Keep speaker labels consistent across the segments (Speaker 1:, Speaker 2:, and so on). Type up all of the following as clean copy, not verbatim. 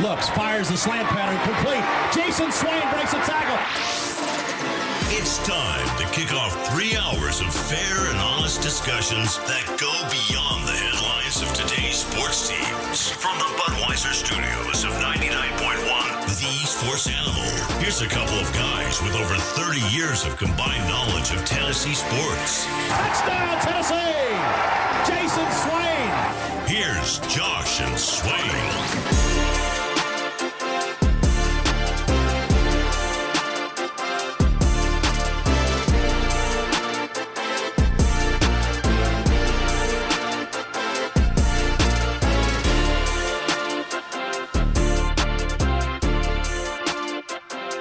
Speaker 1: looks, fires the slant pattern, complete. Jason Swain breaks a tackle.
Speaker 2: It's time to kick off 3 hours of fair and honest discussions that go beyond the headlines of today's sports teams. From the Budweiser studios of 99.1, The Sports Animal. Here's a couple of guys with over 30 years of combined knowledge of Tennessee sports.
Speaker 1: Touchdown, Tennessee! Jason Swain!
Speaker 2: Here's Josh and Swain.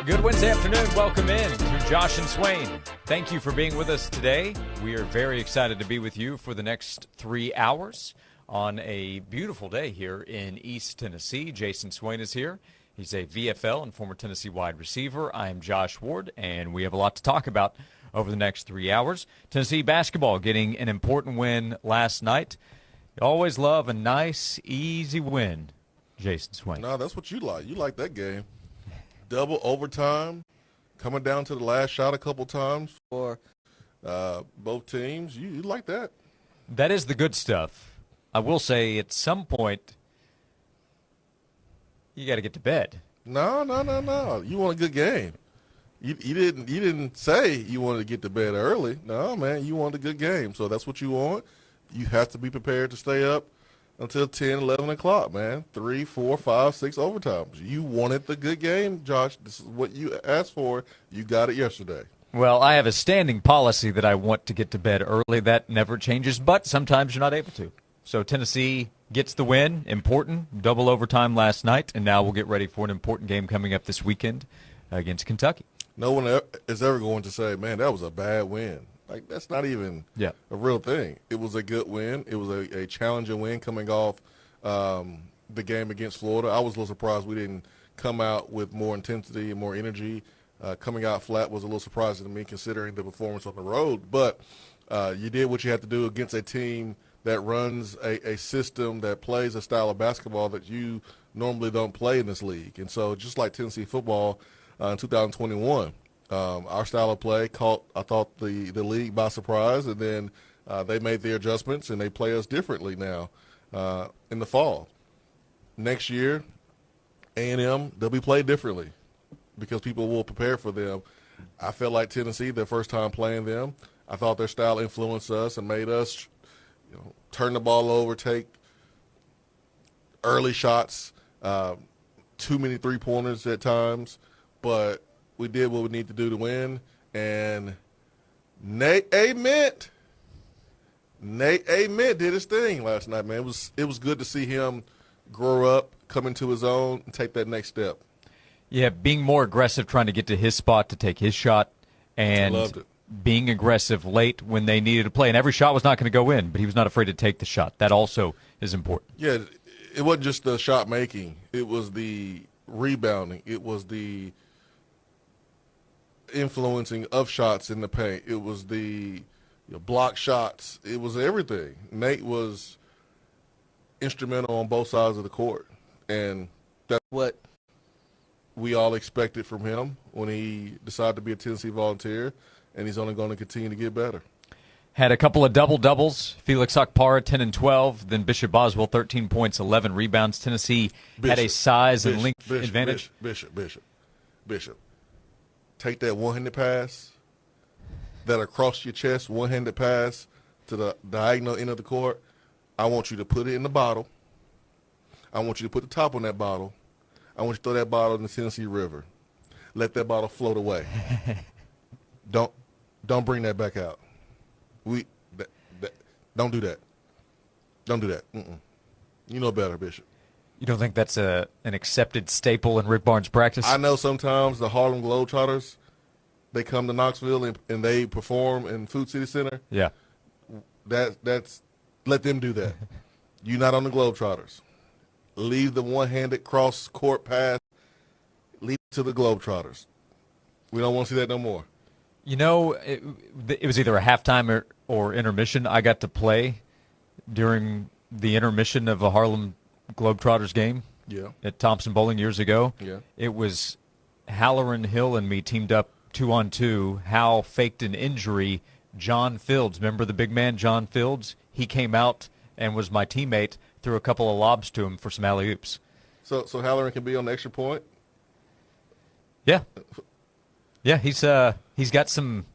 Speaker 3: Good Wednesday afternoon. Welcome in to Josh and Swain. Thank you for being with us today. We are very excited to be with you for the next 3 hours on a beautiful day here in East Tennessee. Jason Swain is here. He's a VFL and former Tennessee wide receiver. I am Josh Ward, and we have a lot to talk about over the next 3 hours. Tennessee basketball getting an important win last night. You always love a nice, easy win, Jason Swain.
Speaker 4: No, that's what you like. You like that game. Double overtime, coming down to the last shot a couple times for both teams. You like that.
Speaker 3: That is the good stuff. I will say at some point, you got to get to bed.
Speaker 4: No. You want a good game. You didn't say you wanted to get to bed early. No, man, you want a good game. So that's what you want. You have to be prepared to stay up until 10, 11 o'clock, man. 3, 4, 5, 6 overtimes. You wanted the good game, Josh. This is what you asked for. You got it yesterday.
Speaker 3: Well, I have a standing policy that I want to get to bed early. That never changes, but sometimes you're not able to. So Tennessee gets the win. Important. Double overtime last night, and now we'll get ready for an important game coming up this weekend against Kentucky.
Speaker 4: No one is ever going to say, man, that was a bad win. Like, that's not even a real thing. It was a good win. It was a challenging win coming off the game against Florida. I was a little surprised we didn't come out with more intensity and more energy. Coming out flat was a little surprising to me considering the performance on the road. But you did what you had to do against a team that runs a system that plays a style of basketball that you normally don't play in this league. And so just like Tennessee football in 2021, our style of play caught, I thought, the league by surprise, and then they made their adjustments, and they play us differently now in the fall. Next year, A&M, they'll be played differently because people will prepare for them. I felt like Tennessee, their first time playing them, I thought their style influenced us and made us turn the ball over, take early shots, too many three-pointers at times, but we did what we need to do to win, and Nate Ament did his thing last night, man. It was good to see him grow up, come into his own, and take that next step.
Speaker 3: Yeah, being more aggressive, trying to get to his spot to take his shot, and being aggressive late when they needed to play. And every shot was not going to go in, but he was not afraid to take the shot. That also is important.
Speaker 4: Yeah, it wasn't just the shot making. It was the rebounding. It was the influencing of shots in the paint. It was the block shots. It was everything. Nate was instrumental on both sides of the court, and that's what we all expected from him when he decided to be a Tennessee Volunteer, and he's only going to continue to get better.
Speaker 3: Had a couple of double-doubles. Felix Okpara, 10 and 12. Then Bishop Boswell, 13 points, 11 rebounds. Tennessee had a size and length advantage.
Speaker 4: Bishop. Take that one-handed pass, that across your chest one-handed pass to the diagonal end of the court. I want you to put it in the bottle. I want you to put the top on that bottle. I want you to throw that bottle in the Tennessee River. Let that bottle float away. Don't bring that back out. Don't do that. Don't do that. You know better, Bishop.
Speaker 3: You don't think that's an accepted staple in Rick Barnes' practice?
Speaker 4: I know sometimes the Harlem Globetrotters, they come to Knoxville and they perform in Food City Center.
Speaker 3: Yeah.
Speaker 4: That's let them do that. You're not on the Globetrotters. Leave the one-handed cross-court pass. Leave it to the Globetrotters. We don't want to see that no more.
Speaker 3: You know, it was either a halftime or intermission. I got to play during the intermission of a Harlem Globetrotters game at Thompson Bowling years ago.
Speaker 4: Yeah.
Speaker 3: It was Halloran Hill and me teamed up 2-on-2. Hal faked an injury. John Fields, remember the big man John Fields? He came out and was my teammate, threw a couple of lobs to him for some alley-oops.
Speaker 4: So Halloran can be on the extra point?
Speaker 3: Yeah. Yeah, he's got some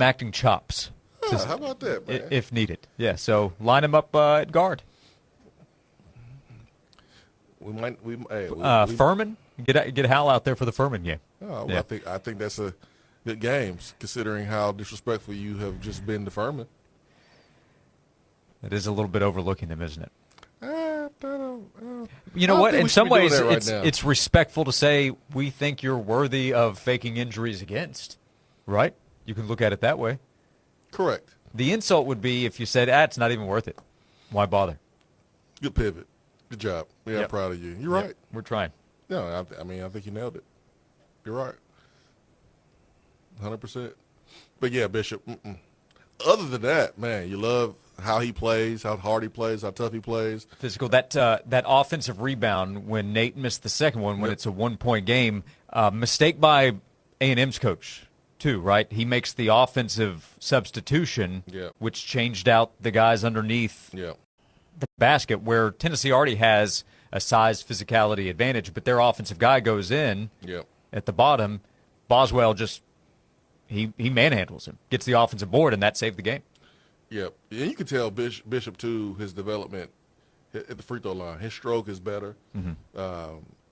Speaker 3: acting chops.
Speaker 4: How about that, man?
Speaker 3: If needed. Yeah, so line him up at guard. Furman? Get Hal out there for the Furman game.
Speaker 4: Oh, well, yeah. I think that's a good game, considering how disrespectful you have just been to Furman.
Speaker 3: It is a little bit overlooking them, isn't it?
Speaker 4: You
Speaker 3: know what? In some ways, it's respectful to say we think you're worthy of faking injuries against, right? You can look at it that way.
Speaker 4: Correct.
Speaker 3: The insult would be if you said, it's not even worth it. Why bother?
Speaker 4: Good pivot. Good job. Yeah, I'm proud of you. You're right.
Speaker 3: We're trying.
Speaker 4: No, I think you nailed it. You're right. 100%. But, yeah, Bishop, other than that, man, you love how he plays, how hard he plays, how tough he plays.
Speaker 3: Physical. That offensive rebound when Nate missed the second one, when it's a one-point game, mistake by A&M's coach, too, right? He makes the offensive substitution, which changed out the guys underneath the basket, where Tennessee already has a size physicality advantage, but their offensive guy goes in at the bottom. Boswell just he manhandles him, gets the offensive board, and that saved the game.
Speaker 4: Yep. And you can tell Bishop, too, his development at the free throw line. His stroke is better.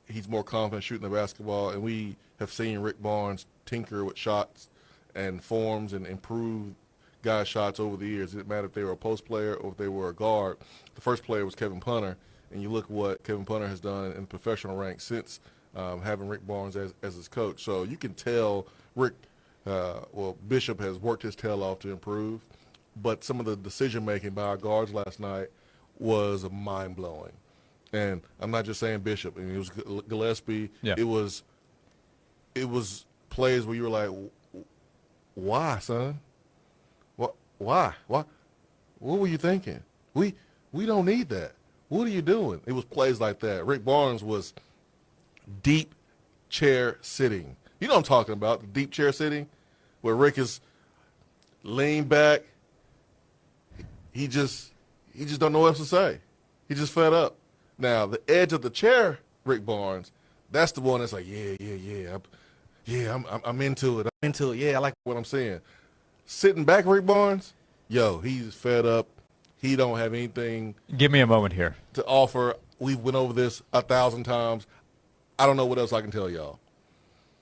Speaker 4: He's more confident shooting the basketball, and we have seen Rick Barnes tinker with shots and forms and improve guys' shots over the years. It didn't matter if they were a post player or if they were a guard. The first player was Kevin Punter, and you look at what Kevin Punter has done in the professional ranks since having Rick Barnes as his coach. So you can tell Bishop has worked his tail off to improve. But some of the decision-making by our guards last night was mind-blowing. And I'm not just saying Bishop. I mean, it was Gillespie. Yeah. It was plays where you were like, why, son? Why? What were you thinking? We don't need that. What are you doing? It was plays like that. Rick Barnes was deep chair sitting. You know what I'm talking about, the deep chair sitting, where Rick is leaned back. He just don't know what else to say. He just fed up. Now, the edge of the chair, Rick Barnes, that's the one that's like, I'm into it. I'm into it. Yeah, I like what I'm saying. Sitting back, Rick Barnes, he's fed up. He don't have anything.
Speaker 3: Give me a moment here
Speaker 4: to offer. We've went over this 1,000 times. I don't know what else I can tell y'all.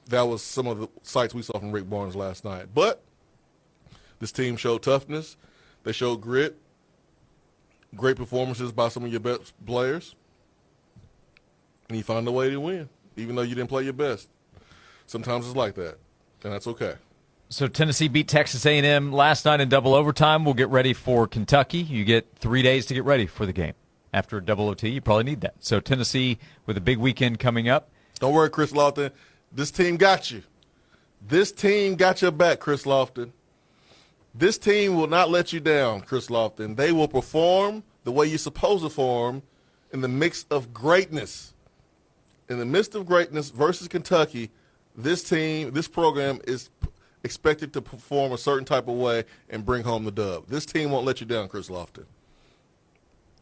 Speaker 4: That was some of the sights we saw from Rick Barnes last night. But this team showed toughness. They showed grit. Great performances by some of your best players. And you find a way to win, even though you didn't play your best. Sometimes it's like that, and that's okay.
Speaker 3: So Tennessee beat Texas A&M last night in double overtime. We'll get ready for Kentucky. You get 3 days to get ready for the game. After a double OT, you probably need that. So Tennessee with a big weekend coming up.
Speaker 4: Don't worry, Chris Lofton. This team got you. This team got your back, Chris Lofton. This team will not let you down, Chris Lofton. They will perform the way you're supposed to perform in the mix of greatness. In the midst of greatness versus Kentucky, this program is expected to perform a certain type of way and bring home the dub. This team won't let you down, Chris Lofton.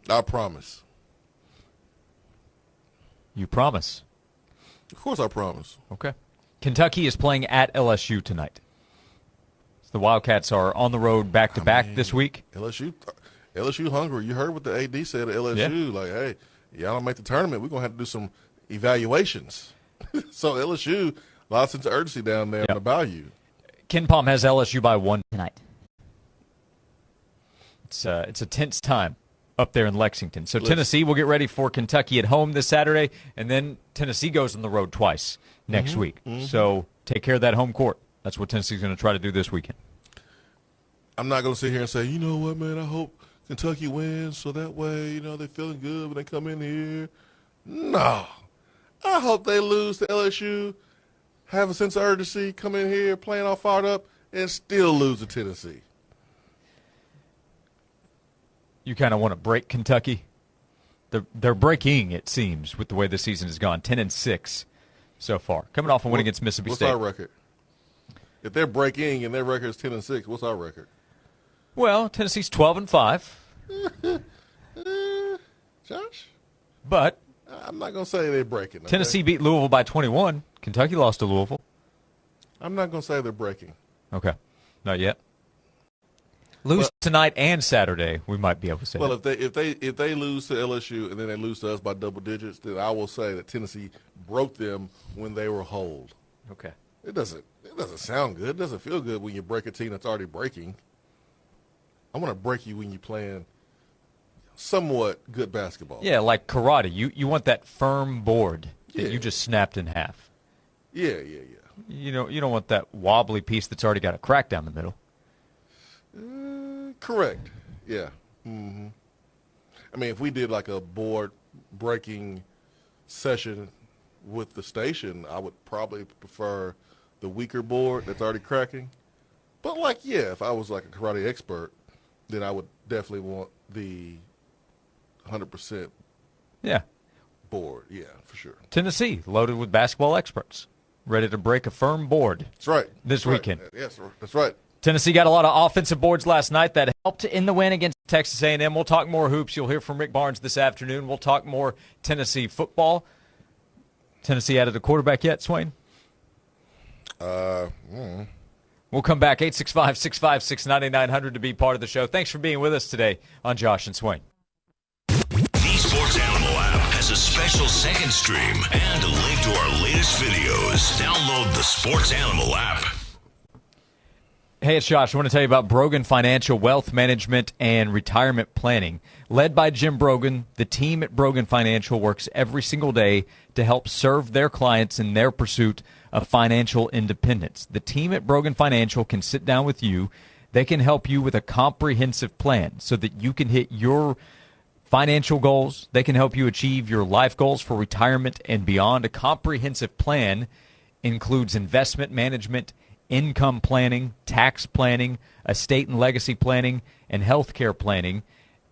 Speaker 4: I promise.
Speaker 3: You promise?
Speaker 4: Of course I promise.
Speaker 3: Okay. Kentucky is playing at LSU tonight. The Wildcats are on the road back-to-back this week.
Speaker 4: LSU hungry. You heard what the AD said at LSU. Yeah. Like, hey, y'all don't make the tournament, we're going to have to do some evaluations. So LSU, a lot of sense of urgency down there on the Bayou.
Speaker 3: Ken Palm has LSU by 1 tonight. It's a tense time up there in Lexington. So Tennessee will get ready for Kentucky at home this Saturday, and then Tennessee goes on the road twice next week. Mm-hmm. So take care of that home court. That's what Tennessee's going to try to do this weekend.
Speaker 4: I'm not going to sit here and say, you know what, man, I hope Kentucky wins so that way, they're feeling good when they come in here. No. I hope they lose to LSU, have a sense of urgency, come in here, playing all fired up, and still lose to Tennessee.
Speaker 3: You kind of want to break Kentucky? They're breaking, it seems, with the way the season has gone. 10-6 so far, coming off a win against Mississippi State.
Speaker 4: What's our record? If they're breaking and their record is 10-6, what's our record?
Speaker 3: Well, Tennessee's 12-5.
Speaker 4: Josh?
Speaker 3: But
Speaker 4: I'm not going to say they're breaking. Okay?
Speaker 3: Tennessee beat Louisville by 21. Kentucky lost to Louisville.
Speaker 4: I'm not going to say they're breaking.
Speaker 3: Okay. Not yet. Lose tonight and Saturday, we might be able to say.
Speaker 4: Well,
Speaker 3: that.
Speaker 4: if they lose to LSU and then they lose to us by double digits, then I will say that Tennessee broke them when they were whole.
Speaker 3: Okay.
Speaker 4: It doesn't sound good. It doesn't feel good when you break a team that's already breaking. I want to break you when you're playing somewhat good basketball.
Speaker 3: Yeah, like karate. You want that firm board that you just snapped in half.
Speaker 4: Yeah.
Speaker 3: You don't want that wobbly piece that's already got a crack down the middle.
Speaker 4: Correct. Yeah. Mm-hmm. I mean, if we did like a board breaking session with the station, I would probably prefer the weaker board that's already cracking. But if I was like a karate expert, then I would definitely want the 100% board. Yeah, for sure.
Speaker 3: Tennessee, loaded with basketball experts, ready to break a firm board.
Speaker 4: That's right.
Speaker 3: This weekend.
Speaker 4: Yes, that's right.
Speaker 3: Tennessee got a lot of offensive boards last night that helped in the win against Texas A&M. We'll talk more hoops. You'll hear from Rick Barnes this afternoon. We'll talk more Tennessee football. Tennessee added a quarterback yet, Swain? We'll come back, 865-656-9900 to be part of the show. Thanks for being with us today on Josh and Swain.
Speaker 2: The Sports Animal app has a special second stream and a link to our latest videos. Download the Sports Animal app.
Speaker 3: Hey, it's Josh. I want to tell you about Brogan Financial Wealth Management and Retirement Planning. Led by Jim Brogan, the team at Brogan Financial works every single day to help serve their clients in their pursuit of financial independence. The team at Brogan Financial can sit down with you. They can help you with a comprehensive plan so that you can hit your financial goals. They can help you achieve your life goals for retirement and beyond. A comprehensive plan includes investment management, income planning, tax planning, estate and legacy planning, and health care planning.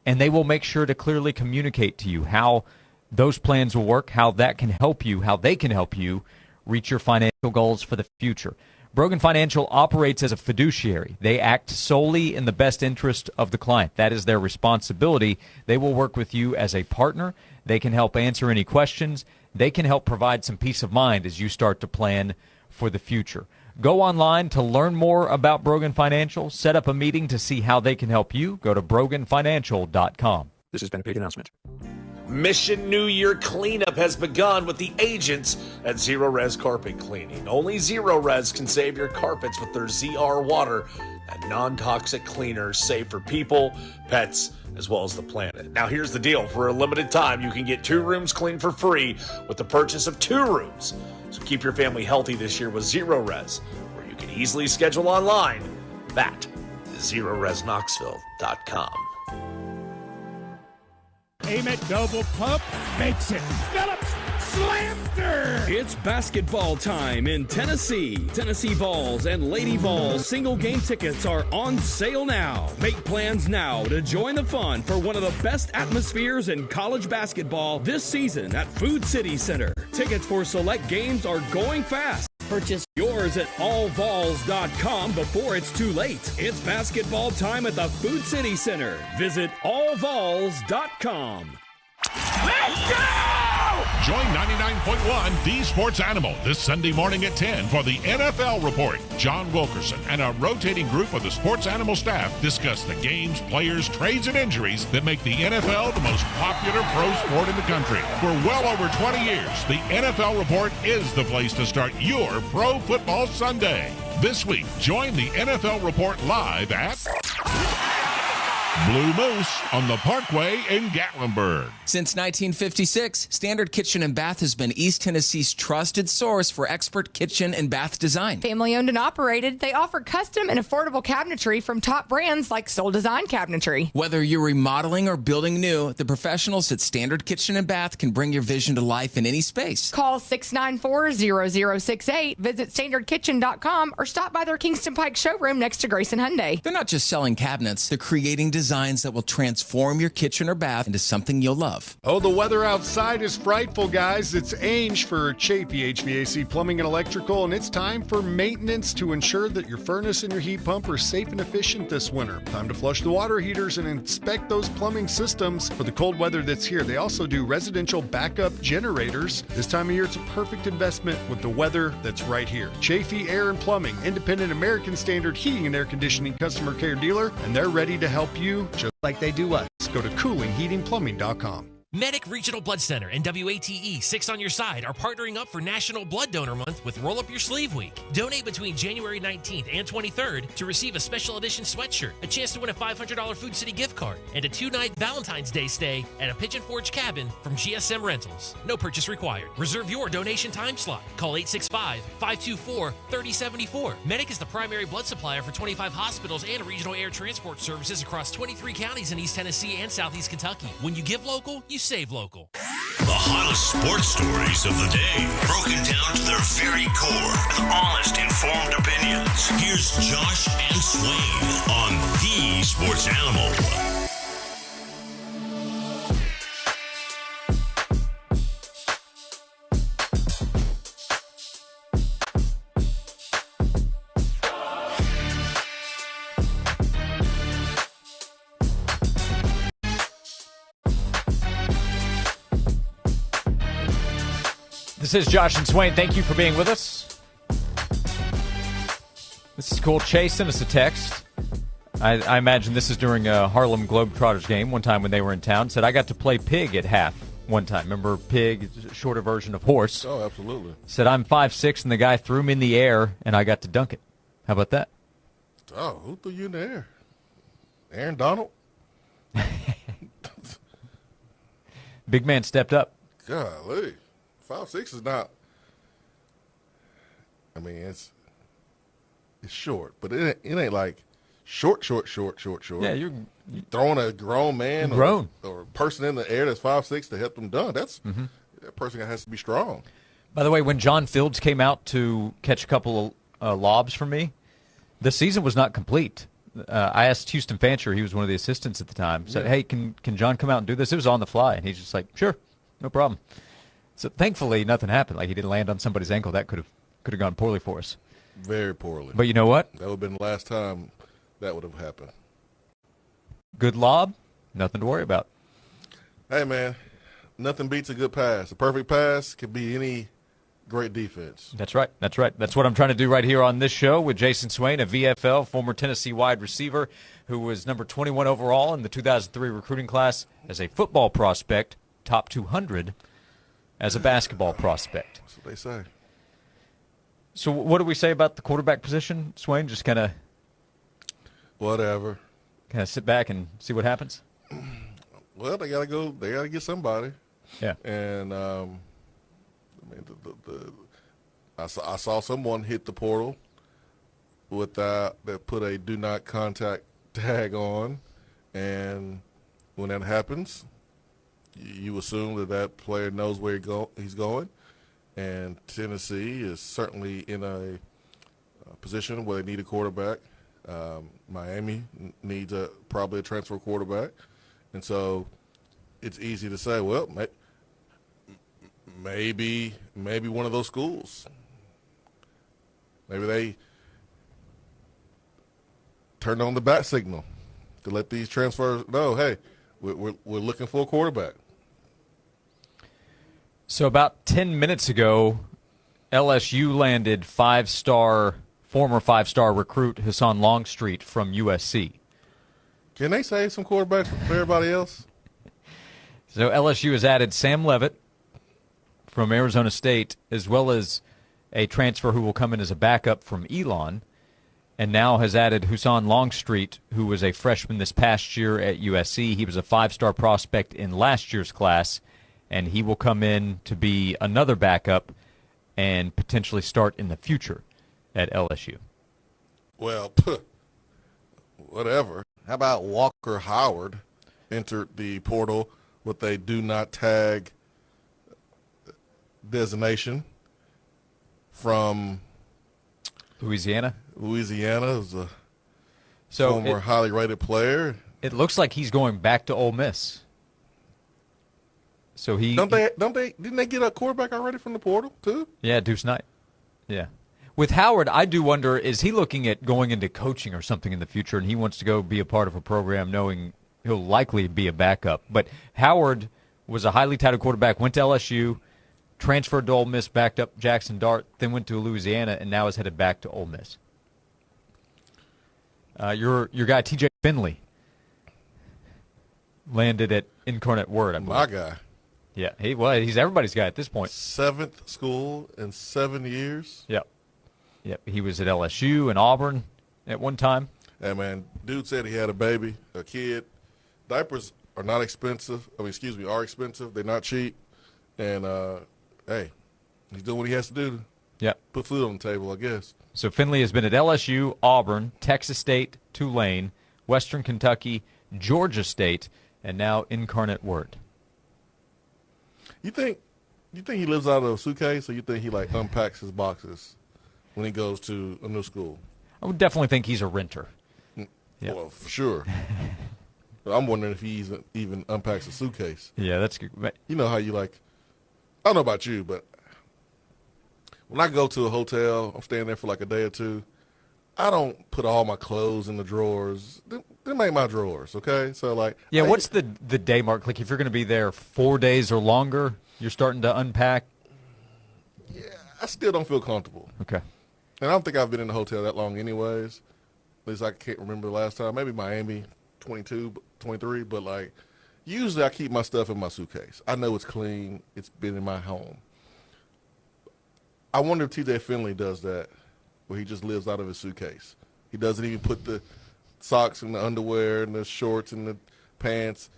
Speaker 3: And they will make sure to clearly communicate to you how those plans will work, how that can help you, how they can help you reach your financial goals for the future. Brogan Financial operates as a fiduciary. They act solely in the best interest of the client. That is their responsibility. They will work with you as a partner. They can help answer any questions. They can help provide some peace of mind as you start to plan for the future. Go online to learn more about Brogan Financial. Set up a meeting to see how they can help you. Go to broganfinancial.com.
Speaker 5: This has been a paid announcement.
Speaker 6: Mission New Year cleanup has begun with the agents at Zero Res Carpet Cleaning. Only Zero Res can save your carpets with their ZR water, that non-toxic cleaner safe for people, pets, as well as the planet. Now here's the deal. For a limited time, you can get 2 rooms cleaned for free with the purchase of 2 rooms. So keep your family healthy this year with Zero Res, where you can easily schedule online. That is ZeroResKnoxville.com.
Speaker 1: Aim it, double pump, makes it. Phillips slams her.
Speaker 7: It's basketball time in Tennessee. Tennessee Vols and Lady Vols single game tickets are on sale now. Make plans now to join the fun for one of the best atmospheres in college basketball this season at Food City Center. Tickets for select games are going fast. Purchase yours at allvols.com before it's too late. It's basketball time at the Food City Center. Visit allvols.com.
Speaker 1: Let's go!
Speaker 8: Join 99.1 The Sports Animal this Sunday morning at 10 for the NFL Report. John Wilkerson and a rotating group of the Sports Animal staff discuss the games, players, trades, and injuries that make the NFL the most popular pro sport in the country. For well over 20 years, the NFL Report is the place to start your pro football Sunday. This week, join the NFL Report live at Blue Moose on the Parkway in Gatlinburg.
Speaker 9: Since 1956, Standard Kitchen and Bath has been East Tennessee's trusted source for expert kitchen and bath design.
Speaker 10: Family owned and operated, they offer custom and affordable cabinetry from top brands like Soul Design Cabinetry.
Speaker 9: Whether you're remodeling or building new, the professionals at Standard Kitchen and Bath can bring your vision to life in any space.
Speaker 10: Call 694-0068, visit standardkitchen.com, or stop by their Kingston Pike showroom next to Grayson Hyundai.
Speaker 9: They're not just selling cabinets, they're creating designs that will transform transform your kitchen or bath into something you'll love.
Speaker 5: Oh, the weather outside is frightful, guys. It's Ainge for Chafee HVAC Plumbing and Electrical, and it's time for maintenance to ensure that your furnace and your heat pump are safe and efficient this winter. Time to flush the water heaters and inspect those plumbing systems for the cold weather that's here. They also do residential backup generators. This time of year, it's a perfect investment with the weather that's right here. Chafee Air and Plumbing, independent American Standard heating and air conditioning customer care dealer, and they're ready to help you just like they do us. Go to coolingheatingplumbing.com.
Speaker 11: Medic Regional Blood Center and WATE 6 on Your Side are partnering up for National Blood Donor Month with Roll Up Your Sleeve Week. Donate between January 19th and 23rd to receive a special edition sweatshirt, a chance to win a $500 Food City gift card, and a 2-night Valentine's Day stay at a Pigeon Forge cabin from GSM Rentals. No purchase required. Reserve your donation time slot. Call 865-524-3074. Medic is the primary blood supplier for 25 hospitals and regional air transport services across 23 counties in East Tennessee and Southeast Kentucky. When you give local, you save local.
Speaker 2: The hottest sports stories of the day, broken down to their very core with honest, informed opinions. Here's Josh and Swain on The Sports Animal.
Speaker 3: This is Josh and Swain. Thank you for being with us. This is cool. Chase sent us a text. I imagine this is during a Harlem Globetrotters game one time when they were in town. Said, I got to play pig at half one time. Remember pig, a shorter version of horse?
Speaker 4: Oh, absolutely.
Speaker 3: Said, I'm 5'6", and the guy threw me in the air, and I got to dunk it. How about that?
Speaker 4: Oh, who threw you in the air? Aaron Donald?
Speaker 3: Big man stepped up.
Speaker 4: Golly. 5'6" is not. I mean, it's short, but it ain't like short.
Speaker 3: Yeah, you're
Speaker 4: throwing a grown man or a person in the air that's 5'6" to help them dunk. That person has to be strong.
Speaker 3: By the way, when John Fields came out to catch a couple of lobs for me, the season was not complete. I asked Houston Fancher, he was one of the assistants at the time, said, hey, can John come out and do this? It was on the fly, and he's just like, sure, no problem. So thankfully, nothing happened. Like he didn't land on somebody's ankle. That could have gone poorly for us.
Speaker 4: Very poorly.
Speaker 3: But you know what?
Speaker 4: That would have been the last time that would have happened.
Speaker 3: Good lob, nothing to worry about.
Speaker 4: Hey, man, nothing beats a good pass. A perfect pass can be any great defense.
Speaker 3: That's right. That's what I'm trying to do right here on this show with Jason Swain, a VFL, former Tennessee wide receiver who was number 21 overall in the 2003 recruiting class as a football prospect, top 200 as a basketball prospect.
Speaker 4: That's what they say.
Speaker 3: So what do we say about the quarterback position, Swain? Just kind of
Speaker 4: whatever.
Speaker 3: Kind of sit back and see what happens?
Speaker 4: Well, they got to go. They got to get somebody.
Speaker 3: Yeah.
Speaker 4: And, I mean, I saw someone hit the portal with that put a do not contact tag on. And when that happens, you assume that player knows where he's going, and Tennessee is certainly in a position where they need a quarterback. Miami needs probably a transfer quarterback, and so it's easy to say, well, maybe one of those schools. Maybe they turned on the bat signal to let these transfers know, hey, we're looking for a quarterback.
Speaker 3: So about 10 minutes ago, LSU landed former five-star recruit Hassan Longstreet from USC.
Speaker 4: Can they save some quarterbacks for everybody else?
Speaker 3: So LSU has added Sam Levitt from Arizona State, as well as a transfer who will come in as a backup from Elon, and now has added Hassan Longstreet, who was a freshman this past year at USC. He was a five-star prospect in last year's class, and he will come in to be another backup and potentially start in the future at LSU.
Speaker 4: Well, whatever. How about Walker Howard entered the portal with a do not tag designation from
Speaker 3: Louisiana?
Speaker 4: Louisiana is a former highly rated player.
Speaker 3: It looks like he's going back to Ole Miss. So
Speaker 4: didn't they get a quarterback already from the portal too?
Speaker 3: Yeah, Deuce Knight. Yeah. With Howard, I do wonder, is he looking at going into coaching or something in the future, and he wants to go be a part of a program knowing he'll likely be a backup? But Howard was a highly touted quarterback, went to LSU, transferred to Ole Miss, backed up Jackson Dart, then went to Louisiana, and now is headed back to Ole Miss. Your guy, TJ Finley, landed at Incarnate Word, I believe.
Speaker 4: My guy.
Speaker 3: Yeah, he's everybody's guy at this point.
Speaker 4: 7th school in 7 years.
Speaker 3: Yep. He was at LSU and Auburn at one time.
Speaker 4: Hey, man, dude said he had a kid. Diapers are not expensive. Are expensive. They're not cheap. And, hey, he's doing what he has to do.
Speaker 3: Yeah.
Speaker 4: Put food on the table, I guess.
Speaker 3: So Finley has been at LSU, Auburn, Texas State, Tulane, Western Kentucky, Georgia State, and now Incarnate Word.
Speaker 4: You think he lives out of a suitcase, or you think he unpacks his boxes when he goes to a new school?
Speaker 3: I would definitely think he's a renter.
Speaker 4: Yeah. Well, for sure. But I'm wondering if he even unpacks a suitcase.
Speaker 3: Yeah, that's good.
Speaker 4: You know how I don't know about you, but when I go to a hotel, I'm staying there for a day or two, I don't put all my clothes in the drawers. They make my drawers, okay? So,
Speaker 3: what's the day mark? Like, if you're going to be there 4 days or longer, you're starting to unpack?
Speaker 4: Yeah, I still don't feel comfortable.
Speaker 3: Okay.
Speaker 4: And I don't think I've been in the hotel that long anyways. At least I can't remember the last time. Maybe Miami, 22, 23. But, usually I keep my stuff in my suitcase. I know it's clean. It's been in my home. I wonder if TJ Finley does that, where he just lives out of his suitcase. He doesn't even put the socks and the underwear and the shorts and the pants.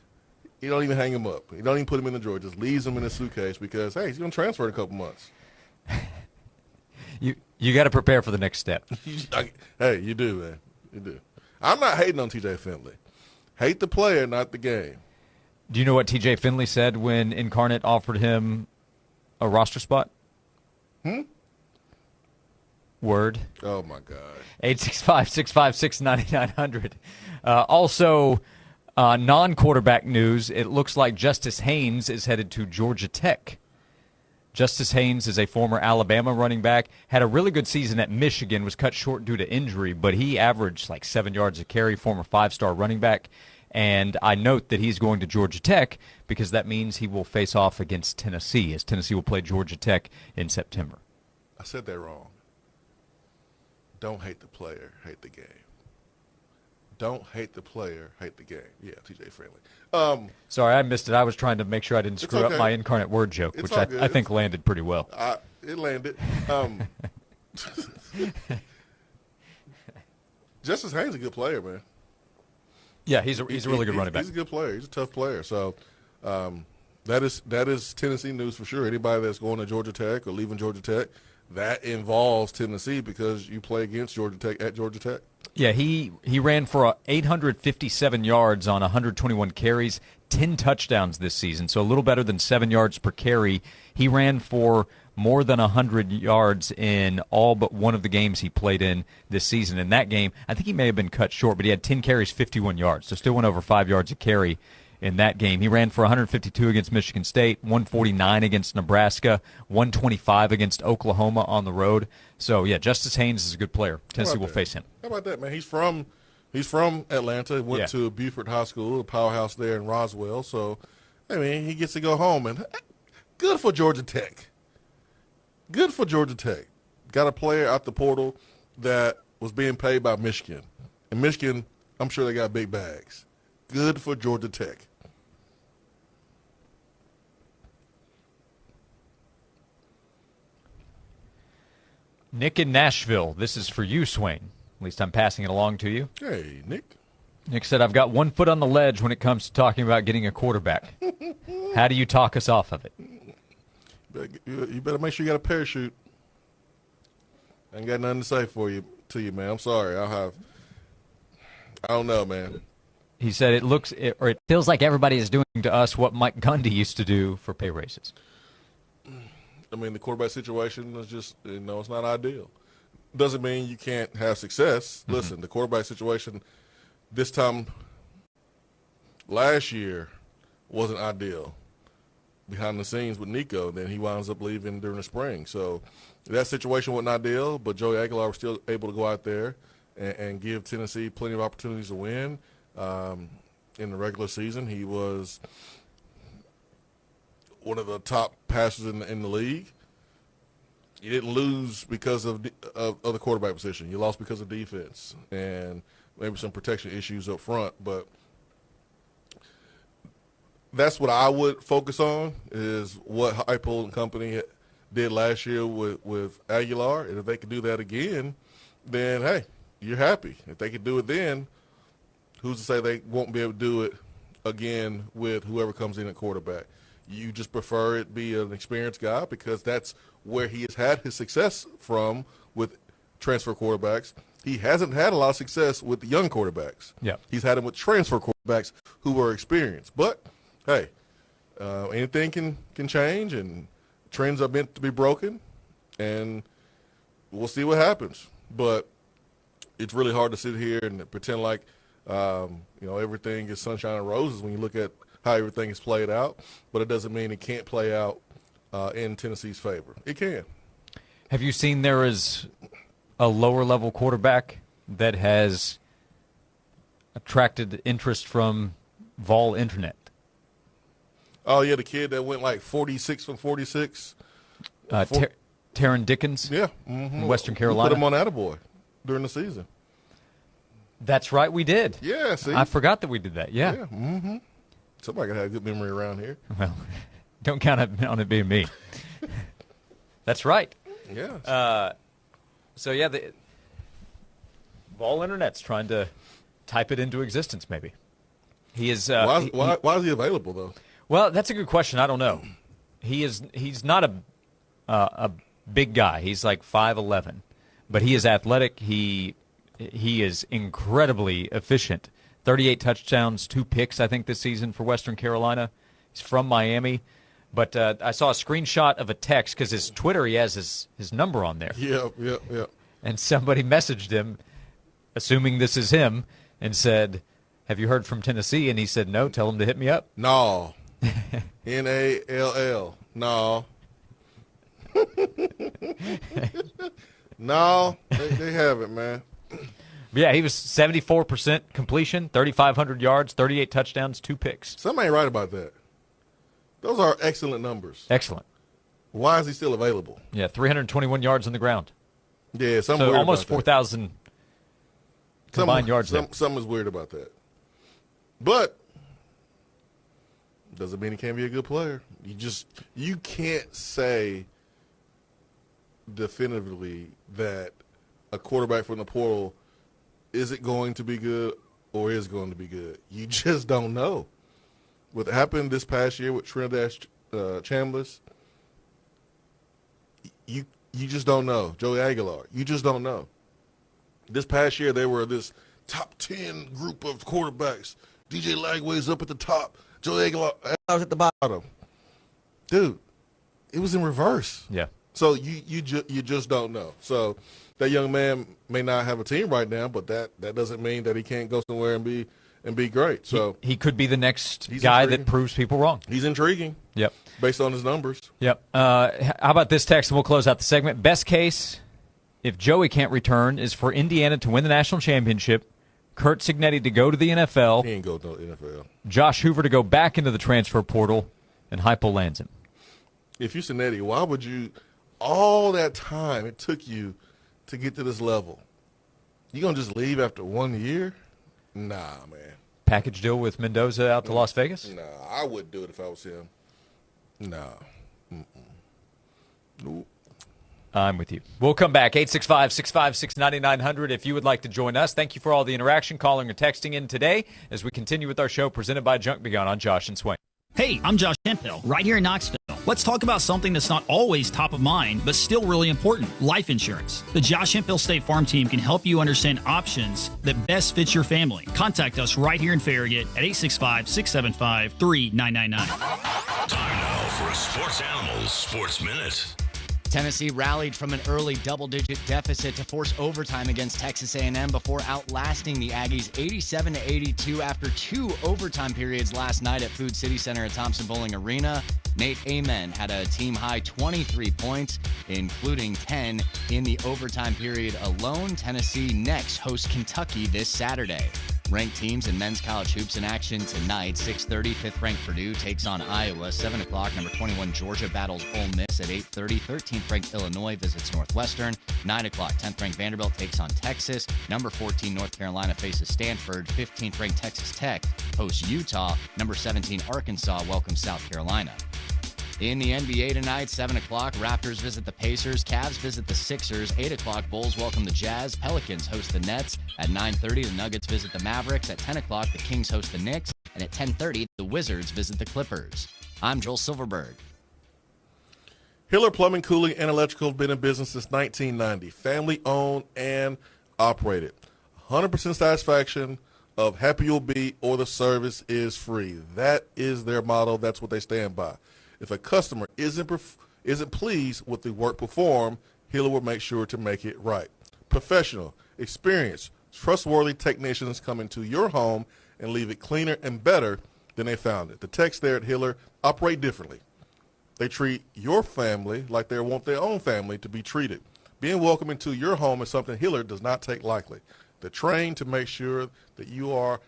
Speaker 4: He don't even hang them up. He don't even put them in the drawer. Just leaves them in his suitcase because, hey, he's going to transfer in a couple months.
Speaker 3: You got to prepare for the next step.
Speaker 4: Hey, you do, man. You do. I'm not hating on TJ Finley. Hate the player, not the game.
Speaker 3: Do you know what TJ Finley said when Incarnate offered him a roster spot? Word.
Speaker 4: Oh, my God.
Speaker 3: 865-656-9900. Also, non-quarterback news, it looks like Justice Haynes is headed to Georgia Tech. Justice Haynes is a former Alabama running back, had a really good season at Michigan, was cut short due to injury, but he averaged 7 yards a carry, former 5-star running back. And I note that he's going to Georgia Tech because that means he will face off against Tennessee, as Tennessee will play Georgia Tech in September.
Speaker 4: I said that wrong. Don't hate the player, hate the game. Don't hate the player, hate the game. Yeah, TJ Finley.
Speaker 3: Sorry, I missed it. I was trying to make sure I didn't screw up my Incarnate Word joke, which I think landed pretty well.
Speaker 4: It landed. Justice Haynes is a good player, man.
Speaker 3: Yeah, he's a really good running back.
Speaker 4: He's a good player. He's a tough player. So that is Tennessee news for sure. Anybody that's going to Georgia Tech or leaving Georgia Tech, that involves Tennessee because you play against Georgia Tech at Georgia Tech.
Speaker 3: Yeah, he ran for 857 yards on 121 carries, 10 touchdowns this season, so a little better than 7 yards per carry. He ran for more than 100 yards in all but one of the games he played in this season. In that game, I think he may have been cut short, but he had 10 carries, 51 yards, so still went over 5 yards a carry in that game. He ran for 152 against Michigan State, 149 against Nebraska, 125 against Oklahoma on the road. So, yeah, Justice Haynes is a good player. Tennessee will face him.
Speaker 4: How about that, man? He's from Atlanta, went to Buford High School, a powerhouse there in Roswell. So, I mean, he gets to go home. And good for Georgia Tech. Good for Georgia Tech. Got a player out the portal that was being paid by Michigan. And Michigan, I'm sure they got big bags. Good for Georgia Tech.
Speaker 3: Nick in Nashville. This is for you, Swain. At least I'm passing it along to you.
Speaker 4: Hey, Nick.
Speaker 3: Nick said, I've got 1 foot on the ledge when it comes to talking about getting a quarterback. How do you talk us off of it?
Speaker 4: You better make sure you got a parachute. I ain't got nothing to say to you, man. I'm sorry. I don't know, man.
Speaker 3: He said it feels like everybody is doing to us what Mike Gundy used to do for pay raises.
Speaker 4: I mean, the quarterback situation is just, it's not ideal. Doesn't mean you can't have success. Mm-hmm. Listen, the quarterback situation this time last year wasn't ideal behind the scenes with Nico. Then he winds up leaving during the spring. So that situation wasn't ideal, but Joey Aguilar was still able to go out there and give Tennessee plenty of opportunities to win. In the regular season, he was one of the top passers in the league. You didn't lose because of the quarterback position. You lost because of defense and maybe some protection issues up front. But that's what I would focus on, is what Heupel and company did last year with Aguilar. And if they could do that again, then, hey, you're happy. If they could do it then, who's to say they won't be able to do it again with whoever comes in at quarterback? You just prefer it be an experienced guy because that's where he has had his success from with transfer quarterbacks. He hasn't had a lot of success with the young quarterbacks.
Speaker 3: Yeah.
Speaker 4: He's had them with transfer quarterbacks who were experienced. But, hey, anything can change, and trends are meant to be broken, and we'll see what happens. But it's really hard to sit here and pretend like everything is sunshine and roses when you look at how everything is played out, but it doesn't mean it can't play out in Tennessee's favor. It can.
Speaker 3: Have you seen there is a lower-level quarterback that has attracted interest from Vol Internet?
Speaker 4: Oh, yeah, the kid that went like 46 from 46.
Speaker 3: Taron Dickens?
Speaker 4: Yeah.
Speaker 3: From Western Carolina.
Speaker 4: We put him on Attaboy during the season.
Speaker 3: That's right, we did.
Speaker 4: Yeah, see?
Speaker 3: I forgot that we did that, yeah.
Speaker 4: Mm-hmm. Somebody got to have a good memory around here.
Speaker 3: Well, don't count on it being me. That's right.
Speaker 4: Yeah.
Speaker 3: The Vol Internet's trying to type it into existence, maybe. He is.
Speaker 4: Why is he available, though?
Speaker 3: Well, that's a good question. I don't know. He's not a big guy. He's like 5'11", but he is athletic. He is incredibly efficient. 38 touchdowns, 2 picks, I think, this season for Western Carolina. He's from Miami. But I saw a screenshot of a text because his Twitter, he has his number on there.
Speaker 4: Yeah.
Speaker 3: And somebody messaged him, assuming this is him, and said, "Have you heard from Tennessee?" And he said, "No, tell him to hit me up."
Speaker 4: No. Nall. No. No, they haven't, man.
Speaker 3: Yeah, he was 74% completion, 3,500 yards, 38 touchdowns, 2 picks.
Speaker 4: Somebody ain't right about that. Those are excellent numbers.
Speaker 3: Excellent.
Speaker 4: Why is he still available?
Speaker 3: Yeah, 321 yards on the ground.
Speaker 4: Yeah,
Speaker 3: so almost 4,000 combined yards there.
Speaker 4: Something's weird about that. But doesn't mean he can't be a good player. You can't say definitively that a quarterback from the portal isn't going to be good or is going to be good. You just don't know. What happened this past year with Trinidad Chambliss, you just don't know. Joey Aguilar, you just don't know. This past year, they were this top 10 group of quarterbacks. DJ Lagway's up at the top. Joey Aguilar at the bottom. Dude, it was in reverse.
Speaker 3: Yeah.
Speaker 4: So you just don't know. So that young man may not have a team right now, but that doesn't mean that he can't go somewhere and be great. So
Speaker 3: he could be the next guy that proves people wrong.
Speaker 4: He's intriguing.
Speaker 3: Yep.
Speaker 4: Based on his numbers.
Speaker 3: Yep. How about this text, and we'll close out the segment. Best case, if Joey can't return, is for Indiana to win the national championship, Kurt Cignetti to go to the NFL.
Speaker 4: He ain't go to the NFL.
Speaker 3: Josh Hoover to go back into the transfer portal, and Heupel lands him.
Speaker 4: If you're Cignetti, why would you – all that time it took you to get to this level, you going to just leave after 1 year? Nah, man.
Speaker 3: Package deal with Mendoza out to Las Vegas?
Speaker 4: Nah, I wouldn't do it if I was him. Nah. Nope.
Speaker 3: I'm with you. We'll come back. 865-656-9900 if you would like to join us. Thank you for all the interaction, calling or texting in today as we continue with our show presented by Junk Beyond on Josh and Swain.
Speaker 12: Hey, I'm Josh Hemphill, right here in Knoxville. Let's talk about something that's not always top of mind, but still really important, life insurance. The Josh Hemphill State Farm Team can help you understand options that best fit your family. Contact us right here in Farragut at 865-675-3999.
Speaker 2: Time now for a Sports Animals Sports Minute.
Speaker 13: Tennessee rallied from an early double-digit deficit to force overtime against Texas A&M before outlasting the Aggies 87-82 after 2 overtime periods last night at Food City Center at Thompson Bowling Arena. Nate Amen had a team-high 23 points, including 10 in the overtime period alone. Tennessee next hosts Kentucky this Saturday. Ranked teams in men's college hoops in action tonight. 6:30, 5th-ranked Purdue takes on Iowa. 7 o'clock, number 21 Georgia battles Ole Miss at 8:30. 13th-ranked Illinois visits Northwestern. 9 o'clock, 10th-ranked Vanderbilt takes on Texas. Number 14 North Carolina faces Stanford. 15th-ranked Texas Tech hosts Utah. Number 17 Arkansas welcomes South Carolina. In the NBA tonight, 7 o'clock, Raptors visit the Pacers, Cavs visit the Sixers. 8 o'clock, Bulls welcome the Jazz, Pelicans host the Nets. At 9:30, the Nuggets visit the Mavericks. At 10 o'clock, the Kings host the Knicks. And at 10:30, the Wizards visit the Clippers. I'm Joel Silverberg.
Speaker 4: Hiller Plumbing, Cooling, and Electrical have been in business since 1990. Family-owned and operated. 100% satisfaction of happy you'll be or the service is free. That is their motto. That's what they stand by. If a customer isn't pleased with the work performed, Hiller will make sure to make it right. Professional, experienced, trustworthy technicians come into your home and leave it cleaner and better than they found it. The techs there at Hiller operate differently. They treat your family like they want their own family to be treated. Being welcome into your home is something Hiller does not take lightly. They're trained to make sure that you are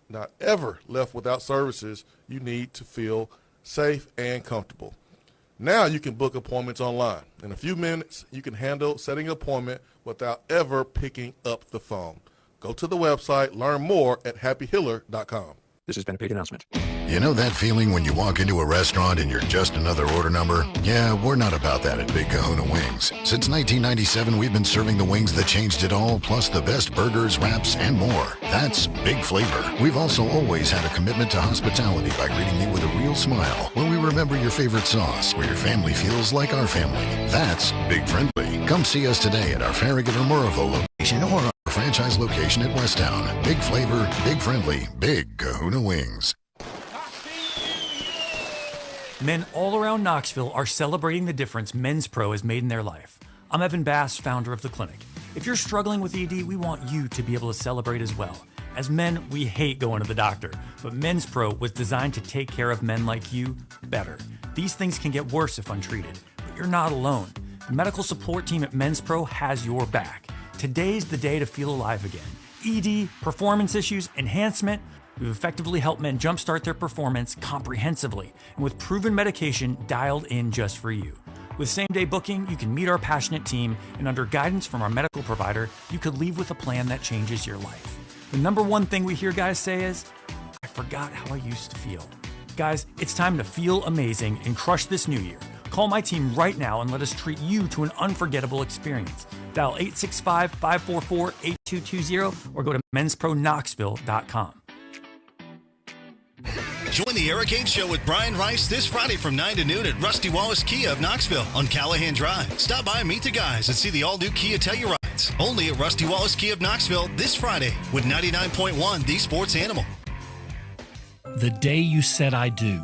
Speaker 4: not ever left without services you need to feel safe and comfortable. Now you can book appointments online. In a few minutes, you can handle setting an appointment without ever picking up the phone. Go to the website, learn more at happyhiller.com.
Speaker 14: This has been a paid announcement.
Speaker 15: You know that feeling when you walk into a restaurant and you're just another order number? Yeah, we're not about that at Big Kahuna Wings. Since 1997, we've been serving the wings that changed it all, plus the best burgers, wraps, and more. That's Big Flavor. We've also always had a commitment to hospitality by greeting you with a real smile, where we remember your favorite sauce, where your family feels like our family. That's Big Friendly. Come see us today at our Farragut or Murrayville location or our franchise location at Westtown. Big Flavor, Big Friendly, Big Kahuna Wings.
Speaker 16: Men all around Knoxville are celebrating the difference Men's Pro has made in their life. I'm Evan Bass, founder of the clinic. If you're struggling with ED, we want you to be able to celebrate as well. As men, we hate going to the doctor, but Men's Pro was designed to take care of men like you better. These things can get worse if untreated, but you're not alone. The medical support team at Men's Pro has your back. Today's the day to feel alive again. ED, performance issues, enhancement. We've effectively helped men jumpstart their performance comprehensively and with proven medication dialed in just for you. With same-day booking, you can meet our passionate team, and under guidance from our medical provider, you could leave with a plan that changes your life. The number one thing we hear guys say is, I forgot how I used to feel. Guys, it's time to feel amazing and crush this new year. Call my team right now and let us treat you to an unforgettable experience. Dial 865-544-8220 or go to menspronknoxville.com.
Speaker 17: Join the Hurricane Show with Brian Rice this Friday from 9 to noon at Rusty Wallace Kia of Knoxville on Callahan Drive. Stop by and meet the guys and see the all-new Kia Tellurides. Only at Rusty Wallace Kia of Knoxville this Friday with 99.1 The Sports Animal.
Speaker 18: The day you said I do.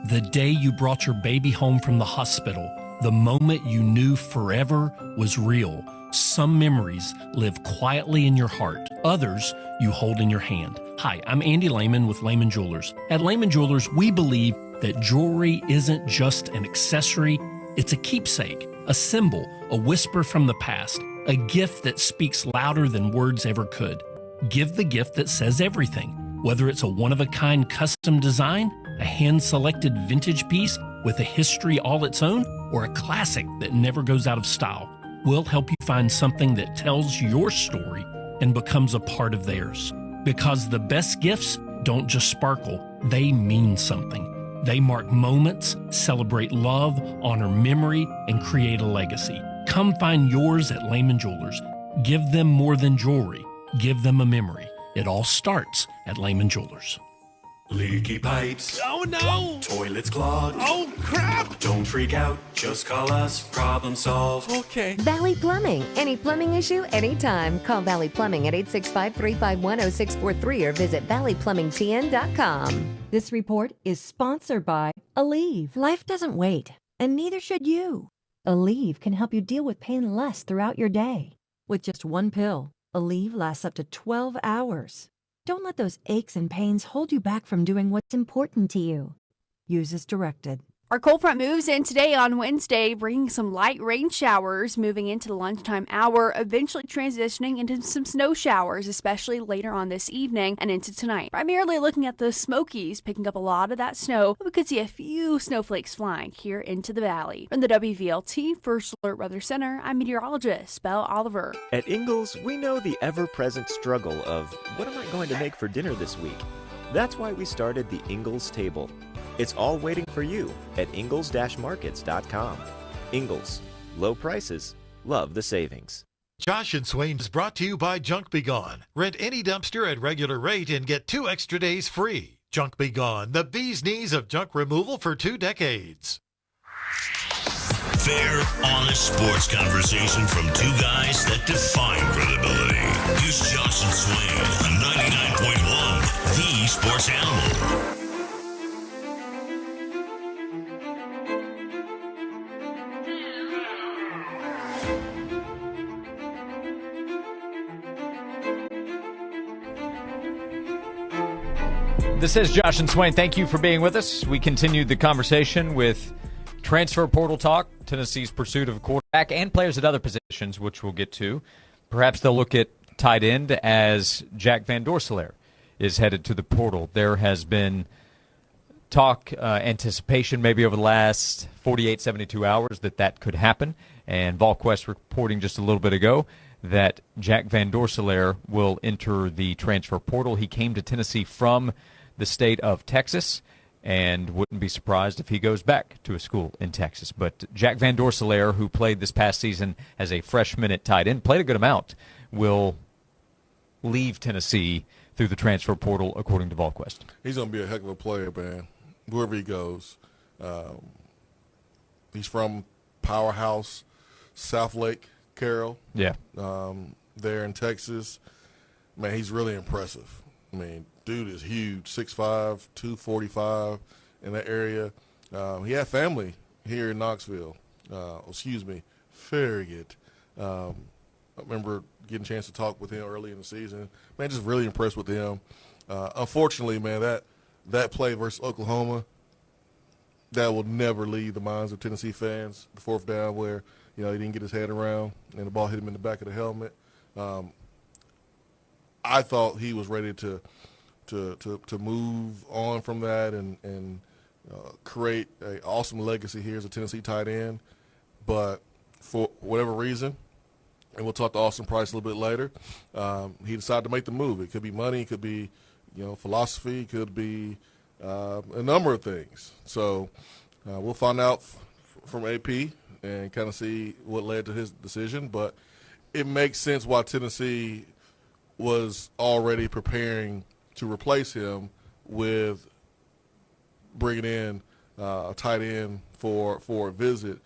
Speaker 18: The day you brought your baby home from the hospital. The moment you knew forever was real. Some memories live quietly in your heart. Others you hold in your hand. Hi, I'm Andy Lehman with Lehman Jewelers. At Lehman Jewelers, we believe that jewelry isn't just an accessory, it's a keepsake, a symbol, a whisper from the past, a gift that speaks louder than words ever could. Give the gift that says everything, whether it's a one-of-a-kind custom design, a hand-selected vintage piece with a history all its own, or a classic that never goes out of style. We'll help you find something that tells your story and becomes a part of theirs. Because the best gifts don't just sparkle, they mean something. They mark moments, celebrate love, honor memory, and create a legacy. Come find yours at Lehman Jewelers. Give them more than jewelry. Give them a memory. It all starts at Lehman Jewelers.
Speaker 19: Leaky pipes.
Speaker 1: Oh no!
Speaker 19: Toilets clogged.
Speaker 1: Oh crap!
Speaker 19: Don't freak out. Just call us. Problem solved.
Speaker 1: Okay.
Speaker 20: Valley Plumbing. Any plumbing issue, anytime. Call Valley Plumbing at 865-351-0643 or visit valleyplumbingtn.com.
Speaker 21: This report is sponsored by Aleve. Life doesn't wait, and neither should you.
Speaker 14: Aleve can help you deal with pain less throughout your day. With just one pill, Aleve lasts up to 12 hours. Don't let those aches and pains hold you back from doing what's important to you. Use as directed.
Speaker 21: Our cold front moves in today on Wednesday, bringing some light rain showers moving into the lunchtime hour, eventually transitioning into some snow showers, especially later on this evening and into tonight. Primarily looking at the Smokies, picking up a lot of that snow, but we could see a few snowflakes flying here into the valley. From the WVLT First Alert Weather Center, I'm meteorologist Belle Oliver.
Speaker 22: At Ingalls, we know the ever-present struggle of what am I going to make for dinner this week? That's why we started the Ingalls Table. It's all waiting for you at ingalls-markets.com. Ingalls, low prices, love the savings.
Speaker 23: Josh and Swain is brought to you by Junk Be Gone. Rent any dumpster at regular rate and get 2 extra days free. Junk Be Gone, the bee's knees of junk removal for 2 decades.
Speaker 2: Fair, honest sports conversation from 2 guys that define credibility. Here's Josh and Swain on 99.1, the Sports Animal.
Speaker 3: This is Josh and Swain. Thank you for being with us. We continued the conversation with transfer portal talk, Tennessee's pursuit of a quarterback, and players at other positions, which we'll get to. Perhaps they'll look at tight end as Jack Van Dorselaer is headed to the portal. There has been talk, anticipation maybe over the last 48, 72 hours that could happen. And VolQuest reporting just a little bit ago that Jack Van Dorselaer will enter the transfer portal. He came to Tennessee from the state of Texas, and wouldn't be surprised if he goes back to a school in Texas. But Jack Van Dorselaer, who played this past season as a freshman at tight end, played a good amount, will leave Tennessee through the transfer portal, according to VolQuest.
Speaker 4: He's going to be a heck of a player, man, wherever he goes. He's from powerhouse South Lake, Carroll.
Speaker 3: Yeah.
Speaker 4: There in Texas. Man, he's really impressive. I mean, dude is huge, 6'5", 245 in that area. He had family here in Knoxville. Farragut. I remember getting a chance to talk with him early in the season. Man, just really impressed with him. Unfortunately, man, that play versus Oklahoma, that will never leave the minds of Tennessee fans. The 4th down where, he didn't get his head around and the ball hit him in the back of the helmet. I thought he was ready to move on from that and create an awesome legacy here as a Tennessee tight end. But for whatever reason, and we'll talk to Austin Price a little bit later, he decided to make the move. It could be money, it could be philosophy, it could be a number of things. So we'll find out from AP and kind of see what led to his decision. But it makes sense why Tennessee was already preparing to replace him with bringing in a tight end for a visit,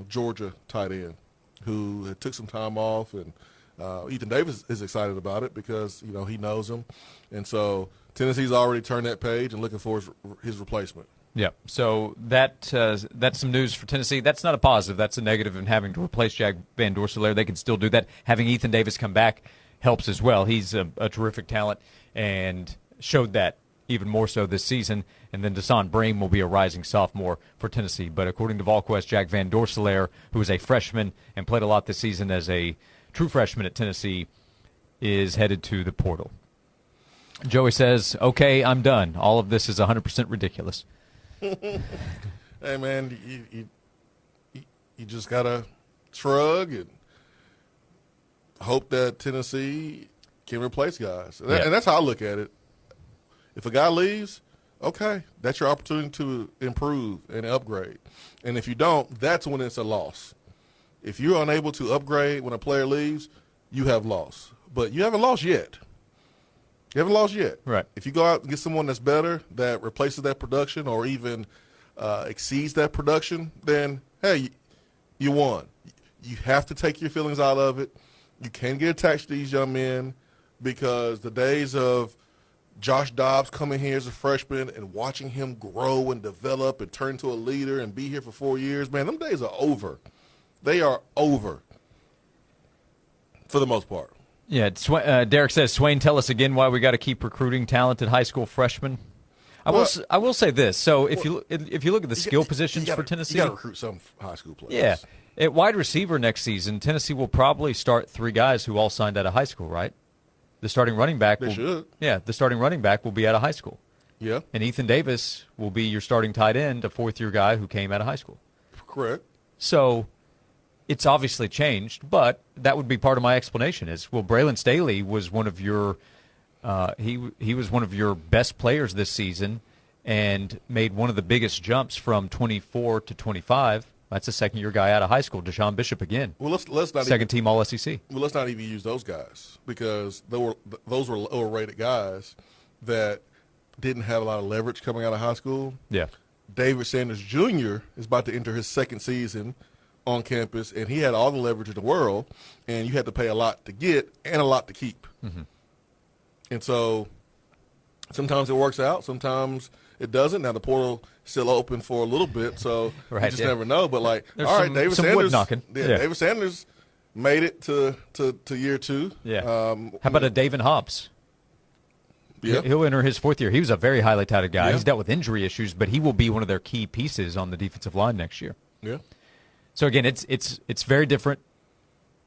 Speaker 4: Georgia tight end who had took some time off, and Ethan Davis is excited about it because he knows him, and so Tennessee's already turned that page and looking for his replacement.
Speaker 3: Yeah, so that's some news for Tennessee. That's not a positive. That's a negative in having to replace Jack Van Dorselaer. They can still do that. Having Ethan Davis come back helps as well. He's a terrific talent and showed that even more so this season. And then Deson Bream will be a rising sophomore for Tennessee. But according to VolQuest, Jack Van Dorselaer, who is a freshman and played a lot this season as a true freshman at Tennessee, is headed to the portal. Joey says, okay, I'm done. All of this is 100% ridiculous.
Speaker 4: Hey, man, you just got to shrug and hope that Tennessee can replace guys. And that's how I look at it. If a guy leaves, okay, that's your opportunity to improve and upgrade. And if you don't, that's when it's a loss. If you're unable to upgrade when a player leaves, you have lost. But you haven't lost yet. You haven't lost yet.
Speaker 3: Right.
Speaker 4: If you go out and get someone that's better, that replaces that production or even exceeds that production, then, hey, you won. You have to take your feelings out of it. You can't get attached to these young men because the days of Josh Dobbs coming here as a freshman and watching him grow and develop and turn into a leader and be here for 4 years, man, them days are over. They are over for the most part.
Speaker 3: Yeah, Derek says, Swain, tell us again why we got to keep recruiting talented high school freshmen. I will say this. So if you look at the skill positions for Tennessee,
Speaker 4: you got to recruit some high school players.
Speaker 3: Yeah, at wide receiver next season, Tennessee will probably start 3 guys who all signed out of high school, right? The starting running back. The starting running back will be out of high school.
Speaker 4: Yeah.
Speaker 3: And Ethan Davis will be your starting tight end, a 4th-year guy who came out of high school.
Speaker 4: Correct.
Speaker 3: So it's obviously changed, but that would be part of my explanation. Is Braylon Staley was one of your he was one of your best players this season and made one of the biggest jumps from 24 to 25. That's a second-year guy out of high school, Deshaun Bishop again.
Speaker 4: Well, let's not
Speaker 3: second-team All-SEC.
Speaker 4: Well, let's not even use those guys because those were lower-rated guys that didn't have a lot of leverage coming out of high school.
Speaker 3: Yeah.
Speaker 4: David Sanders Jr. is about to enter his second season on campus, and he had all the leverage in the world, and you had to pay a lot to get and a lot to keep.
Speaker 3: Mm-hmm.
Speaker 4: And so sometimes it works out, sometimes it doesn't. Now the portal still open for a little bit, so you just never know. But
Speaker 3: There's
Speaker 4: all right, David Sanders,
Speaker 3: wood knocking.
Speaker 4: Yeah, David Sanders made it to year 2.
Speaker 3: Yeah. How about a David Hobbs?
Speaker 4: Yeah.
Speaker 3: He'll enter his 4th year. He was a very highly touted guy. Yeah. He's dealt with injury issues, but he will be one of their key pieces on the defensive line next year.
Speaker 4: Yeah.
Speaker 3: So again, it's very different.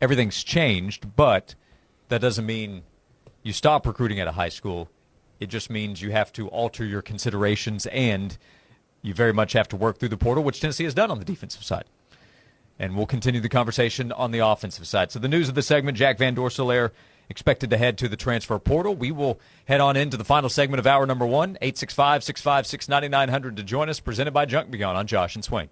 Speaker 3: Everything's changed, but that doesn't mean you stop recruiting at a high school. It just means you have to alter your considerations, and you very much have to work through the portal, which Tennessee has done on the defensive side. And we'll continue the conversation on the offensive side. So the news of the segment, Jack Van Dorselaer expected to head to the transfer portal. We will head on into the final segment of hour number 1, 865-656-9900 to join us, presented by Junk Beyond on Josh and Swain.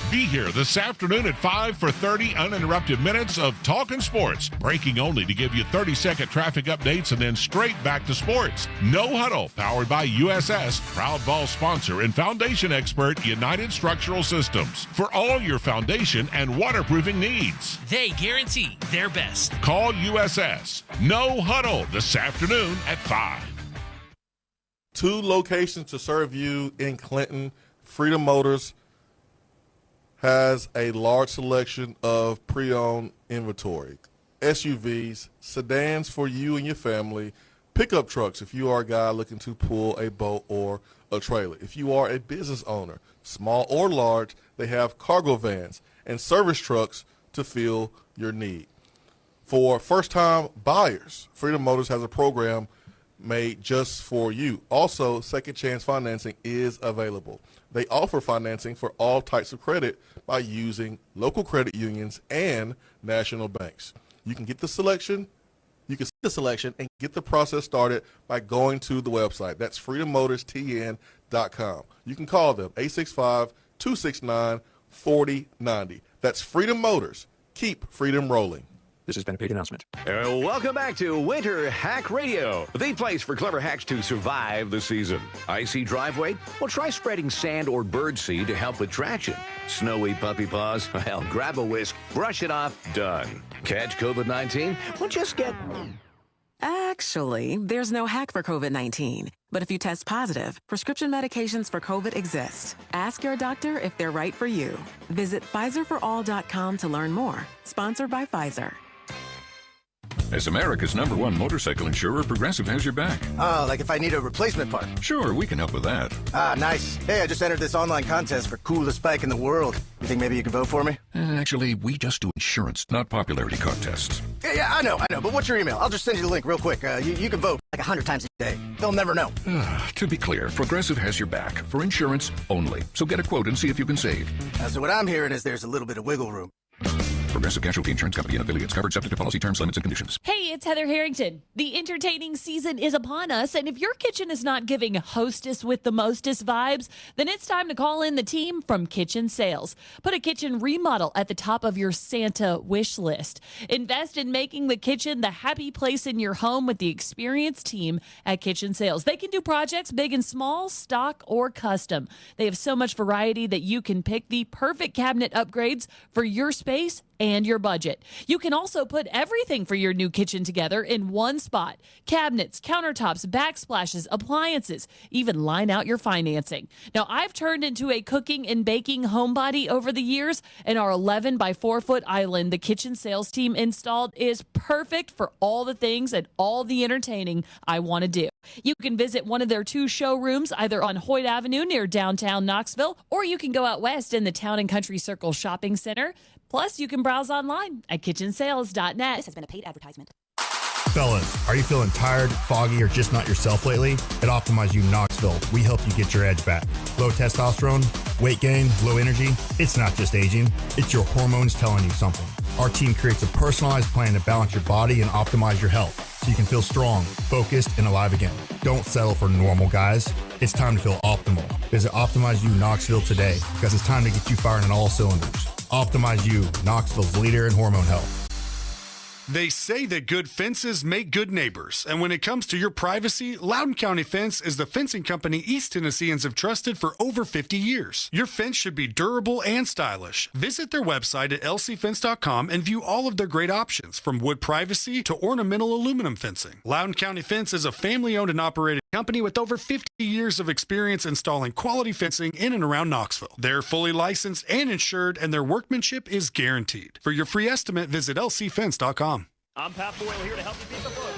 Speaker 1: Be here this afternoon at 5 for 30 uninterrupted minutes of talking sports. Breaking only to give you 30-second traffic updates and then straight back to sports. No Huddle, powered by USS, proud ball sponsor and foundation expert United Structural Systems. For all your foundation and waterproofing needs.
Speaker 11: They guarantee their best.
Speaker 1: Call USS. No Huddle this afternoon at 5.
Speaker 4: 2 locations to serve you in Clinton. Freedom Motors has a large selection of pre-owned inventory, SUVs, sedans for you and your family, pickup trucks if you are a guy looking to pull a boat or a trailer. If you are a business owner, small or large, they have cargo vans and service trucks to fill your need. For first-time buyers, Freedom Motors has a program made just for you. Also, second chance financing is available. They offer financing for all types of credit by using local credit unions and national banks. You can get the selection, you can see the selection and get the process started by going to the website. That's freedommotorstn.com. You can call them 865-269-4090. That's Freedom Motors. Keep freedom rolling.
Speaker 6: This has been a paid announcement. Welcome back to Winter Hack Radio, the place for clever hacks to survive the season. Icy driveway? Well, try spreading sand or birdseed to help with traction. Snowy puppy paws? Well, grab a whisk, brush it off, done. Catch COVID-19? Well, just get...
Speaker 7: Actually, there's no hack for COVID-19. But if you test positive, prescription medications for COVID exist. Ask your doctor if they're right for you. Visit PfizerForAll.com to learn more. Sponsored by Pfizer.
Speaker 8: As America's #1 motorcycle insurer, Progressive has your back.
Speaker 24: Oh, like if I need a replacement part?
Speaker 8: Sure, we can help with that.
Speaker 24: Ah, nice. Hey, I just entered this online contest for coolest bike in the world. You think maybe you can vote for me?
Speaker 8: Actually, we just do insurance, not popularity contests.
Speaker 24: Yeah, I know. But what's your email? I'll just send you the link real quick. You can vote like 100 times a day. They'll never know.
Speaker 8: To be clear, Progressive has your back for insurance only. So get a quote and see if you can save.
Speaker 24: So what I'm hearing is there's a little bit of wiggle room.
Speaker 8: Progressive Casualty Insurance Company and affiliates, covered subject to policy terms, limits, and conditions.
Speaker 25: Hey, it's Heather Harrington. The entertaining season is upon us, and if your kitchen is not giving hostess with the mostest vibes, then it's time to call in the team from Kitchen Sales. Put a kitchen remodel at the top of your Santa wish list. Invest in making the kitchen the happy place in your home with the experienced team at Kitchen Sales. They can do projects big and small, stock or custom. They have so much variety that you can pick the perfect cabinet upgrades for your space and your budget. You can also put everything for your new kitchen together in one spot. Cabinets, countertops, backsplashes, appliances, even line out your financing. Now, I've turned into a cooking and baking homebody over the years, and our 11 by 4 foot island the kitchen sales team installed is perfect for all the things and all the entertaining I want to do. You can visit one of their 2 showrooms either on Hoyt Avenue near downtown Knoxville, or you can go out west in the Town and Country Circle Shopping Center. Plus, you can browse online at kitchensales.net. This has been a paid advertisement.
Speaker 5: Fellas, are you feeling tired, foggy, or just not yourself lately? At Optimize You Knoxville, we help you get your edge back. Low testosterone, weight gain, low energy? It's not just aging, it's your hormones telling you something. Our team creates a personalized plan to balance your body and optimize your health so you can feel strong, focused, and alive again. Don't settle for normal, guys. It's time to feel optimal. Visit Optimize You Knoxville today because it's time to get you firing on all cylinders. Optimize You, Knoxville's leader in hormone health.
Speaker 9: They say that good fences make good neighbors, and when it comes to your privacy, Loudoun County Fence is the fencing company East Tennesseans have trusted for over 50 years. Your fence should be durable and stylish. Visit their website at lcfence.com and view all of their great options, from wood privacy to ornamental aluminum fencing. Loudoun County Fence is a family-owned and operated company with over 50 years of experience installing quality fencing in and around Knoxville. They're fully licensed and insured, and their workmanship is guaranteed. For your free estimate, visit lcfence.com.
Speaker 10: I'm Pat Boyle here to help you beat the book.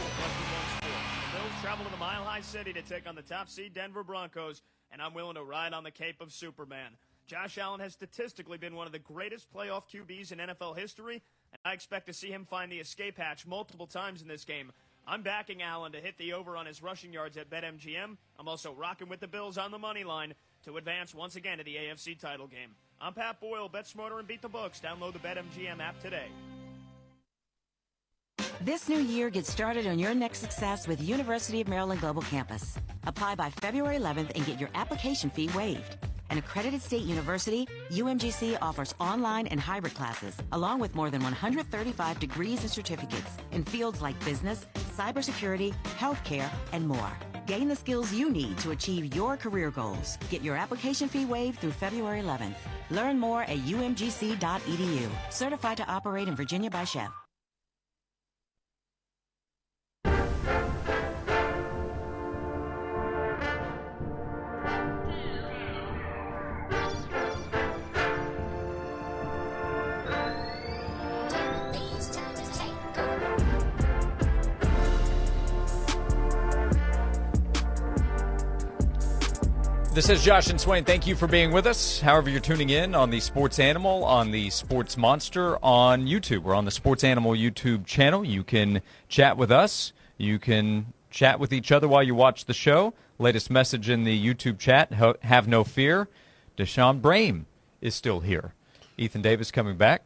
Speaker 10: The Bills travel to the Mile High City to take on the top seed Denver Broncos, and I'm willing to ride on the cape of Superman. Josh Allen has statistically been one of the greatest playoff QBs in NFL history, and I expect to see him find the escape hatch multiple times in this game. I'm backing Allen to hit the over on his rushing yards at BetMGM. I'm also rocking with the Bills on the money line to advance once again to the AFC title game. I'm Pat Boyle. Bet smarter and beat the books. Download the BetMGM app today.
Speaker 12: This new year, get started on your next success with University of Maryland Global Campus. Apply by February 11th and get your application fee waived. An accredited state university, UMGC offers online and hybrid classes, along with more than 135 degrees and certificates in fields like business, cybersecurity, healthcare, and more. Gain the skills you need to achieve your career goals. Get your application fee waived through February 11th. Learn more at umgc.edu. Certified to operate in Virginia by Chef.
Speaker 3: This is Josh and Swain. Thank you for being with us. However you're tuning in on the Sports Animal, on the Sports Monster, on YouTube. We're on the Sports Animal YouTube channel. You can chat with us. You can chat with each other while you watch the show. Latest message in the YouTube chat, have no fear. Deshaun Brame is still here. Ethan Davis coming back.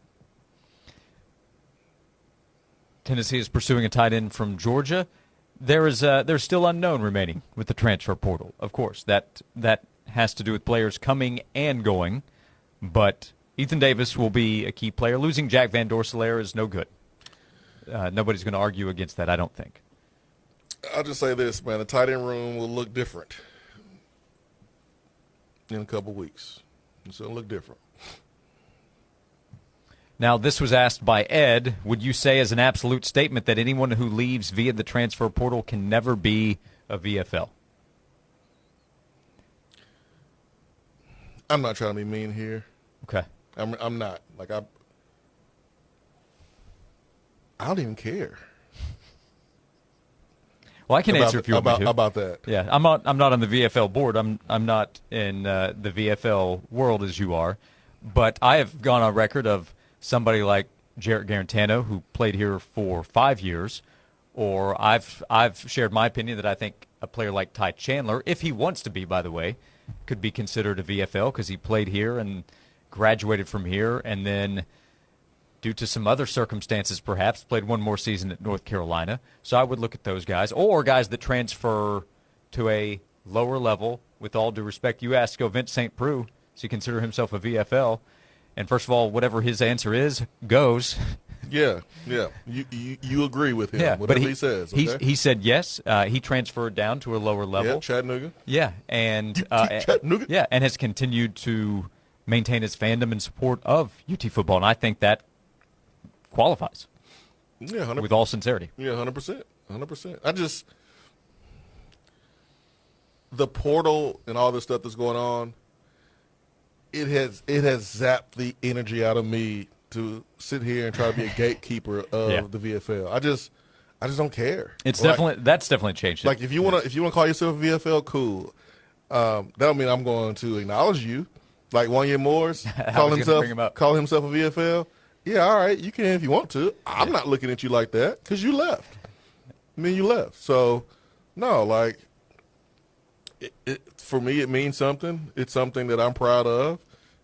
Speaker 3: Tennessee is pursuing a tight end from Georgia. There's still unknown remaining with the transfer portal. Of course, that has to do with players coming and going, but Ethan Davis will be a key player. Losing Jack Van Dorselaer is no good. Nobody's going to argue against that, I don't think.
Speaker 4: I'll just say this, man. The tight end room will look different in a couple weeks. It's going to look different.
Speaker 3: Now, this was asked by Ed. Would you say as an absolute statement that anyone who leaves via the transfer portal can never be a VFL?
Speaker 4: I'm not trying to be mean here.
Speaker 3: Okay.
Speaker 4: I'm not. Like, I don't even care.
Speaker 3: Well, I can answer if you want me to.
Speaker 4: About that.
Speaker 3: Yeah, I'm not on the VFL board. I'm not in the VFL world as you are, but I have gone on record of somebody like Jarrett Garantano, who played here for 5 years, or I've shared my opinion that I think a player like Ty Chandler, if he wants to be, by the way, could be considered a VFL because he played here and graduated from here, and then due to some other circumstances perhaps played one more season at North Carolina. So I would look at those guys, or guys that transfer to a lower level. With all due respect, you ask Vince St. Preux, does he consider himself a VFL? And first of all, whatever his answer is, goes.
Speaker 4: Yeah. You agree with him,
Speaker 3: yeah,
Speaker 4: whatever he says. Okay?
Speaker 3: He said yes. He transferred down to a lower level.
Speaker 4: Yeah, Chattanooga.
Speaker 3: Yeah, and
Speaker 4: Chattanooga.
Speaker 3: Yeah, and has continued to maintain his fandom and support of UT football. And I think that qualifies.
Speaker 4: Yeah, 100%.
Speaker 3: With all sincerity.
Speaker 4: Yeah, 100%. 100%. The portal and all this stuff that's going on, it has zapped the energy out of me to sit here and try to be a gatekeeper of the VFL. I just don't care.
Speaker 3: It's that's definitely changed.
Speaker 4: Like if you want to call yourself a VFL, cool. That don't mean I'm going to acknowledge you. Like Wanya Moore's calling himself a VFL. Yeah, all right, you can if you want to. I'm not looking at you like that because you left. You left. So, no, like, for me, it means something. It's something that I'm proud of.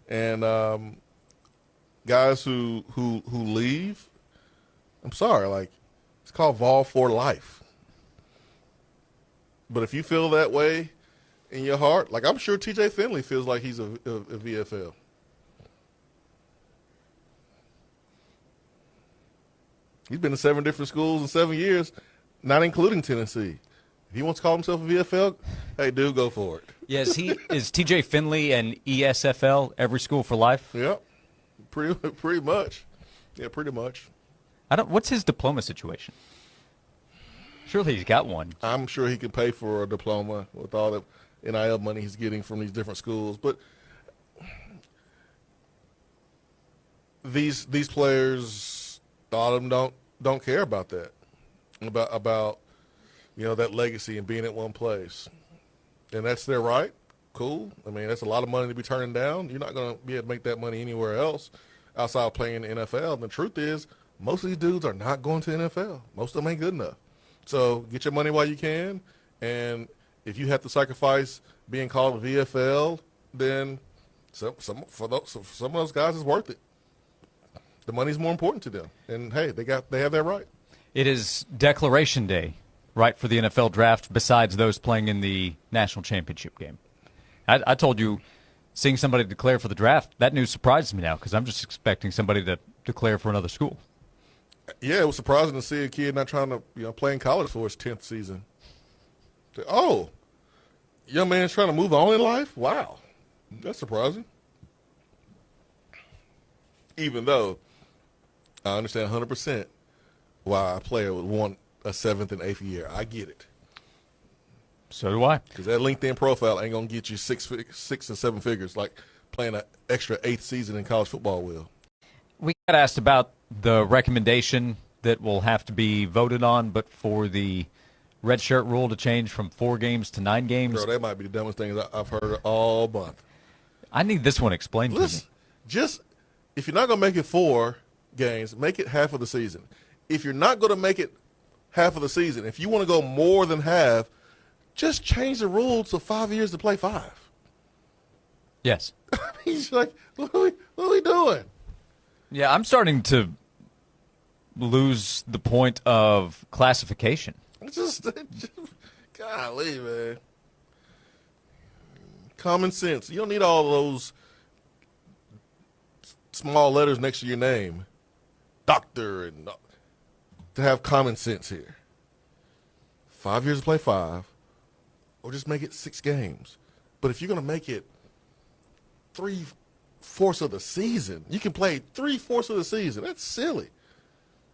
Speaker 4: And guys who leave, I'm sorry, like, it's called Vol for life. But if you feel that way in your heart, like I'm sure TJ Finley feels like he's a VFL. He's been to 7 different schools in 7 years, not including Tennessee. If he wants to call himself a VFL, hey, dude, go for it.
Speaker 3: Yeah, is TJ Finley an ESFL, every school for life?
Speaker 4: Yep, pretty much. Yeah, pretty much.
Speaker 3: What's his diploma situation? Surely he's got one.
Speaker 4: I'm sure he can pay for a diploma with all the NIL money he's getting from these different schools. But these players, a lot of them don't care about that, about that legacy and being at one place, and that's their right. Cool. I mean, that's a lot of money to be turning down. You're not going to be able to make that money anywhere else outside of playing in the NFL. And the truth is, most of these dudes are not going to the NFL. Most of them ain't good enough. So get your money while you can, and if you have to sacrifice being called a VFL, then some of those guys is worth it. The money's more important to them, and hey, they have that right.
Speaker 3: It is Declaration Day, right, for the NFL draft. Besides those playing in the national championship game, I told you, seeing somebody declare for the draft, that news surprises me now because I'm just expecting somebody to declare for another school.
Speaker 4: Yeah, it was surprising to see a kid not trying to play in college for his 10th season. Oh, young man's trying to move on in life? Wow, that's surprising. Even though I understand 100% why a player would want a 7th and 8th year. I get it.
Speaker 3: So do I.
Speaker 4: Because that LinkedIn profile ain't going to get you 6 and 7 figures like playing an extra 8th season in college football will.
Speaker 3: We got asked about the recommendation that will have to be voted on, but for the red shirt rule to change from 4 games to 9 games.
Speaker 4: Bro, that might be the dumbest thing I've heard all month.
Speaker 3: I need this one explained to me.
Speaker 4: Just, if you're not going to make it 4 games, make it half of the season. If you're not going to make it half of the season, if you want to go more than half, just change the rule to 5 years to play 5.
Speaker 3: Yes.
Speaker 4: He's like, what are we doing?
Speaker 3: Yeah, I'm starting to lose the point of classification.
Speaker 4: Just golly, man. Common sense. You don't need all those small letters next to your name. Doctor, and to have common sense here. 5 years to play 5, or just make it 6 games. But if you're going to make it 3/4 of the season, you can play 3/4 of the season. That's silly.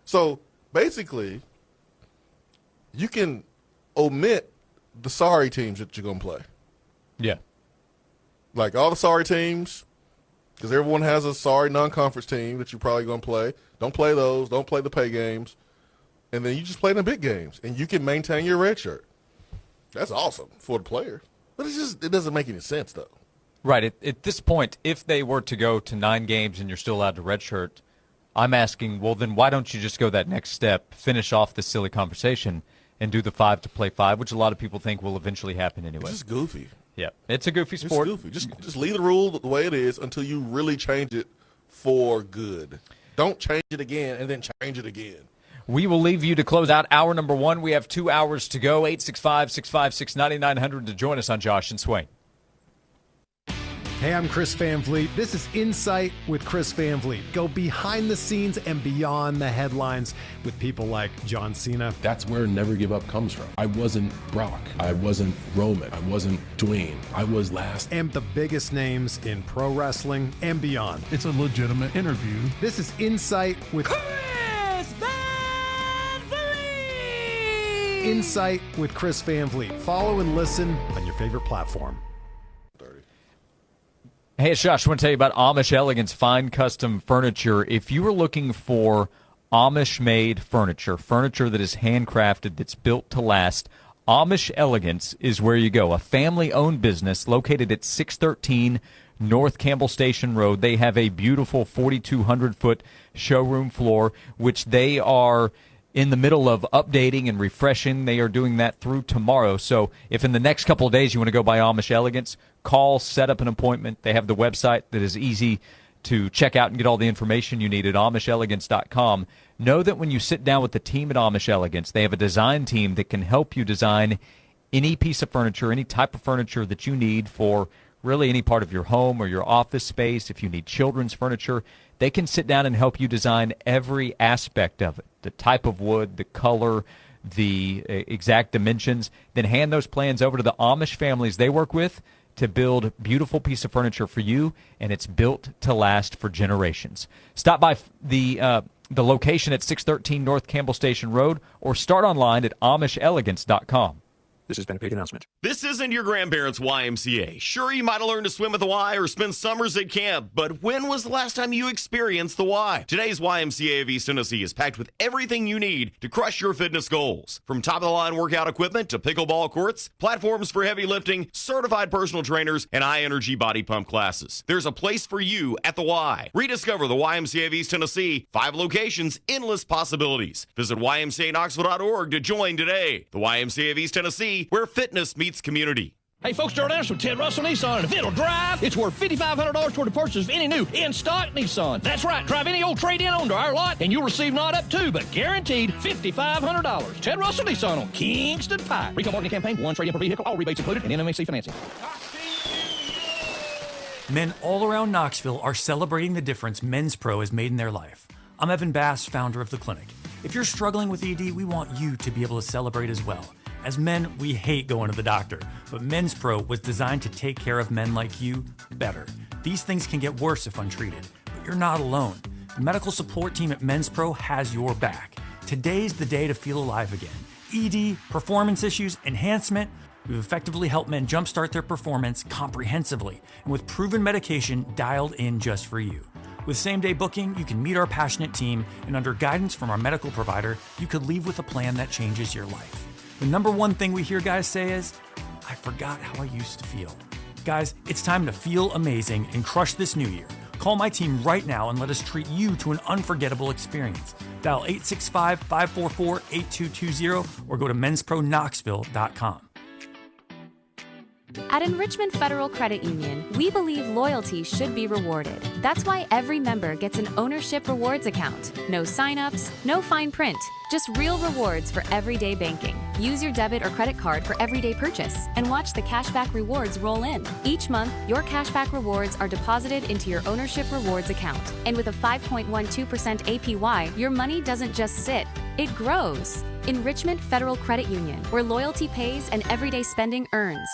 Speaker 4: So basically, you can omit the sorry teams that you're going to play.
Speaker 3: Yeah.
Speaker 4: Like all the sorry teams, because everyone has a sorry non-conference team that you're probably going to play. Don't play those. Don't play the pay games. And then you just play the big games, and you can maintain your red shirt. That's awesome for the player. But it doesn't make any sense, though.
Speaker 3: Right. At this point, if they were to go to 9 games and you're still allowed to redshirt, I'm asking, well, then why don't you just go that next step, finish off this silly conversation, and do the 5 to play 5, which a lot of people think will eventually happen anyway.
Speaker 4: It's just goofy.
Speaker 3: Yeah, it's a goofy sport.
Speaker 4: It's goofy. Just leave the rule the way it is until you really change it for good. Don't change it again and then change it again.
Speaker 3: We will leave you to close out hour number 1. We have 2 hours to go. 865-656-9900 to join us on Josh and Swain.
Speaker 13: Hey, I'm Chris Van Vliet. This is Insight with Chris Van Vliet. Go behind the scenes and beyond the headlines with people like John Cena.
Speaker 15: That's where Never Give Up comes from. I wasn't Brock. I wasn't Roman. I wasn't Dwayne. I was last.
Speaker 13: And the biggest names in pro wrestling and beyond.
Speaker 16: It's a legitimate interview.
Speaker 13: This is Insight with Insight with Chris Van Vliet. Follow and listen on your favorite platform.
Speaker 3: Hey, it's Josh. I want to tell you about Amish Elegance Fine Custom Furniture. If you are looking for Amish-made furniture that is handcrafted, that's built to last, Amish Elegance is where you go. A family-owned business located at 613 North Campbell Station Road. They have a beautiful 4,200-foot showroom floor, which they are in the middle of updating and refreshing. They are doing that through tomorrow. So if in the next couple of days you want to go by Amish Elegance, call, set up an appointment. They have the website that is easy to check out and get all the information you need at AmishElegance.com. Know that when you sit down with the team at Amish Elegance, they have a design team that can help you design any piece of furniture, any type of furniture that you need for really any part of your home or your office space. If you need children's furniture, they can sit down and help you design every aspect of it, the type of wood, the color, the exact dimensions. Then hand those plans over to the Amish families they work with to build a beautiful piece of furniture for you, and it's built to last for generations. Stop by the location at 613 North Campbell Station Road or start online at AmishElegance.com.
Speaker 16: This has been a paid announcement.
Speaker 17: This isn't your grandparents' YMCA. Sure, you might have learned to swim at the Y or spend summers at camp, but when was the last time you experienced the Y? Today's YMCA of East Tennessee is packed with everything you need to crush your fitness goals. From top-of-the-line workout equipment to pickleball courts, platforms for heavy lifting, certified personal trainers, and high-energy body pump classes. There's a place for you at the Y. Rediscover the YMCA of East Tennessee. 5 locations, endless possibilities. Visit YMCAKnoxville.org to join today. The YMCA of East Tennessee, where fitness meets community.
Speaker 18: Hey folks, Darrell Anderson with Ted Russell Nissan, and if it'll drive, it's worth $5,500 toward the purchase of any new in-stock Nissan. That's right, drive any old trade-in onto our lot, and you'll receive not up to, but guaranteed $5,500. Ted Russell Nissan on Kingston Pike. Retail marketing campaign, 1 trade-in per vehicle, all rebates included, and NMAC financing.
Speaker 19: Men all around Knoxville are celebrating the difference Men's Pro has made in their life. I'm Evan Bass, founder of the clinic. If you're struggling with ED, we want you to be able to celebrate as well. As men, we hate going to the doctor, but Men's Pro was designed to take care of men like you better. These things can get worse if untreated, but you're not alone. The medical support team at Men's Pro has your back. Today's the day to feel alive again. ED, performance issues, enhancement. We've effectively helped men jumpstart their performance comprehensively and with proven medication dialed in just for you. With same-day booking, you can meet our passionate team, and under guidance from our medical provider, you could leave with a plan that changes your life. The number one thing we hear guys say is, I forgot how I used to feel. Guys, it's time to feel amazing and crush this new year. Call my team right now and let us treat you to an unforgettable experience. Dial 865-544-8220 or go to menspronknoxville.com.
Speaker 20: At Enrichment Federal Credit Union, we believe loyalty should be rewarded. That's why every member gets an ownership rewards account. No sign-ups, no fine print, just real rewards for everyday banking. Use your debit or credit card for everyday purchase and watch the cashback rewards roll in. Each month, your cashback rewards are deposited into your ownership rewards account. And with a 5.12% APY, your money doesn't just sit, it grows. Enrichment Federal Credit Union, where loyalty pays and everyday spending earns.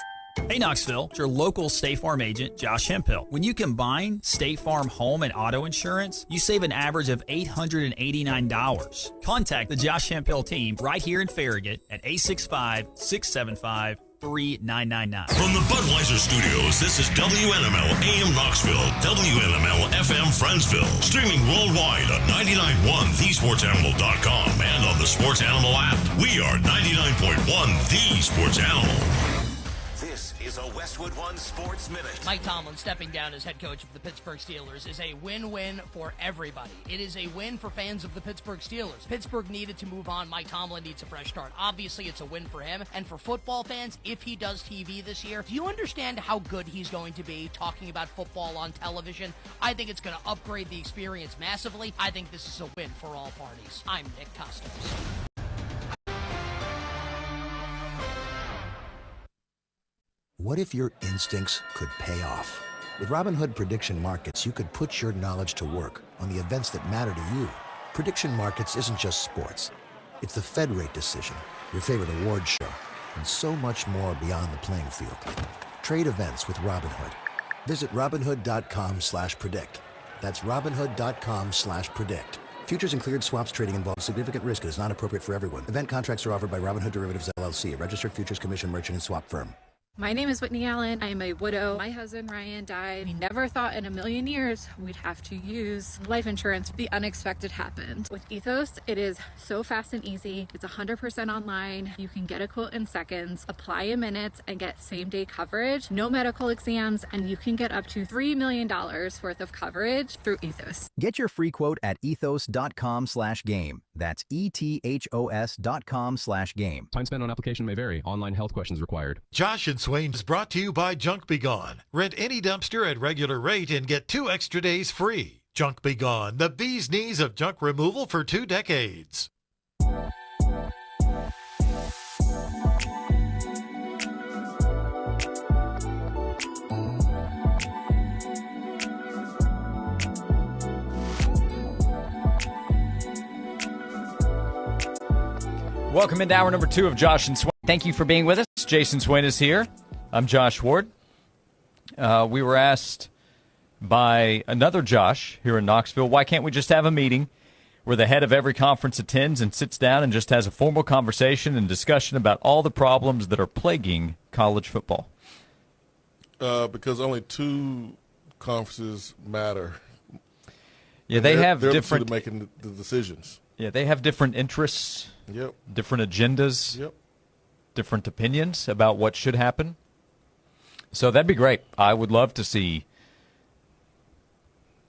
Speaker 26: Hey Knoxville, it's your local State Farm agent, Josh Hemphill. When you combine State Farm home and auto insurance, you save an average of $889. Contact the Josh Hemphill team right here in Farragut at 865-675-3999.
Speaker 2: From the Budweiser Studios, this is WNML AM Knoxville, WNML FM Friendsville, streaming worldwide on 99.1 thesportsanimal.com and on the Sports Animal app. We are 99.1 The Sports Animal. This is a Westwood One Sports Minute.
Speaker 27: Mike Tomlin stepping down as head coach of the Pittsburgh Steelers is a win-win for everybody. It is a win for fans of the Pittsburgh Steelers. Pittsburgh needed to move on. Mike Tomlin needs a fresh start. Obviously, it's a win for him. And for football fans, if he does TV this year, do you understand how good he's going to be talking about football on television? I think it's going to upgrade the experience massively. I think this is a win for all parties. I'm Nick Costos.
Speaker 28: What if your instincts could pay off? With Robinhood Prediction Markets, you could put your knowledge to work on the events that matter to you. Prediction Markets isn't just sports. It's the Fed rate decision, your favorite award show, and so much more beyond the playing field. Trade events with Robinhood. Visit Robinhood.com/predict. That's Robinhood.com/predict. Futures and cleared swaps trading involves significant risk and is not appropriate for everyone. Event contracts are offered by Robinhood Derivatives LLC, a registered futures commission merchant and swap firm.
Speaker 1: My name is Whitney Allen. I am a widow. My husband Ryan died. We never thought in a million years we'd have to use life insurance. The unexpected happened. With Ethos, it is so fast and easy. It's 100% online. You can get a quote in seconds, apply in minutes, and get same-day coverage. No medical exams, and you can get up to $3 million worth of coverage through Ethos.
Speaker 6: Get your free quote at ethos.com/game. That's ETHOS.com/game.
Speaker 11: Time spent on application may vary. Online health questions required.
Speaker 14: Josh and Swain is brought to you by Junk Be Gone. Rent any dumpster at regular rate and get 2 extra days free. Junk Be Gone, the bee's knees of junk removal for 2 decades.
Speaker 3: Welcome into hour number 2 of Josh and Swain. Thank you for being with us. Jason Swain is here. I'm Josh Ward. We were asked by another Josh here in Knoxville, why can't we just have a meeting where the head of every conference attends and sits down and just has a formal conversation and discussion about all the problems that are plaguing college football?
Speaker 4: Because only 2 conferences matter.
Speaker 3: Yeah, they're
Speaker 4: different making the decisions.
Speaker 3: Yeah, they have different interests.
Speaker 4: Yep.
Speaker 3: Different agendas.
Speaker 4: Yep.
Speaker 3: Different opinions about what should happen. So that'd be great. I would love to see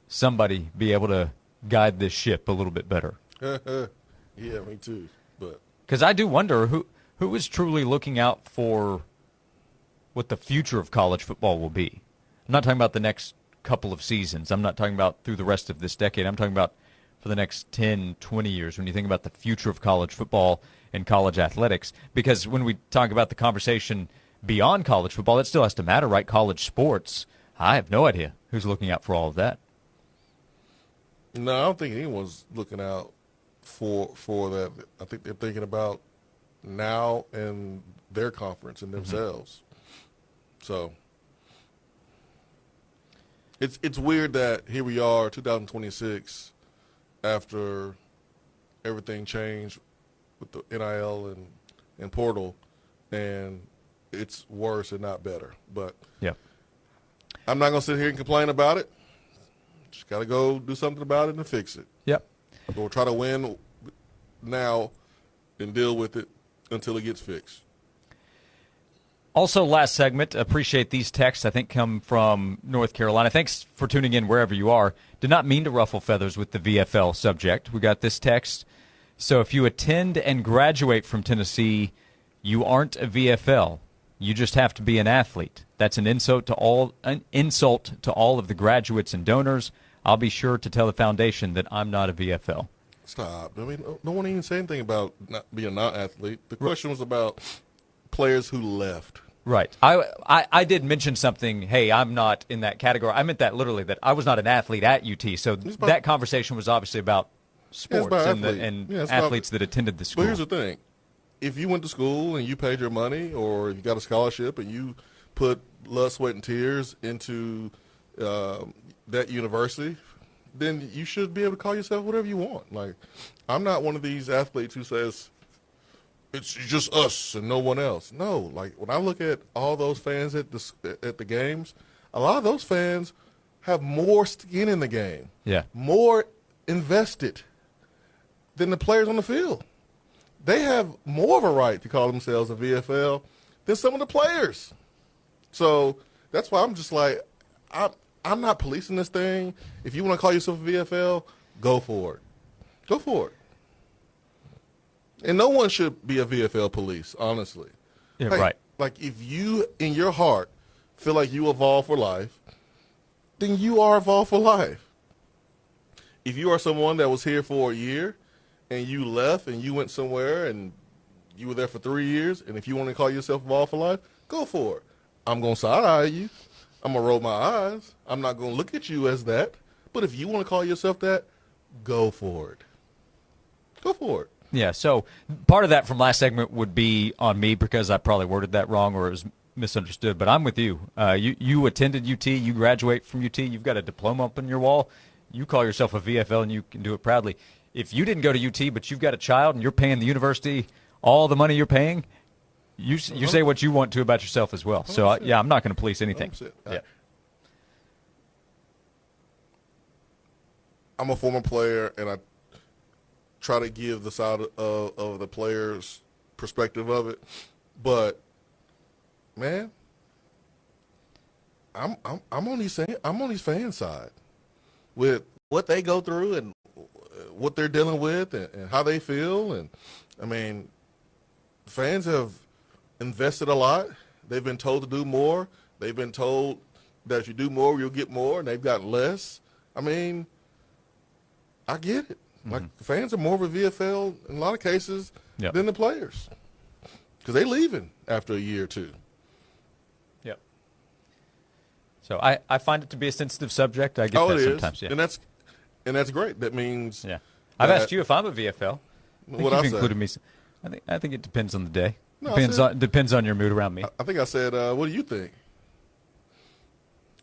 Speaker 3: somebody be able to guide this ship a little bit better.
Speaker 4: Yeah, me too. But
Speaker 3: because I do wonder who is truly looking out for what the future of college football will be. I'm not talking about the next couple of seasons. I'm not talking about through the rest of this decade. I'm talking about for the next 10, 20 years when you think about the future of college football and college athletics. Because when we talk about the conversation beyond college football, it still has to matter, right? College sports, I have no idea who's looking out for all of that.
Speaker 4: No, I don't think anyone's looking out for that. I think they're thinking about now and their conference and themselves. So it's weird that here we are, 2026, after everything changed with the NIL and portal, and it's worse and not better. But
Speaker 3: yeah,
Speaker 4: I'm not going to sit here and complain about it. Just got to go do something about it and fix it.
Speaker 3: Yep.
Speaker 4: We'll try to win now and deal with it until it gets fixed.
Speaker 3: Also, last segment, appreciate these texts, I think, come from North Carolina. Thanks for tuning in wherever you are. Did not mean to ruffle feathers with the VFL subject. We got this text. So if you attend and graduate from Tennessee, you aren't a VFL. You just have to be an athlete. That's an insult to all of the graduates and donors. I'll be sure to tell the foundation that I'm not a VFL.
Speaker 4: Stop. I mean, no one even said anything about not being a non-athlete. The question was about players who left.
Speaker 3: Right. I did mention something, hey, I'm not in that category. I meant that literally, that I was not an athlete at UT. So that conversation was obviously about sports and athletes that attended the school.
Speaker 4: But here's the thing. If you went to school and you paid your money, or if you got a scholarship and you put blood, sweat, and tears into that university, then you should be able to call yourself whatever you want. Like, I'm not one of these athletes who says it's just us and no one else. No, like when I look at all those fans at the games, a lot of those fans have more skin in the game.
Speaker 3: Yeah.
Speaker 4: More invested than the players on the field. They have more of a right to call themselves a VFL than some of the players. So that's why I'm just like, I'm not policing this thing. If you want to call yourself a VFL, go for it. Go for it. And no one should be a VFL police, honestly.
Speaker 3: Yeah, right.
Speaker 4: Like, if you, in your heart, feel like you evolve for life, then you are evolved for life. If you are someone that was here for a year and you left and you went somewhere and you were there for 3 years, and if you want to call yourself evolved for life, go for it. I'm going to side-eye you. I'm going to roll my eyes. I'm not going to look at you as that. But if you want to call yourself that, go for it. Go for it.
Speaker 3: Yeah, so part of that from last segment would be on me because I probably worded that wrong or it was misunderstood. But I'm with you. You attended UT. You graduate from UT. You've got a diploma up on your wall. You call yourself a VFL, and you can do it proudly. if you didn't go to UT, but you've got a child and you're paying the university all the money you're paying, you say what you want to about yourself as well. So, I'm not going to police anything. Yeah.
Speaker 4: I'm a former player, and I try to give the side of the players' perspective of it. But, man, I'm on these fans' side with what they go through and what they're dealing with and how they feel. And I mean, fans have invested a lot. They've been told to do more. They've been told that if you do more, you'll get more, and they've gotten less. I mean, I get it. Like, fans are more of a VFL in a lot of cases than the players because they leaving after a year or two.
Speaker 3: Yep. So I find it to be a sensitive subject. I get that sometimes. Yeah.
Speaker 4: And that's great. That means
Speaker 3: I've asked you if I'm a VFL.
Speaker 4: What I
Speaker 3: included me. I think it depends on the day.
Speaker 4: No,
Speaker 3: depends on your mood around me.
Speaker 4: I think I said, what do you think?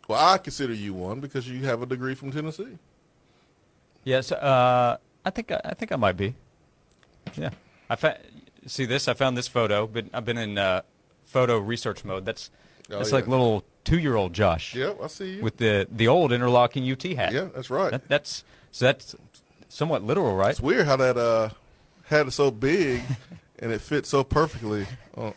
Speaker 4: Well, I consider you one because you have a degree from Tennessee.
Speaker 3: Yes, I think I might be. Yeah, see this. I found this photo, but I've been in photo research mode. That's like little 2-year-old Josh.
Speaker 4: Yeah, I see you
Speaker 3: with the old interlocking UT hat.
Speaker 4: Yeah, that's right.
Speaker 3: That's somewhat literal, right?
Speaker 4: It's weird how that hat is so big and it fits so perfectly on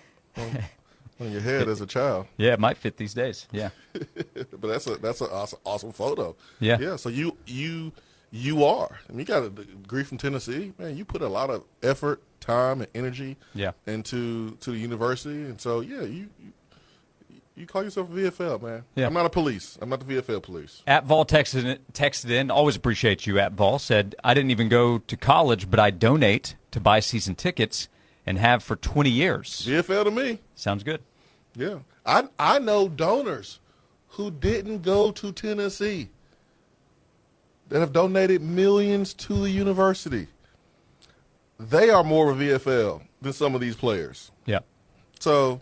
Speaker 4: your head as a child.
Speaker 3: Yeah, it might fit these days. Yeah,
Speaker 4: but that's an awesome photo.
Speaker 3: Yeah,
Speaker 4: yeah. So you are. I mean, you got a degree from Tennessee, man. You put a lot of effort, time, and energy into the university, and so you call yourself a VFL, man.
Speaker 3: Yeah.
Speaker 4: I'm not a police. I'm not the VFL police.
Speaker 3: Vol texted in. Always appreciate you. Vol said, I didn't even go to college, but I donate to buy season tickets and have for 20 years.
Speaker 4: VFL to me.
Speaker 3: Sounds good.
Speaker 4: Yeah, I know donors who didn't go to Tennessee that have donated millions to the university. They are more of a VFL than some of these players.
Speaker 3: Yeah.
Speaker 4: So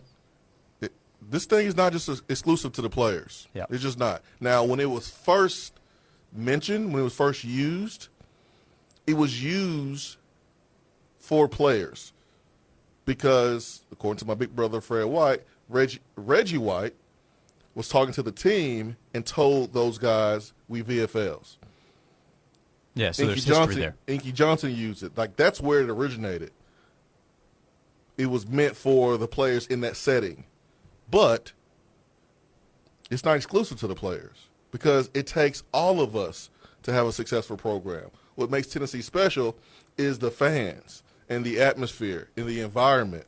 Speaker 4: this thing is not just exclusive to the players.
Speaker 3: Yeah.
Speaker 4: It's just not. Now, when it was first mentioned, when it was first used, it was used for players because, according to my big brother, Fred White, Reggie White was talking to the team and told those guys, we VFLs.
Speaker 3: Yeah, so there's history there.
Speaker 4: Inky Johnson used it. Like, that's where it originated. It was meant for the players in that setting. But it's not exclusive to the players because it takes all of us to have a successful program. What makes Tennessee special is the fans and the atmosphere and the environment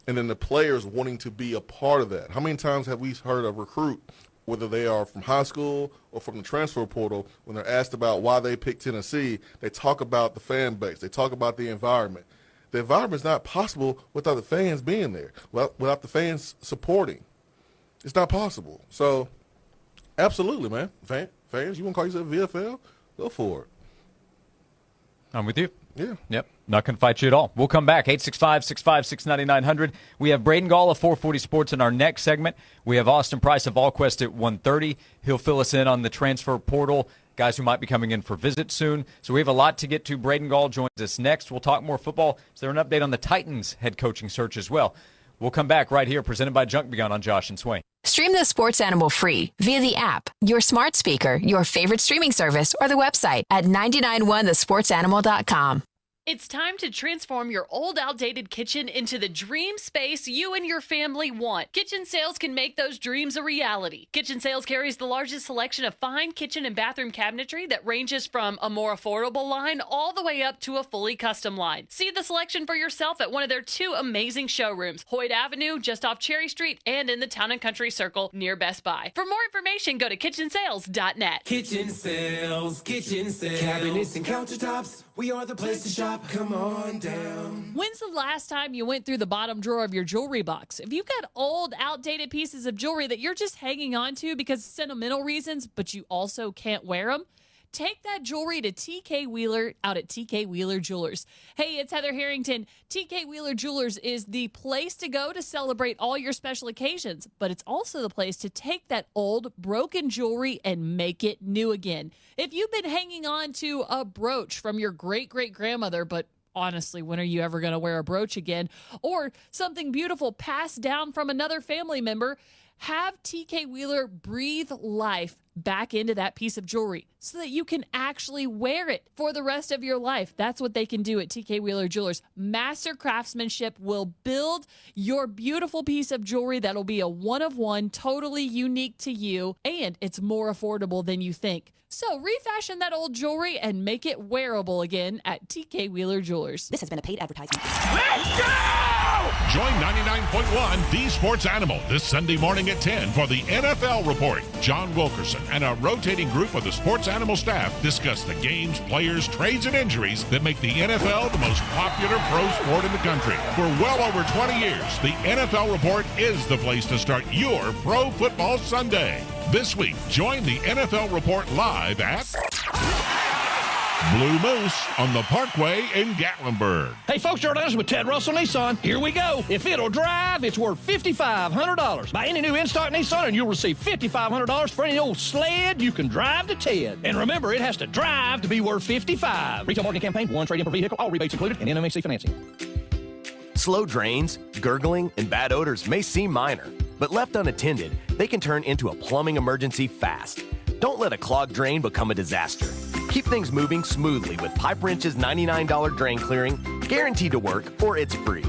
Speaker 4: and then the players wanting to be a part of that. How many times have we heard a recruit, whether they are from high school or from the transfer portal, when they're asked about why they picked Tennessee, they talk about the fan base. They talk about the environment. The environment is not possible without the fans being there, without the fans supporting. It's not possible. So, absolutely, man. Fans, you want to call yourself VFL? Go for it.
Speaker 3: I'm with you.
Speaker 4: Yeah.
Speaker 3: Yep. Not going to fight you at all. We'll come back. 865-656-9900. We have Braden Gall of 440 Sports in our next segment. We have Austin Price of VolQuest at 1:30. He'll fill us in on the transfer portal, guys who might be coming in for visit soon. So we have a lot to get to. Braden Gall joins us next. We'll talk more football. Is there an update on the Titans head coaching search as well? We'll come back right here, presented by Junk Begun on Josh and Swain.
Speaker 7: Stream the Sports Animal free via the app, your smart speaker, your favorite streaming service, or the website at 991thesportsanimal.com.
Speaker 8: It's time to transform your old, outdated kitchen into the dream space you and your family want. Kitchen Sales can make those dreams a reality. Kitchen Sales carries the largest selection of fine kitchen and bathroom cabinetry that ranges from a more affordable line all the way up to a fully custom line. See the selection for yourself at one of their 2 amazing showrooms, Hoyt Avenue, just off Cherry Street, and in the Town and Country Circle near Best Buy. For more information, go to kitchensales.net.
Speaker 16: Kitchen Sales, cabinets and countertops. We are the place to shop. Come on down.
Speaker 8: When's the last time you went through the bottom drawer of your jewelry box? If you've got old, outdated pieces of jewelry that you're just hanging on to because of sentimental reasons, but you also can't wear them, Take that jewelry to TK Wheeler out at TK Wheeler Jewelers. Hey, it's Heather Harrington. TK Wheeler Jewelers is the place to go to celebrate all your special occasions, but it's also the place to take that old, broken jewelry and make it new again. If you've been hanging on to a brooch from your great-great-grandmother, but honestly, when are you ever going to wear a brooch again? Or something beautiful passed down from another family member, have TK Wheeler breathe life back into that piece of jewelry so that you can actually wear it for the rest of your life. That's what they can do at TK Wheeler Jewelers. Master craftsmanship will build your beautiful piece of jewelry that'll be a one-of-one, totally unique to you, and it's more affordable than you think. So refashion that old jewelry and make it wearable again at TK Wheeler Jewelers.
Speaker 12: This has been a paid advertisement.
Speaker 5: Let's go! Join 99.1 The Sports Animal this Sunday morning at 10 for the NFL Report. John Wilkerson and a rotating group of the Sports Animal staff discuss the games, players, trades, and injuries that make the NFL the most popular pro sport in the country. For well over 20 years, the NFL Report is the place to start your pro football Sunday. This week, join the NFL Report live at Blue Moose on the Parkway in Gatlinburg.
Speaker 18: Hey, folks, Jordan's with Ted Russell Nissan. Here we go. If it'll drive, it's worth $5,500. Buy any new in-stock Nissan and you'll receive $5,500 for any old sled you can drive to Ted. And remember, it has to drive to be worth $55,000. Retail marketing campaign, one trade-in per vehicle, all rebates included, and NMHC financing.
Speaker 9: Slow drains, gurgling, and bad odors may seem minor, but left unattended, they can turn into a plumbing emergency fast. Don't let a clogged drain become a disaster. Keep things moving smoothly with Pipe Wrench's $99 drain clearing, guaranteed to work, or it's free.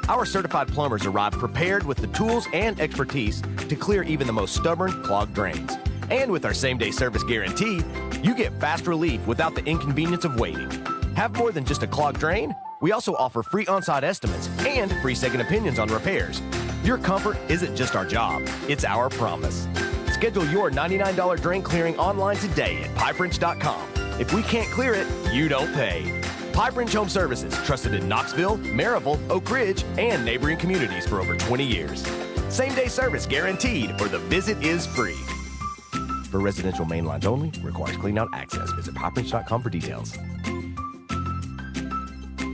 Speaker 9: Our certified plumbers arrive prepared with the tools and expertise to clear even the most stubborn clogged drains. And with our same-day service guarantee, you get fast relief without the inconvenience of waiting. Have more than just a clogged drain? We also offer free on-site estimates and free second opinions on repairs. Your comfort isn't just our job, it's our promise. Schedule your $99 drain clearing online today at pipewrench.com. If we can't clear it, you don't pay. Pipe Wrench Home Services, trusted in Knoxville, Maryville, Oak Ridge, and neighboring communities for over 20 years. Same-day service guaranteed, or the visit is free. For residential main lines only, requires clean-out access. Visit pipewrench.com for details.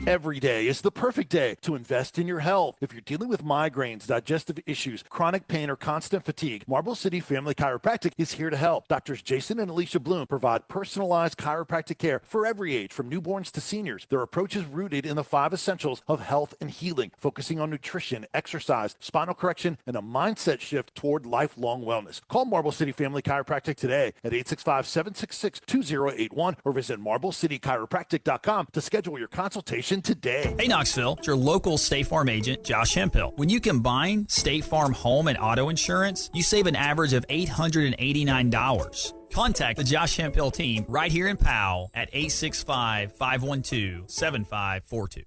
Speaker 10: Every day is the perfect day to invest in your health. If you're dealing with migraines, digestive issues, chronic pain, or constant fatigue, Marble City Family Chiropractic is here to help. Doctors Jason and Alicia Bloom provide personalized chiropractic care for every age, from newborns to seniors. Their approach is rooted in the 5 essentials of health and healing, focusing on nutrition, exercise, spinal correction, and a mindset shift toward lifelong wellness. Call Marble City Family Chiropractic today at 865-766-2081 or visit MarbleCityChiropractic.com to schedule your consultation today.
Speaker 26: Hey, Knoxville, it's your local State Farm agent, Josh Hemphill. When you combine State Farm home and auto insurance, you save an average of $889. Contact the Josh Hemphill team right here in Powell at 865-512-7542.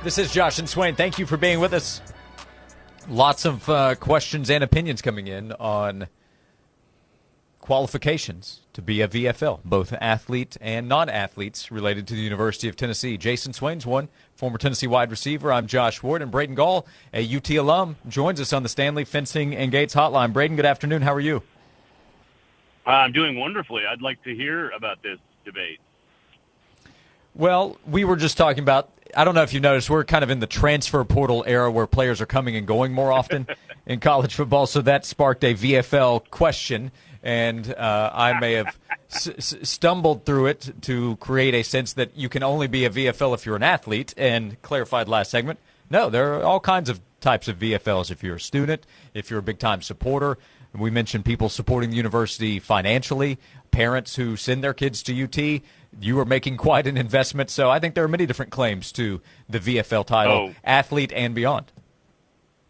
Speaker 3: This is Josh and Swain. Thank you for being with us. Lots of questions and opinions coming in on qualifications to be a VFL, both athlete and non-athletes related to the University of Tennessee. Jason Swain's one, former Tennessee wide receiver. I'm Josh Ward, and Braden Gall, a UT alum, joins us on the Stanley Fencing and Gates hotline. Braden, good afternoon. How are you?
Speaker 21: I'm doing wonderfully. I'd like to hear about this debate.
Speaker 3: Well, we were just talking about, I don't know if you noticed, we're kind of in the transfer portal era where players are coming and going more often in college football, so that sparked a VFL question, and I may have stumbled through it to create a sense that you can only be a VFL if you're an athlete, and clarified last segment, no, there are all kinds of types of VFLs if you're a student, if you're a big-time supporter. We mentioned people supporting the university financially, parents who send their kids to UT. You are making quite an investment. So I think there are many different claims to the VFL title, athlete and beyond.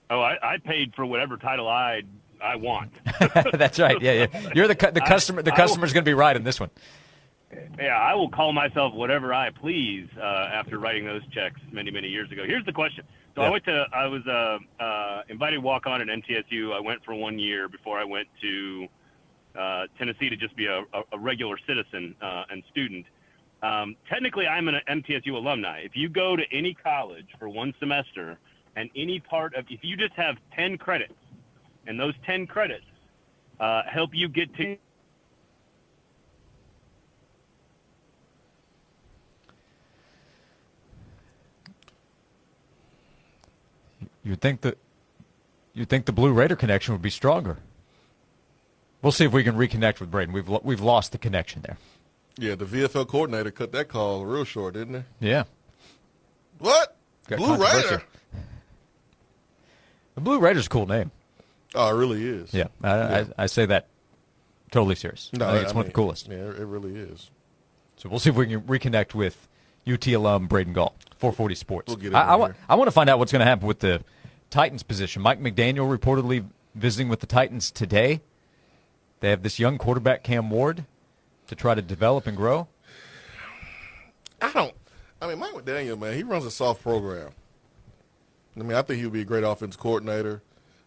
Speaker 21: Oh, I paid for whatever title I want.
Speaker 3: That's right. Yeah. You're the customer. The customer's going to be right in this one.
Speaker 21: Yeah, I will call myself whatever I please after writing those checks many, many years ago. Here's the question. So I was invited to walk on at MTSU. I went for 1 year before I went to Tennessee to just be a regular citizen and student. Technically, I'm an MTSU alumni. If you go to any college for one semester and if you just have 10 credits, and those 10 credits help you get to
Speaker 3: You'd think the Blue Raider connection would be stronger. We'll see if we can reconnect with Braden. We've lost the connection there.
Speaker 4: Yeah, the VFL coordinator cut that call real short, didn't he?
Speaker 3: Yeah.
Speaker 4: What?
Speaker 3: Got
Speaker 4: Blue Raider?
Speaker 3: The Blue Raider's a cool name.
Speaker 4: Oh, it really is.
Speaker 3: Yeah, I say that totally serious.
Speaker 4: No,
Speaker 3: I think it's one of the coolest.
Speaker 4: Yeah, it really is.
Speaker 3: So we'll see if we can reconnect with UT alum Braden Gall, 440 Sports.
Speaker 4: We'll get
Speaker 3: I want to find out what's going to happen with the Titans position. Mike McDaniel reportedly visiting with the Titans today. They have this young quarterback, Cam Ward, to try to develop and grow.
Speaker 4: Mike McDaniel, man, he runs a soft program. I think he would be a great offense coordinator.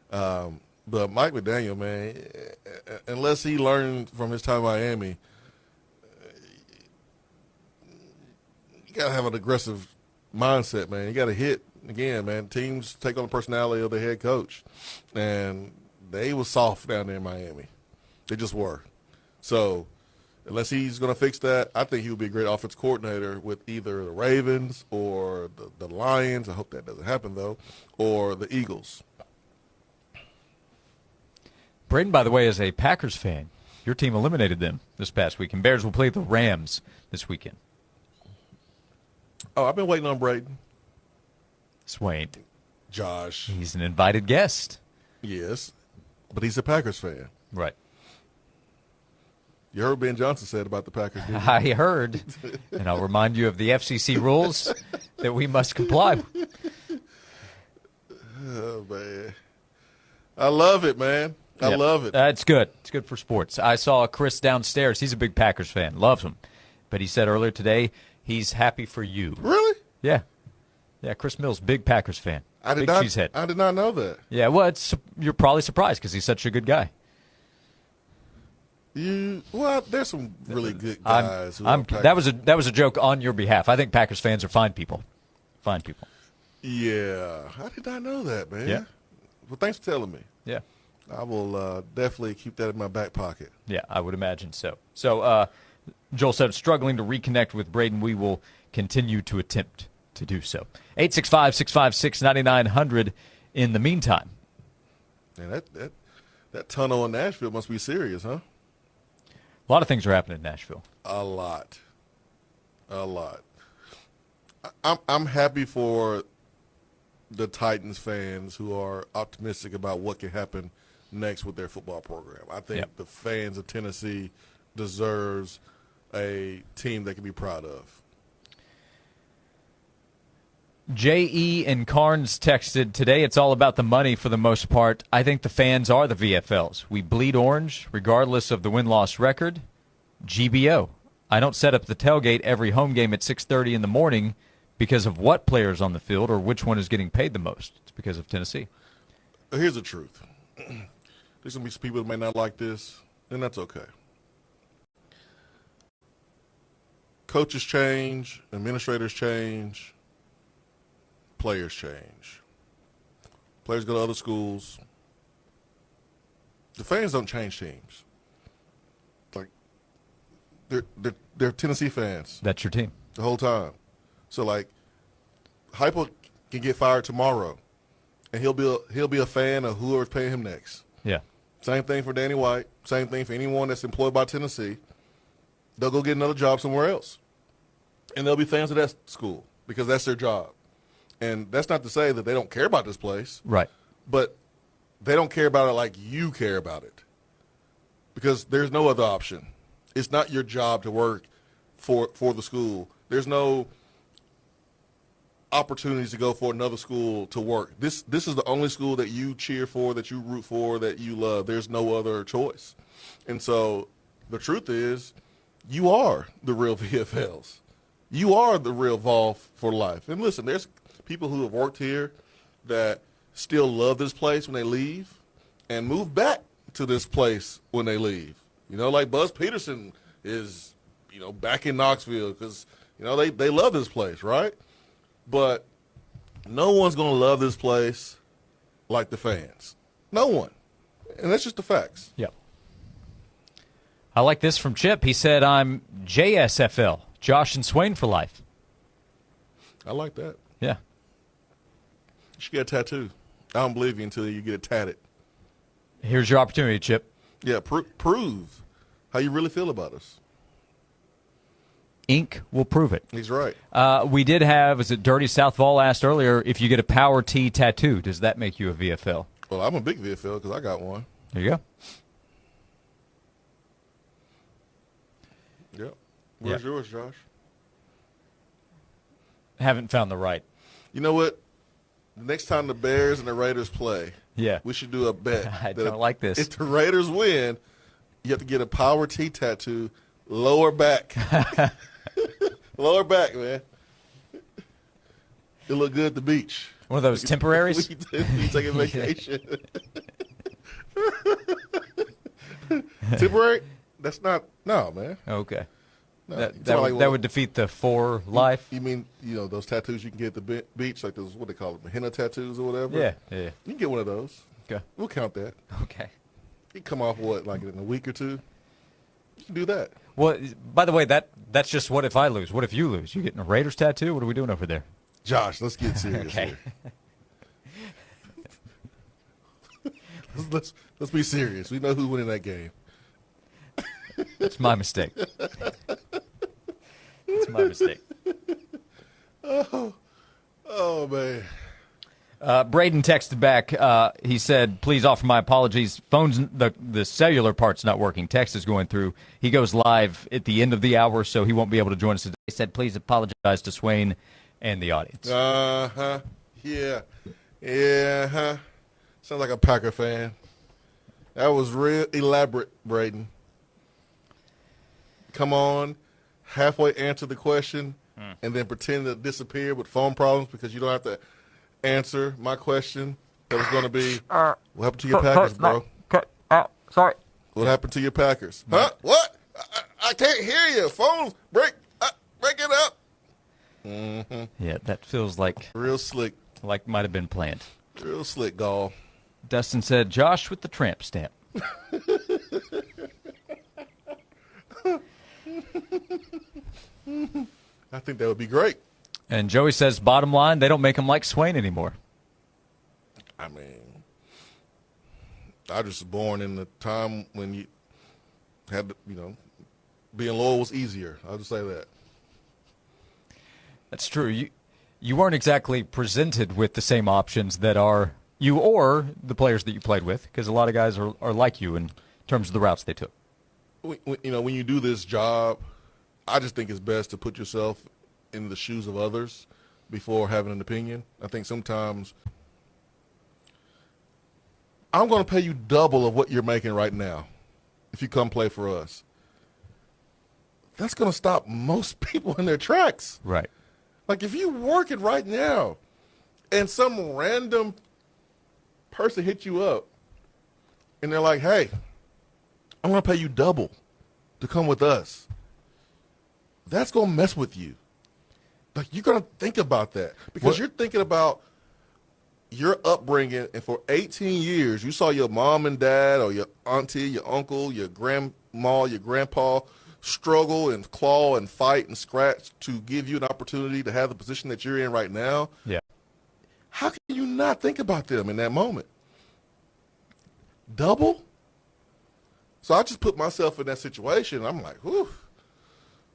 Speaker 4: But Mike McDaniel, man, unless he learned from his time in Miami, you got to have an aggressive mindset, man. You got to hit. Again, man, teams take on the personality of the head coach. And they were soft down there in Miami. They just were. So unless he's going to fix that, I think he would be a great offense coordinator with either the Ravens or the Lions. I hope that doesn't happen, though, or the Eagles.
Speaker 3: Braden, by the way, is a Packers fan. Your team eliminated them this past weekend. Bears will play the Rams this weekend.
Speaker 4: Oh, I've been waiting on Braden.
Speaker 3: Swain.
Speaker 4: Josh.
Speaker 3: He's an invited guest.
Speaker 4: Yes, but he's a Packers fan.
Speaker 3: Right.
Speaker 4: You heard what Ben Johnson said about the Packers, didn't you?
Speaker 3: I heard, and I'll remind you of the FCC rules that we must comply with.
Speaker 4: Oh, man. I love it, man. I love it.
Speaker 3: It's good. It's good for sports. I saw Chris downstairs. He's a big Packers fan. Loves them. But he said earlier today he's happy for you.
Speaker 4: Really?
Speaker 3: Yeah. Yeah, Chris Mills, big Packers fan.
Speaker 4: I did not know that.
Speaker 3: Yeah, well, you're probably surprised because he's such a good guy.
Speaker 4: There's some really good guys.
Speaker 3: That was a joke on your behalf. I think Packers fans are fine people. Fine people.
Speaker 4: Yeah, I did not know that, man.
Speaker 3: Yeah.
Speaker 4: Well, thanks for telling me.
Speaker 3: Yeah.
Speaker 4: I will definitely keep that in my back pocket.
Speaker 3: Yeah, I would imagine so. So Joel said, struggling to reconnect with Braden. We will continue to attempt to do so. 865-656-9900 in the meantime.
Speaker 4: Man, that tunnel in Nashville must be serious, huh?
Speaker 3: A lot of things are happening in Nashville.
Speaker 4: A lot. I'm happy for the Titans fans who are optimistic about what can happen next with their football program. I think the fans of Tennessee deserves a team they can be proud of.
Speaker 3: J.E. and Carnes texted, today it's all about the money for the most part. I think the fans are the VFLs. We bleed orange regardless of the win-loss record. GBO. I don't set up the tailgate every home game at 6:30 in the morning because of what player's on the field or which one is getting paid the most. It's because of Tennessee.
Speaker 4: Here's the truth. There's going to be some people that may not like this, and that's okay. Coaches change, administrators change, players change. Players go to other schools. The fans don't change teams. Like, they're Tennessee fans.
Speaker 3: That's your team.
Speaker 4: The whole time. So, like, Hypo can get fired tomorrow, and he'll be a fan of whoever's paying him next.
Speaker 3: Yeah.
Speaker 4: Same thing for Danny White. Same thing for anyone that's employed by Tennessee. They'll go get another job somewhere else. And they'll be fans of that school because that's their job. And that's not to say that they don't care about this place.
Speaker 3: Right.
Speaker 4: But they don't care about it like you care about it. Because there's no other option. It's not your job to work for the school. There's no opportunities to go for another school to work. This is the only school that you cheer for, that you root for, that you love. There's no other choice. And so the truth is, you are the real VFLs. You are the real Vol for life. And listen, there's people who have worked here that still love this place when they leave and move back to this place when they leave. You know, like Buzz Peterson is, back in Knoxville because, they love this place, right? But no one's going to love this place like the fans. No one. And that's just the facts.
Speaker 3: Yep. I like this from Chip. He said, I'm JSFL, Josh and Swain for life.
Speaker 4: I like that.
Speaker 3: Yeah.
Speaker 4: You should get a tattoo. I don't believe you until you get it tatted.
Speaker 3: Here's your opportunity, Chip.
Speaker 4: Yeah, prove how you really feel about us.
Speaker 3: Ink will prove it.
Speaker 4: He's right.
Speaker 3: We did have, was it Dirty South Vol asked earlier, if you get a Power T tattoo, does that make you a VFL?
Speaker 4: Well, I'm a big VFL because I got one.
Speaker 3: There you go.
Speaker 4: Yep. Where's yours, Josh?
Speaker 3: Haven't found the right.
Speaker 4: You know what? The next time the Bears and the Raiders play,
Speaker 3: we
Speaker 4: should do a bet.
Speaker 3: I don't like this.
Speaker 4: If the Raiders win, you have to get a Power T tattoo, lower back. Lower back, man. It look good at the beach.
Speaker 3: One of those temporaries?
Speaker 4: You take a vacation. Temporary? That's not, no, man.
Speaker 3: Okay.
Speaker 4: No,
Speaker 3: that would defeat the for life?
Speaker 4: You mean, those tattoos you can get at the beach, like those, what they call them, henna tattoos or whatever?
Speaker 3: Yeah.
Speaker 4: You can get one of those.
Speaker 3: Okay.
Speaker 4: We'll count that.
Speaker 3: Okay.
Speaker 4: You come off, like in a week or two? You can do that.
Speaker 3: Well, by the way, that's just what if I lose. What if you lose? You getting a Raiders tattoo? What are we doing over there?
Speaker 4: Josh, let's get serious
Speaker 3: okay.
Speaker 4: here. let's be serious. We know who's winning that game.
Speaker 3: It's my mistake. It's my mistake.
Speaker 4: Oh man.
Speaker 3: Braden texted back. He said, please offer my apologies. Phone's the cellular part's not working. Text is going through. He goes live at the end of the hour, so he won't be able to join us today. He said, please apologize to Swain and the audience.
Speaker 4: Yeah. Sounds like a Packer fan. That was real elaborate, Braden. Come on, halfway answer the question, and then pretend to disappear with phone problems because you don't have to answer my question. That was going to be, what happened to your Packers, bro?
Speaker 3: Sorry.
Speaker 4: What happened to your Packers? Huh? What? I can't hear you. Phones, break it up. Mm-hmm.
Speaker 3: Yeah, that feels like
Speaker 4: real slick.
Speaker 3: Like might have been planned.
Speaker 4: Real slick, Gall.
Speaker 3: Dustin said, Josh with the tramp stamp.
Speaker 4: I think that would be great.
Speaker 3: And Joey says, bottom line, they don't make him like Swain anymore.
Speaker 4: I mean, I just was born in the time when you had, being loyal was easier. I'll just say that.
Speaker 3: That's true. You weren't exactly presented with the same options that are you or the players that you played with, because a lot of guys are like you in terms of the routes they took.
Speaker 4: When you do this job, I just think it's best to put yourself in the shoes of others before having an opinion. I think sometimes I'm going to pay you double of what you're making right now if you come play for us. That's going to stop most people in their tracks.
Speaker 3: Right.
Speaker 4: Like if you work it right now and some random person hit you up and they're like, hey, I'm going to pay you double to come with us. That's going to mess with you. Like you're going to think about that because you're thinking about your upbringing, and for 18 years you saw your mom and dad or your auntie, your uncle, your grandma, your grandpa struggle and claw and fight and scratch to give you an opportunity to have the position that you're in right now.
Speaker 3: Yeah.
Speaker 4: How can you not think about them in that moment? Double? So I just put myself in that situation. I'm like, whew,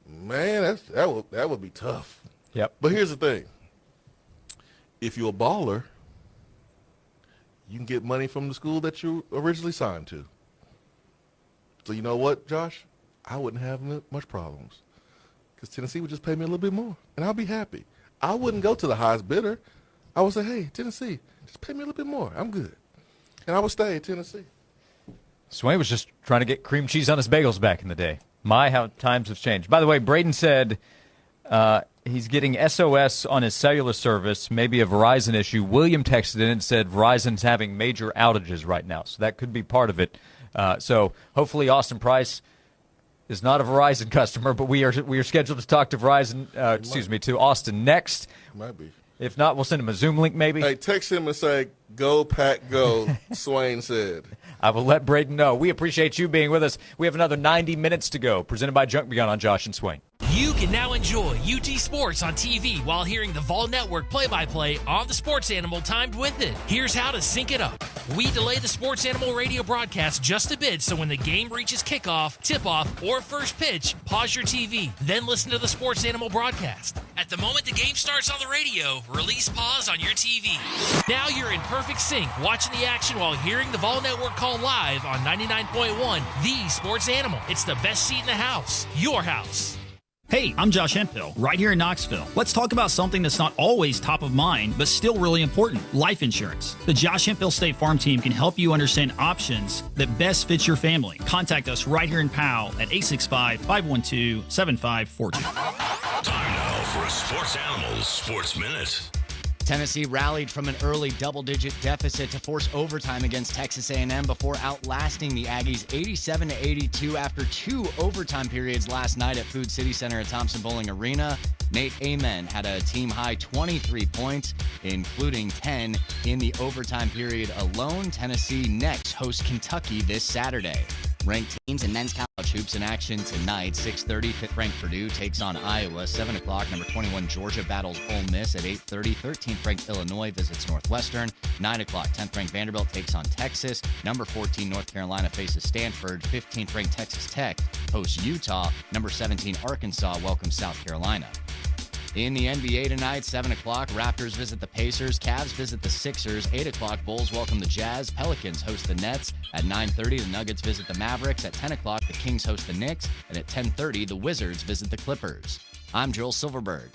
Speaker 4: man, that would be tough.
Speaker 3: Yep.
Speaker 4: But here's the thing. if you're a baller, you can get money from the school that you originally signed to. So you know what, Josh? I wouldn't have much problems because Tennessee would just pay me a little bit more, and I'll be happy. I wouldn't go to the highest bidder. I would say, hey, Tennessee, just pay me a little bit more. I'm good. And I would stay at Tennessee.
Speaker 3: Swain was just trying to get cream cheese on his bagels back in the day. My, how times have changed. By the way, Braden said he's getting SOS on his cellular service, maybe a Verizon issue. William texted in and said Verizon's having major outages right now, so that could be part of it. So hopefully Austin Price is not a Verizon customer, but we are scheduled to talk to to Austin next.
Speaker 4: Might be.
Speaker 3: If not, we'll send him a Zoom link maybe.
Speaker 4: Hey, text him and say, go, Pack, go, Swain said.
Speaker 3: I will let Braden know. We appreciate you being with us. We have another 90 minutes to go, presented by Junk Beyond on Josh and Swain.
Speaker 13: You can now enjoy UT Sports on TV while hearing the Vol Network play-by-play on the Sports Animal timed with it. Here's how to sync it up. We delay the Sports Animal radio broadcast just a bit, so when the game reaches kickoff, tip-off, or first pitch, pause your TV, then listen to the Sports Animal broadcast. At the moment the game starts on the radio, release pause on your TV. Now you're in perfect sync, watching the action while hearing the Vol Network call live on 99.1, the Sports Animal. It's the best seat in the house, your house.
Speaker 26: Hey, I'm Josh Hemphill, right here in Knoxville. Let's talk about something that's not always top of mind, but still really important, life insurance. The Josh Hemphill State Farm team can help you understand options that best fit your family. Contact us right here in Powell at 865-512-7542.
Speaker 2: Time now for a Sports Animals Sports Minute.
Speaker 15: Tennessee rallied from an early double-digit deficit to force overtime against Texas A&M before outlasting the Aggies 87-82 after 2 overtime periods last night at Food City Center at Thompson Bowling Arena. Nate Amen had a team-high 23 points, including 10 in the overtime period alone. Tennessee next hosts Kentucky this Saturday. Ranked teams in men's college hoops in action tonight. 6:30, 5th-ranked Purdue takes on Iowa. 7 o'clock, number 21 Georgia battles Ole Miss. At 8:30, 13th-ranked Illinois visits Northwestern. 9 o'clock, 10th-ranked Vanderbilt takes on Texas. Number 14 North Carolina faces Stanford. 15th-ranked Texas Tech hosts Utah. Number 17 Arkansas welcomes South Carolina. In the NBA tonight, 7 o'clock, Raptors visit the Pacers, Cavs visit the Sixers. 8 o'clock, Bulls welcome the Jazz, Pelicans host the Nets. At 9:30, the Nuggets visit the Mavericks. At 10 o'clock, the Kings host the Knicks. And at 10:30, the Wizards visit the Clippers. I'm Joel Silverberg.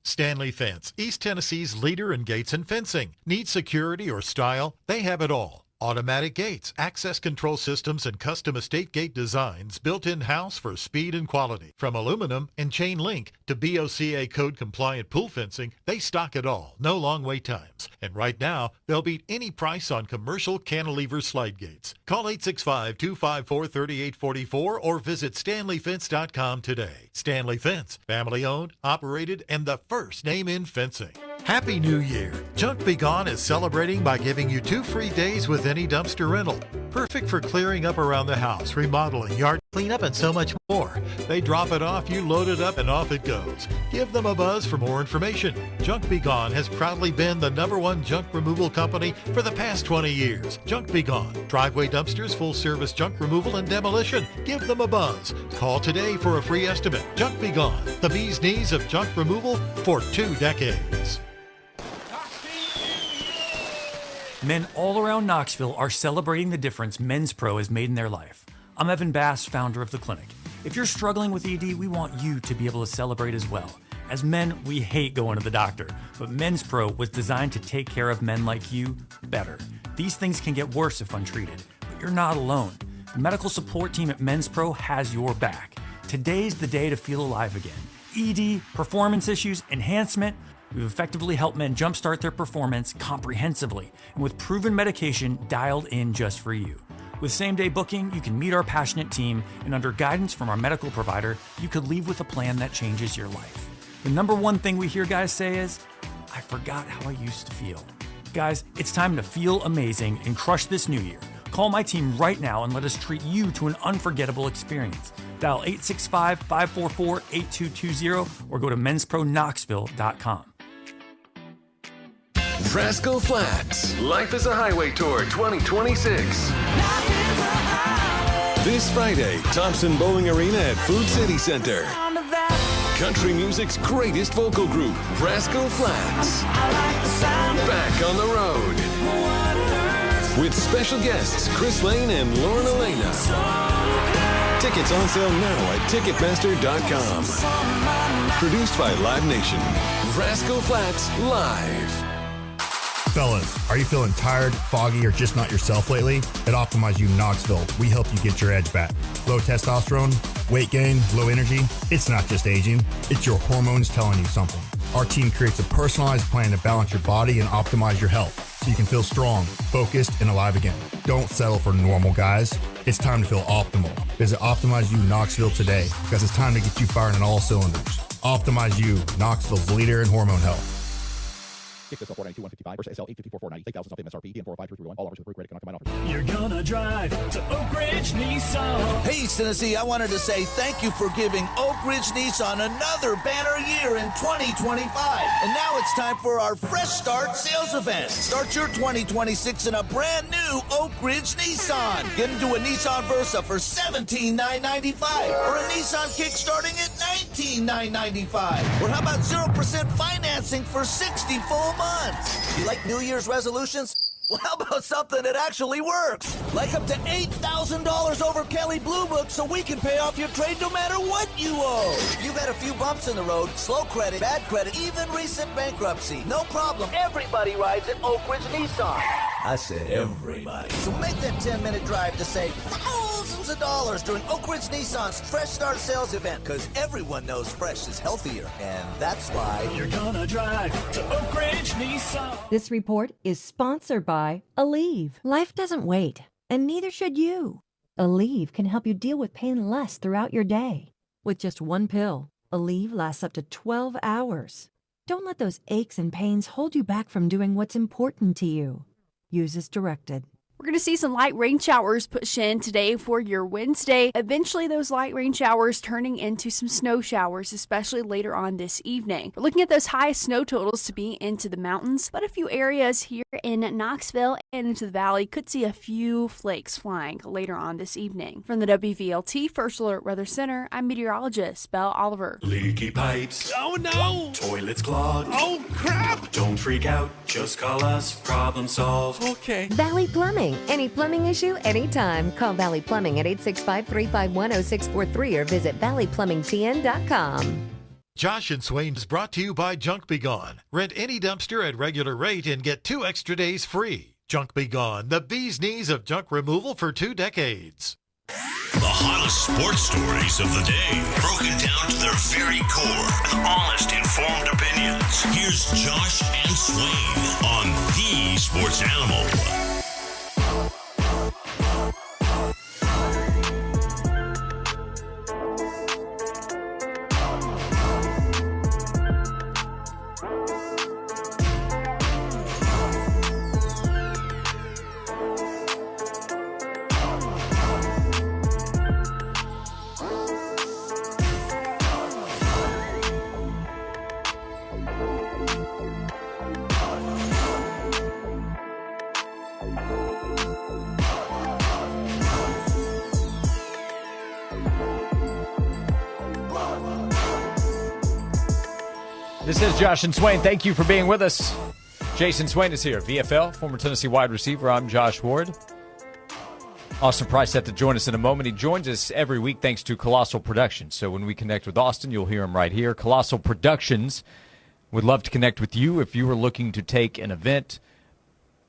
Speaker 14: Stanley Fence, East Tennessee's leader in gates and fencing. Need security or style? They have it all. Automatic gates, access control systems, and custom estate gate designs built in-house for speed and quality. From aluminum and chain link to BOCA code-compliant pool fencing, they stock it all. No long wait times. And right now, they'll beat any price on commercial cantilever slide gates. Call 865-254-3844 or visit StanleyFence.com today. Stanley Fence, family-owned, operated, and the first name in fencing. Happy New Year! Junk Be Gone is celebrating by giving you 2 free days with any dumpster rental. Perfect for clearing up around the house, remodeling, yard cleanup, and so much more. They drop it off, you load it up, and off it goes. Give them a buzz for more information. Junk Be Gone has proudly been the #1 junk removal company for the past 20 years. Junk Be Gone. Driveway dumpsters, full-service junk removal, and demolition. Give them a buzz. Call today for a free estimate. Junk Be Gone. The bee's knees of junk removal for 2 decades.
Speaker 17: Men all around Knoxville are celebrating the difference Men's Pro has made in their life. I'm Evan Bass, founder of the clinic. If you're struggling with ED, we want you to be able to celebrate as well. As men, we hate going to the doctor, but Men's Pro was designed to take care of men like you better. These things can get worse if untreated, but you're not alone. The medical support team at Men's Pro has your back. Today's the day to feel alive again. ED, performance issues, enhancement. We've effectively helped men jumpstart their performance comprehensively and with proven medication dialed in just for you. With same-day booking, you can meet our passionate team, and under guidance from our medical provider, you could leave with a plan that changes your life. The #1 thing we hear guys say is, I forgot how I used to feel. Guys, it's time to feel amazing and crush this new year. Call my team right now and let us treat you to an unforgettable experience. Dial 865-544-8220 or go to menspronknoxville.com.
Speaker 19: Rascal Flats, Life is a Highway Tour 2026. This Friday, Thompson Bowling Arena at Food City Center. country music's greatest vocal group, Rascal Flatts. Back on the road. With special guests, Chris Lane and Lauren Elena. Tickets on sale now at Ticketmaster.com. Produced by Live Nation. Rascal Flatts Live.
Speaker 1: Fellas, are you feeling tired, foggy, or just not yourself lately? At Optimize You Knoxville, we help you get your edge back. Low testosterone, weight gain, low energy? It's not just aging, it's your hormones telling you something. Our team creates a personalized plan to balance your body and optimize your health so you can feel strong, focused, and alive again. Don't settle for normal, guys. It's time to feel optimal. Visit Optimize You Knoxville today because it's time to get you firing on all cylinders. Optimize You, Knoxville's leader in hormone health.
Speaker 20: versus SL 854-490, 8,000 off MSRP, DM 45331, all offers with free credit cannot combine offers.
Speaker 22: You're gonna drive to Oak Ridge Nissan.
Speaker 23: Hey, Tennessee, I wanted to say thank you for giving Oak Ridge Nissan another banner year in 2025. And now it's time for our Fresh Start sales event. Start your 2026 in a brand new Oak Ridge Nissan. Get into a Nissan Versa for $17,995 or a Nissan Kick starting at $19,995. Or how about 0% financing for 60 full months? You like New Year's resolutions? Well, how about something that actually works? Like up to $8,000 over Kelly Blue Book so we can pay off your trade no matter what you owe. If you've had a few bumps in the road, slow credit, bad credit, even recent bankruptcy, no problem. Everybody rides at Oak Ridge Nissan. I said everybody. So make that 10-minute drive to save thousands of dollars during Oak Ridge Nissan's Fresh Start sales event, because everyone knows fresh is healthier, and that's why
Speaker 22: you're gonna drive to Oak Ridge Nissan.
Speaker 24: This report is sponsored by Aleve. Life doesn't wait, and neither should you. Aleve can help you deal with pain less throughout your day. With just one pill, Aleve lasts up to 12 hours. Don't let those aches and pains hold you back from doing what's important to you. Use as directed.
Speaker 25: We're going to see some light rain showers push in today for your Wednesday. Eventually, those light rain showers turning into some snow showers, especially later on this evening. We're looking at those high snow totals to be into the mountains, but a few areas here in Knoxville and into the valley could see a few flakes flying later on this evening. From the WVLT First Alert Weather Center, I'm meteorologist Belle Oliver.
Speaker 27: Leaky pipes.
Speaker 22: Oh no!
Speaker 27: Toilets clogged.
Speaker 22: Oh crap!
Speaker 27: Don't freak out. Just call us. Problem solved.
Speaker 22: Okay.
Speaker 28: Valley Plumbing. Any plumbing issue, anytime. Call Valley Plumbing at 865-351-0643 or visit valleyplumbingtn.com.
Speaker 14: Josh and Swain is brought to you by Junk Be Gone. Rent any dumpster at regular rate and get 2 extra days free. Junk Be Gone, the bee's knees of junk removal for 2 decades.
Speaker 2: The hottest sports stories of the day, broken down to their very core with honest, informed opinions. Here's Josh and Swain on the Sports Animal.
Speaker 3: This is Josh and Swain. Thank you for being with us. Jason Swain is here, VFL, former Tennessee wide receiver. I'm Josh Ward. Austin Price set to join us in a moment. He joins us every week thanks to Colossal Productions. So when we connect with Austin, you'll hear him right here. Colossal Productions would love to connect with you if you were looking to take an event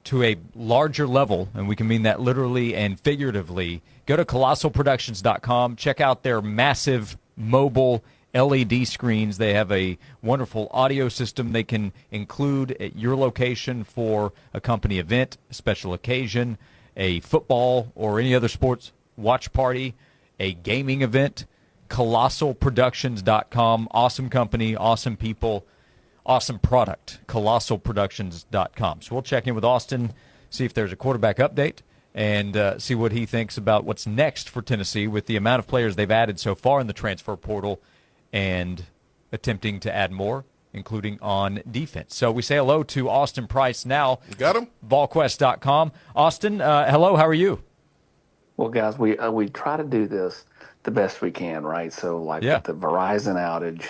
Speaker 3: to a larger level, and we can mean that literally and figuratively. Go to colossalproductions.com. Check out their massive mobile LED screens. They have a wonderful audio system they can include at your location for a company event, a special occasion, a football or any other sports watch party, a gaming event. Colossalproductions.com. Awesome company, awesome people, awesome product. Colossalproductions.com. So we'll check in with Austin, see if there's a quarterback update, and see what he thinks about what's next for Tennessee with the amount of players they've added so far in the transfer portal and attempting to add more, including on defense. So we say hello to Austin Price now.
Speaker 4: You got him?
Speaker 3: VolQuest.com. Austin, hello, how are you?
Speaker 29: Well, guys, we try to do this the best we can, right? So, with the Verizon outage,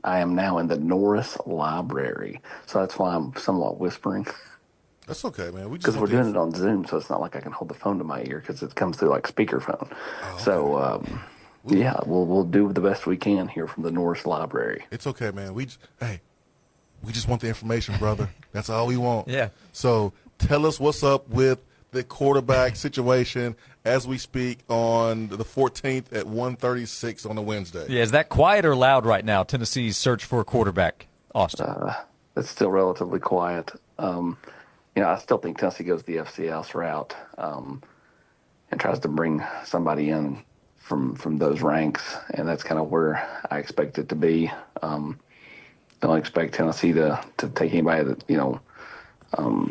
Speaker 5: I am now in the Norris Library, so that's why I'm somewhat whispering.
Speaker 4: That's okay, man.
Speaker 5: Because we're doing it on Zoom, so it's not like I can hold the phone to my ear because it comes through like speakerphone. So, yeah, we'll do the best we can here from the Norris Library.
Speaker 4: It's okay, man. We just want the information, brother. That's all we want.
Speaker 3: Yeah.
Speaker 4: So tell us what's up with the quarterback situation as we speak on the 14th at 1:36 on a Wednesday.
Speaker 3: Yeah, is that quiet or loud right now, Tennessee's search for a quarterback, Austin?
Speaker 5: It's still relatively quiet. I still think Tennessee goes the FCS route and tries to bring somebody in from those ranks, and that's kind of where I expect it to be. Don't expect Tennessee to take anybody that,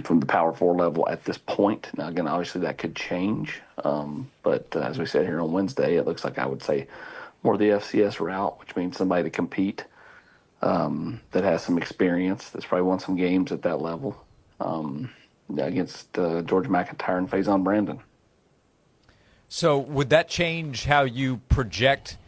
Speaker 5: from the Power 4 level at this point. Now, again, obviously that could change. But as we said here on Wednesday, it looks like I would say more the FCS route, which means somebody to compete that has some experience, that's probably won some games at that level against George McIntyre and Faison Brandon.
Speaker 3: So would that change how you project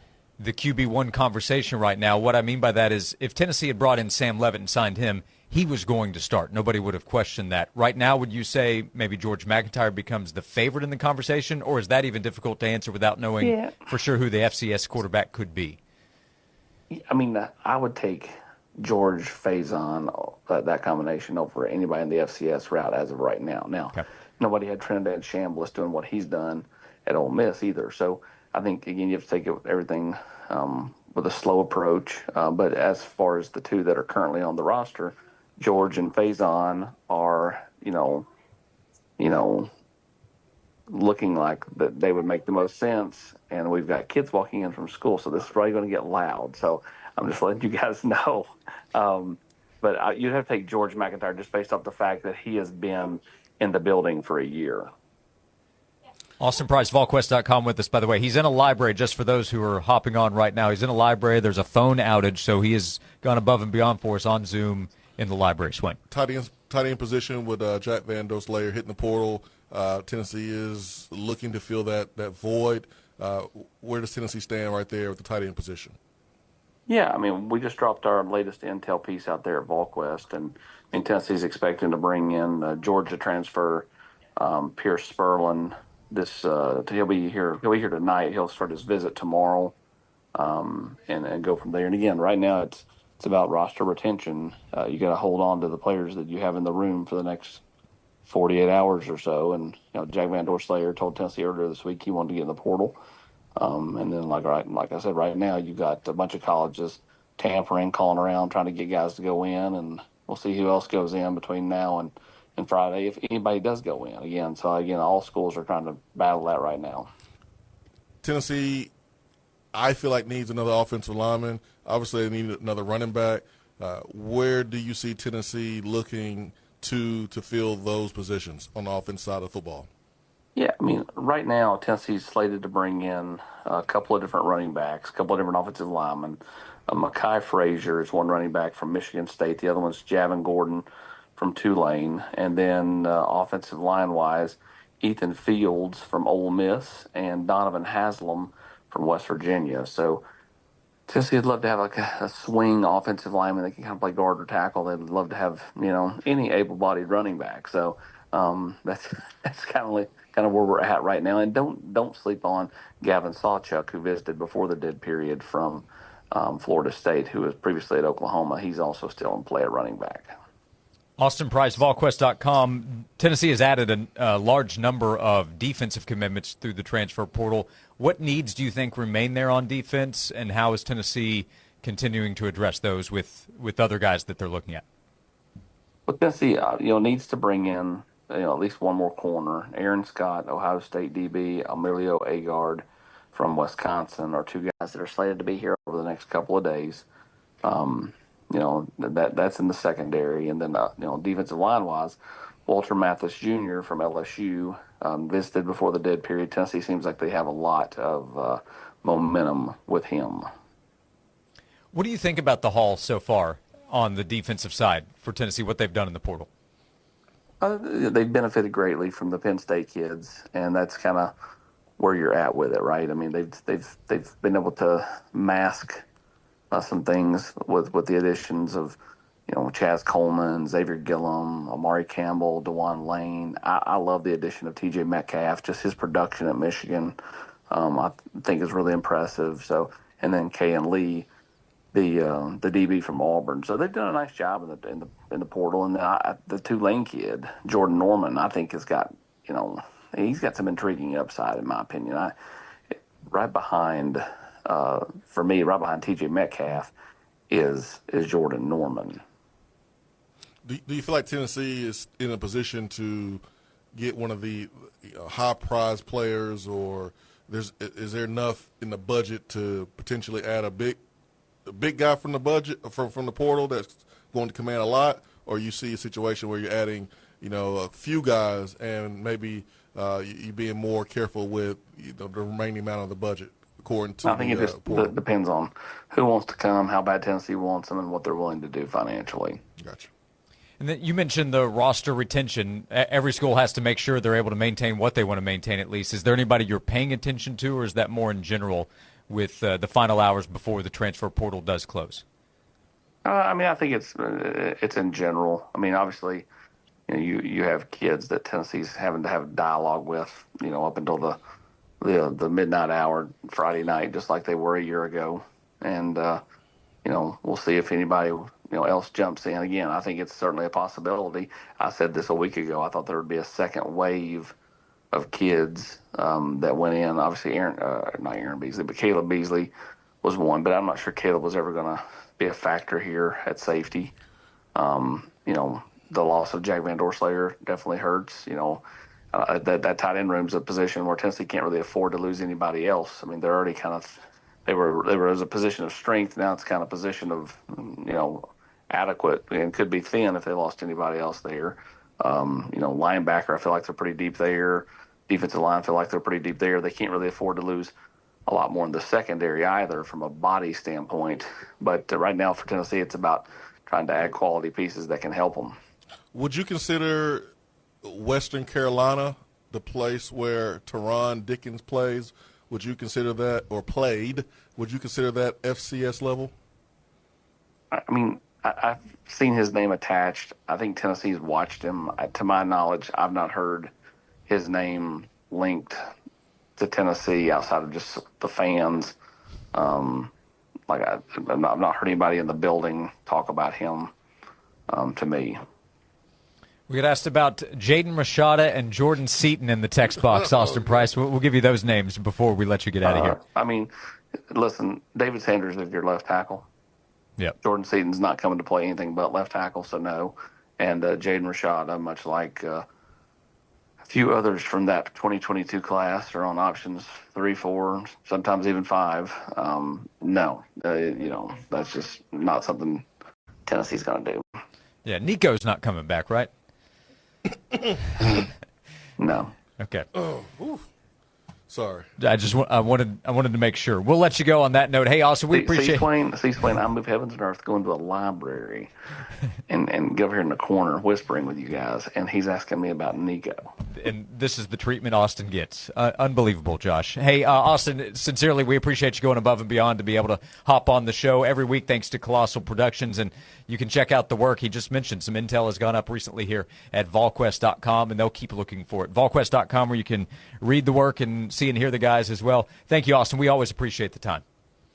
Speaker 3: the QB1 conversation right now? What I mean by that is if Tennessee had brought in Sam Leavitt and signed him, he was going to start. Nobody would have questioned that. Right now, would you say maybe George McIntyre becomes the favorite in the conversation, or is that even difficult to answer without knowing for sure who the FCS quarterback could be?
Speaker 5: I mean, I would take George Faison, that combination, over anybody in the FCS route as of right now. Now, nobody had Trinidad Chambliss doing what he's done at Ole Miss either. So I think, again, you have to take everything with a slow approach. But as far as the two that are currently on the roster, George and Faison are, looking like that they would make the most sense. And we've got kids walking in from school, so this is probably going to get loud. So I'm just letting you guys know. But you'd have to take George McIntyre just based off the fact that he has been in the building for a year.
Speaker 3: Austin Price, VolQuest.com with us, by the way. He's in a library, just for those who are hopping on right now. He's in a library. There's a phone outage, so he has gone above and beyond for us on Zoom in the library. Swain.
Speaker 4: Tight end position with Jack Van Doslayer hitting the portal. Tennessee is looking to fill that void. Where does Tennessee stand right there with the tight end position?
Speaker 5: Yeah, I mean, we just dropped our latest intel piece out there at VolQuest, and Tennessee's expecting to bring in Georgia transfer Pierce Spurlin. He'll be here tonight. He'll start his visit tomorrow, and go from there. And again, right now it's about roster retention. You got to hold on to the players that you have in the room for the next 48 hours or so. And Jack Van Doslayer told Tennessee earlier this week he wanted to get in the portal. And then, like I said, right now you've got a bunch of colleges tampering, calling around, trying to get guys to go in, and we'll see who else goes in between now and Friday, if anybody does go in again. So, again, all schools are trying to battle that right now.
Speaker 4: Tennessee, I feel like, needs another offensive lineman. Obviously, they need another running back. Where do you see Tennessee looking to fill those positions on the offense side of football?
Speaker 5: Yeah, I mean, right now Tennessee's slated to bring in a couple of different running backs, a couple of different offensive linemen. Mekhi Frazier is one running back from Michigan State. The other one's Javin Gordon from Tulane. And then offensive line-wise, Ethan Fields from Ole Miss and Donovan Haslam from West Virginia. So Tennessee would love to have like a swing offensive lineman that can kind of play guard or tackle. They'd love to have, any able-bodied running back. So that's kind of where we're at right now. And don't sleep on Gavin Sawchuk, who visited before the dead period from Florida State, who was previously at Oklahoma. He's also still in play at running back.
Speaker 3: Austin Price, VolQuest.com. Tennessee has added a large number of defensive commitments through the transfer portal. What needs do you think remain there on defense, and how is Tennessee continuing to address those with other guys that they're looking at?
Speaker 5: Well, Tennessee, needs to bring in at least one more corner. Aaron Scott, Ohio State DB, Emilio Agard from Wisconsin are two guys that are slated to be here over the next couple of days. That's in the secondary. And then, defensive line-wise, Walter Mathis Jr. from LSU visited before the dead period. Tennessee seems like they have a lot of momentum with him.
Speaker 3: What do you think about the haul so far on the defensive side for Tennessee, what they've done in the portal?
Speaker 5: They've benefited greatly from the Penn State kids, and that's kind of where you're at with it, right? I mean, they've been able to mask some things with the additions of, Chaz Coleman, Xavier Gillum, Amari Campbell, DeJuan Lane. I love the addition of T.J. Metcalf. Just his production at Michigan, I think is really impressive. So, and then Kayan Lee, the DB from Auburn. So they've done a nice job in the portal. And the Tulane kid, Jordan Norman, I think has got he's got some intriguing upside in my opinion. Right behind for me, right behind T.J. Metcalf is Jordan Norman.
Speaker 4: Do you feel like Tennessee is in a position to get one of the high prize players, or is there enough in the budget to potentially add a big guy from the budget from the portal that's going to command a lot, or you see a situation where you're adding a few guys and maybe you being more careful with the remaining amount of the budget according to
Speaker 5: I think it just depends on who wants to come, how bad Tennessee wants them, and what they're willing to do financially.
Speaker 4: Gotcha.
Speaker 3: And then you mentioned the roster retention. Every school has to make sure they're able to maintain what they want to maintain at least. Is there anybody you're paying attention to, or is that more in general with the final hours before the transfer portal does close?
Speaker 5: I think it's in general. I mean, obviously, you have kids that Tennessee's having to have dialogue with, up until the midnight hour Friday night, just like they were a year ago. And, we'll see if anybody else jumps in. Again, I think it's certainly a possibility. I said this a week ago. I thought there would be a second wave of kids that went in. Obviously, not Aaron Beasley, but Caleb Beasley was one. But I'm not sure Caleb was ever going to be a factor here at safety. The loss of Jack Van Doorslayer definitely hurts. That tight end room's a position where Tennessee can't really afford to lose anybody else. I mean, they're already they were as a position of strength. Now it's kind of a position of adequate, and could be thin if they lost anybody else there. Linebacker, I feel like they're pretty deep there. Defensive line, I feel like they're pretty deep there. They can't really afford to lose a lot more in the secondary either from a body standpoint. But right now for Tennessee, it's about trying to add quality pieces that can help them.
Speaker 4: Would you consider Western Carolina the place where Teron Dickens plays? Would you consider that, or played, would you consider that FCS level?
Speaker 5: I mean, I've seen his name attached. I think Tennessee's watched him. To my knowledge, I've not heard his name linked to Tennessee outside of just the fans. I've not heard anybody in the building talk about him to me.
Speaker 3: We got asked about Jaden Rashada and Jordan Seaton in the text box, Austin Price. We'll give you those names before we let you get out of here.
Speaker 5: I mean, listen, David Sanders is your left tackle.
Speaker 3: Yep.
Speaker 5: Jordan Seaton's not coming to play anything but left tackle, so no. And Jaden Rashada, much like a few others from that 2022 class, are on options 3, 4, sometimes even 5. No, that's just not something Tennessee's going to do.
Speaker 3: Yeah, Nico's not coming back, right?
Speaker 5: No.
Speaker 3: Okay.
Speaker 4: Oh, oof. Sorry.
Speaker 3: I wanted to make sure. We'll let you go on that note. Hey, Austin, we appreciate.
Speaker 5: Swain, I move heavens and earth, go into a library, and go over here in the corner whispering with you guys, and he's asking me about Nico.
Speaker 3: And this is the treatment Austin gets. Unbelievable, Josh. Hey, Austin, sincerely, we appreciate you going above and beyond to be able to hop on the show every week thanks to Colossal Productions, and you can check out the work. He just mentioned some intel has gone up recently here at volquest.com, and they'll keep looking for it. volquest.com, where you can read the work and see and hear the guys as well. Thank you, Austin. We always appreciate the time.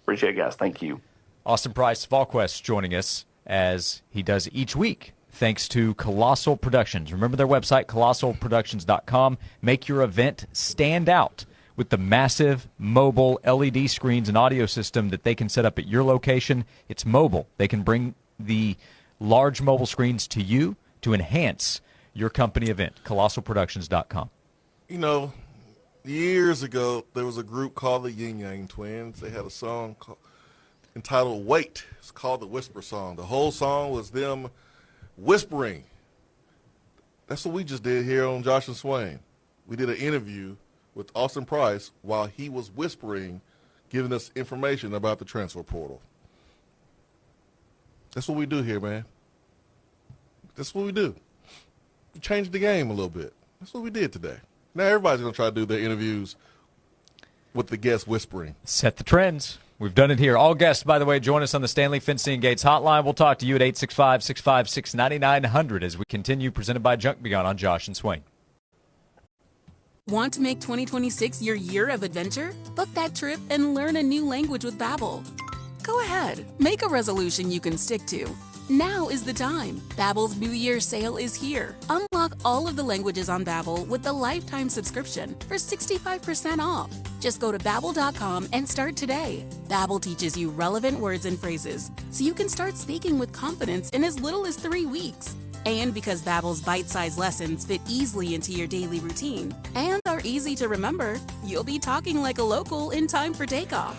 Speaker 5: Appreciate it, guys. Thank you.
Speaker 3: Austin Price, VolQuest, joining us as he does each week, thanks to Colossal Productions. Remember their website, colossalproductions.com. Make your event stand out with the massive mobile LED screens and audio system that they can set up at your location. It's mobile. They can bring the large mobile screens to you to enhance your company event, colossalproductions.com.
Speaker 4: Years ago, there was a group called the Yin Yang Twins. They had a song entitled Wait. It's called the Whisper Song. The whole song was them whispering. That's what we just did here on Josh and Swain. We did an interview with Austin Price while he was whispering, giving us information about the transfer portal. That's what we do here, man. That's what we do. We changed the game a little bit. That's what we did today. Now everybody's going to try to do their interviews with the guests whispering.
Speaker 3: Set the trends. We've done it here. All guests, by the way, join us on the Stanley Fencing and Gates hotline. We'll talk to you at 865-656-9900 as we continue, presented by Junk Beyond on Josh and Swain.
Speaker 6: Want to make 2026 your year of adventure? Book that trip and learn a new language with Babbel. Go ahead, make a resolution you can stick to. Now is the time. Babbel's New Year sale is here. Unlock all of the languages on Babbel with the lifetime subscription for 65% off. Just go to Babbel.com and start today. Babbel teaches you relevant words and phrases, so you can start speaking with confidence in as little as 3 weeks. And because Babbel's bite-sized lessons fit easily into your daily routine and are easy to remember, you'll be talking like a local in time for takeoff.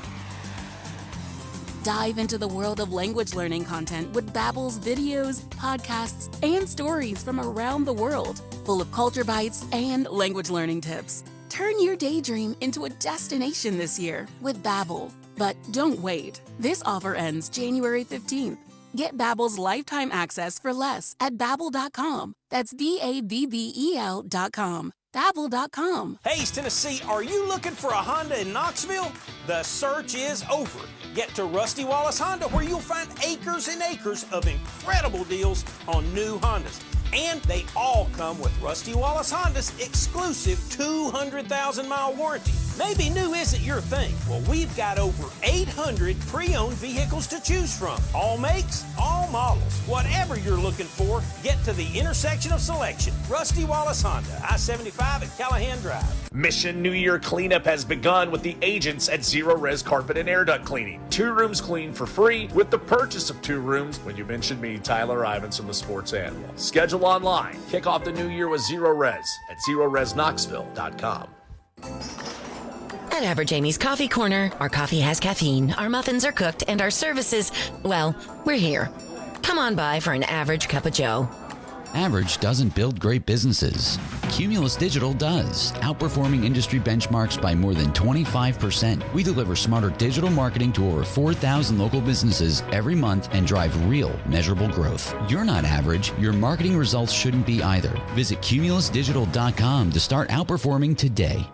Speaker 6: Dive into the world of language learning content with Babbel's videos, podcasts, and stories from around the world, full of culture bites and language learning tips. Turn your daydream into a destination this year with Babbel. But don't wait. This offer ends January 15th. Get Babbel's lifetime access for less at Babbel.com. That's Babbel.com. Babbel.com.
Speaker 7: Hey, East Tennessee, are you looking for a Honda in Knoxville? The search is over. Get to Rusty Wallace Honda, where you'll find acres and acres of incredible deals on new Hondas. And they all come with Rusty Wallace Honda's exclusive 200,000-mile warranty. Maybe new isn't your thing. Well, we've got over 800 pre-owned vehicles to choose from. All makes, all models. Whatever you're looking for, get to the intersection of selection. Rusty Wallace Honda, I-75 at Callahan Drive.
Speaker 8: Mission New Year cleanup has begun with the agents at Zero Res Carpet and Air Duct Cleaning. 2 rooms cleaned for free with the purchase of 2 rooms when you mention me, Tyler Ivins from the Sports Animal. Schedule online. Kick off the new year with Zero Res at ZeroResKnoxville.com.
Speaker 9: At Average Amy's Coffee Corner, our coffee has caffeine, our muffins are cooked, and our services, well, we're here. Come on by for an average cup of joe.
Speaker 11: Average doesn't build great businesses. Cumulus Digital does, outperforming industry benchmarks by more than 25%. We deliver smarter digital marketing to over 4,000 local businesses every month and drive real, measurable growth. You're not average. Your marketing results shouldn't be either. Visit cumulusdigital.com to start outperforming today.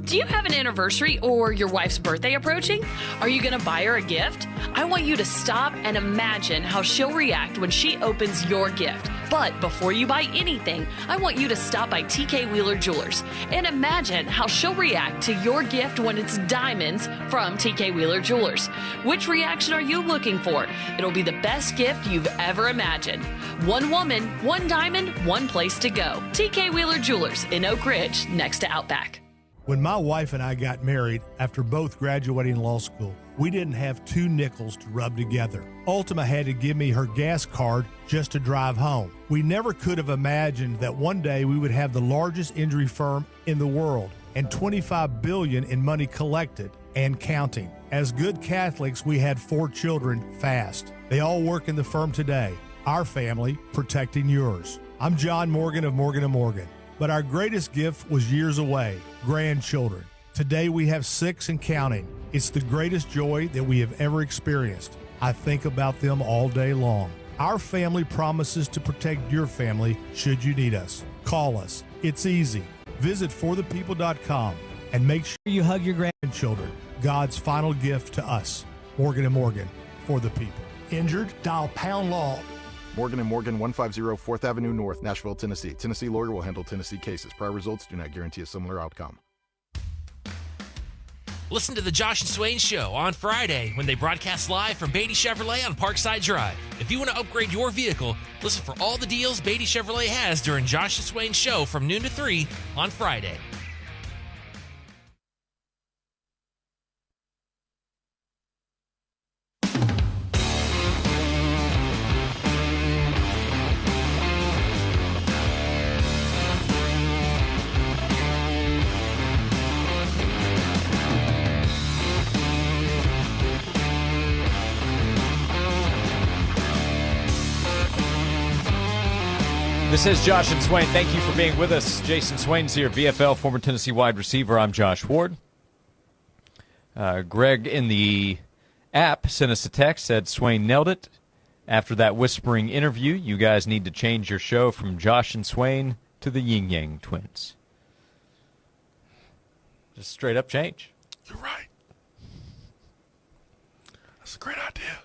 Speaker 12: Do you have an anniversary or your wife's birthday approaching? Are you going to buy her a gift? I want you to stop and imagine how she'll react when she opens your gift. But before you buy anything, I want you to stop by TK Wheeler Jewelers and imagine how she'll react to your gift when it's diamonds from TK Wheeler Jewelers. Which reaction are you looking for? It'll be the best gift you've ever imagined. One woman, one diamond, one place to go. TK Wheeler Jewelers in Oak Ridge, next to Outback.
Speaker 16: When my wife and I got married, after both graduating law school, we didn't have 2 nickels to rub together. Ultima had to give me her gas card just to drive home. We never could have imagined that one day we would have the largest injury firm in the world and $25 billion in money collected and counting. As good Catholics, we had 4 children fast. They all work in the firm today. Our family protecting yours. I'm John Morgan of Morgan & Morgan. But our greatest gift was years away, grandchildren. Today we have 6 and counting. It's the greatest joy that we have ever experienced. I think about them all day long. Our family promises to protect your family should you need us. Call us. It's easy. Visit forthepeople.com and make sure you hug your grandchildren. God's final gift to us. Morgan & Morgan, for the people. Injured? Dial pound law.
Speaker 20: Morgan & Morgan, 150 4th Avenue North, Nashville, Tennessee. Tennessee lawyer will handle Tennessee cases. Prior results do not guarantee a similar outcome.
Speaker 13: Listen to the Josh and Swain Show on Friday when they broadcast live from Beatty Chevrolet on Parkside Drive. If you want to upgrade your vehicle, listen for all the deals Beatty Chevrolet has during Josh and Swain Show from noon to 3 on Friday.
Speaker 3: This is Josh and Swain. Thank you for being with us. Jason Swain's here, VFL, former Tennessee wide receiver. I'm Josh Ward. Greg in the app sent us a text, said Swain nailed it. After that whispering interview, you guys need to change your show from Josh and Swain to the Yin Yang Twins. Just straight up change.
Speaker 4: You're right. great idea.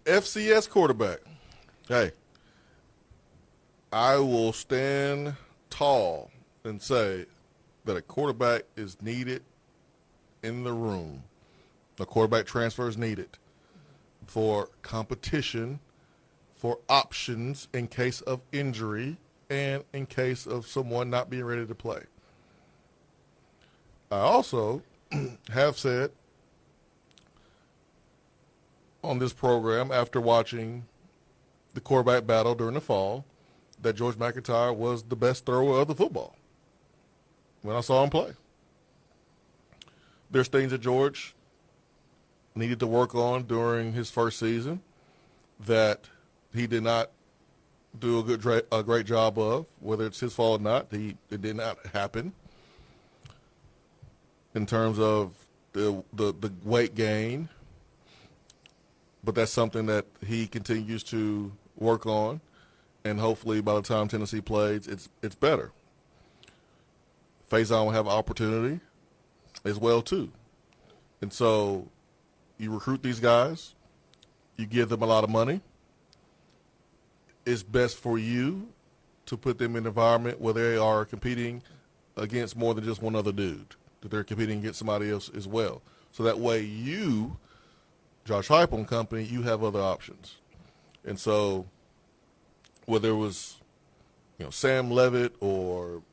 Speaker 4: FCS quarterback. Hey, I will stand tall and say that a quarterback is needed in the room. A quarterback transfer is needed for competition, for options in case of injury, and in case of someone not being ready to play. I also have said on this program, after watching the quarterback battle during the fall, that George McIntyre was the best thrower of the football when I saw him play. There's things that George needed to work on during his first season that he did not do a great job of, whether it's his fault or not. It did not happen in terms of the weight gain, but that's something that he continues to work on, and hopefully by the time Tennessee plays, it's better. Faison will have an opportunity as well too, and so you recruit these guys, you give them a lot of money. It's best for you to put them in an environment where they are competing against more than just one other dude, that they're competing against somebody else as well. So that way you, Josh Heupel and company, you have other options. And so whether it was, Sam Levitt or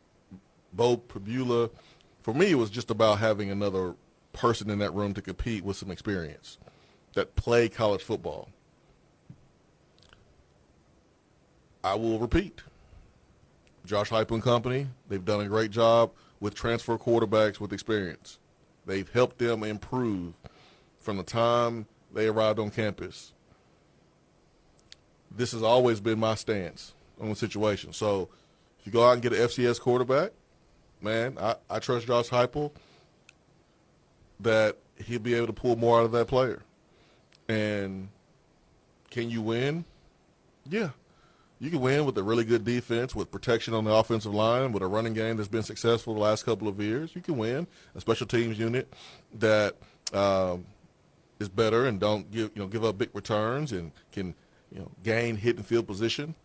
Speaker 4: Bo Pribula, for me it was just about having another person in that room to compete with some experience that play college football. I will repeat, Josh Heupel and company, they've done a great job with transfer quarterbacks with experience. They've helped them improve from the time they arrived on campus. This has always been my stance on the situation. So if you go out and get an FCS quarterback, man, I trust Josh Heupel that he'll be able to pull more out of that player. And can you win? Yeah. You can win with a really good defense, with protection on the offensive line, with a running game that's been successful the last couple of years. You can win a special teams unit that is better and don't give up big returns and can gain hit and field position.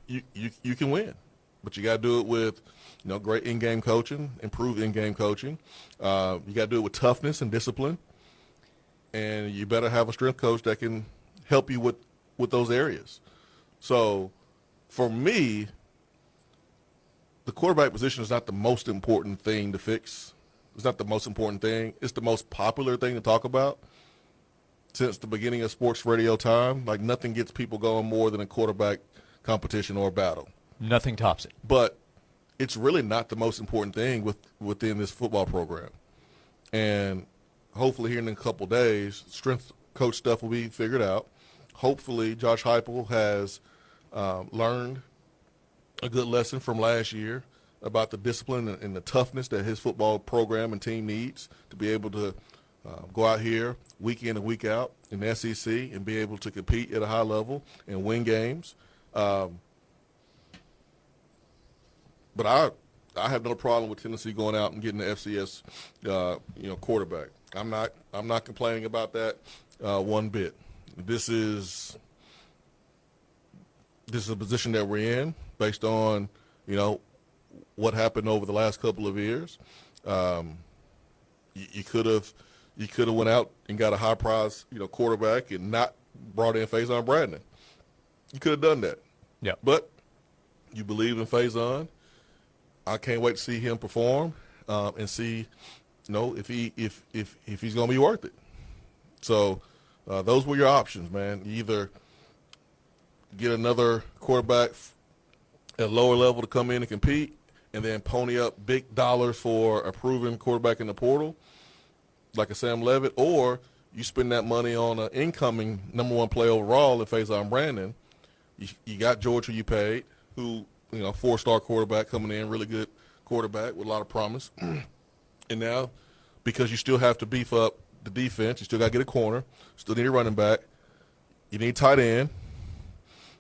Speaker 4: You can win, but you got to do it with great in-game coaching, improved in-game coaching. You got to do it with toughness and discipline, and you better have a strength coach that can help you with those areas. So, for me, the quarterback position is not the most important thing to fix. It's not the most important thing. It's the most popular thing to talk about since the beginning of sports radio time. Like, nothing gets people going more than a quarterback competition or battle.
Speaker 3: Nothing tops it.
Speaker 4: But it's really not the most important thing within this football program. And hopefully here in a couple days, strength coach stuff will be figured out. Hopefully Josh Heupel has learned a good lesson from last year about the discipline and the toughness that his football program and team needs to be able to go out here week in and week out in the SEC and be able to compete at a high level and win games. But I have no problem with Tennessee going out and getting the FCS quarterback. I'm not complaining about that one bit. This is a position that we're in based on, what happened over the last couple of years. You could have went out and got a high prize, quarterback and not brought in Faison Brandon. You could have done that.
Speaker 3: Yeah.
Speaker 4: But you believe in Faison. I can't wait to see him perform and see, if he's going to be worth it. So those were your options, man. You either get another quarterback at a lower level to come in and compete and then pony up big dollars for a proven quarterback in the portal like a Sam Levitt, or you spend that money on an incoming number one player overall in Faison Brandon. You got George, who you paid, who, four-star quarterback coming in, really good quarterback with a lot of promise. And now, because you still have to beef up the defense, you still got to get a corner, still need a running back, you need tight end.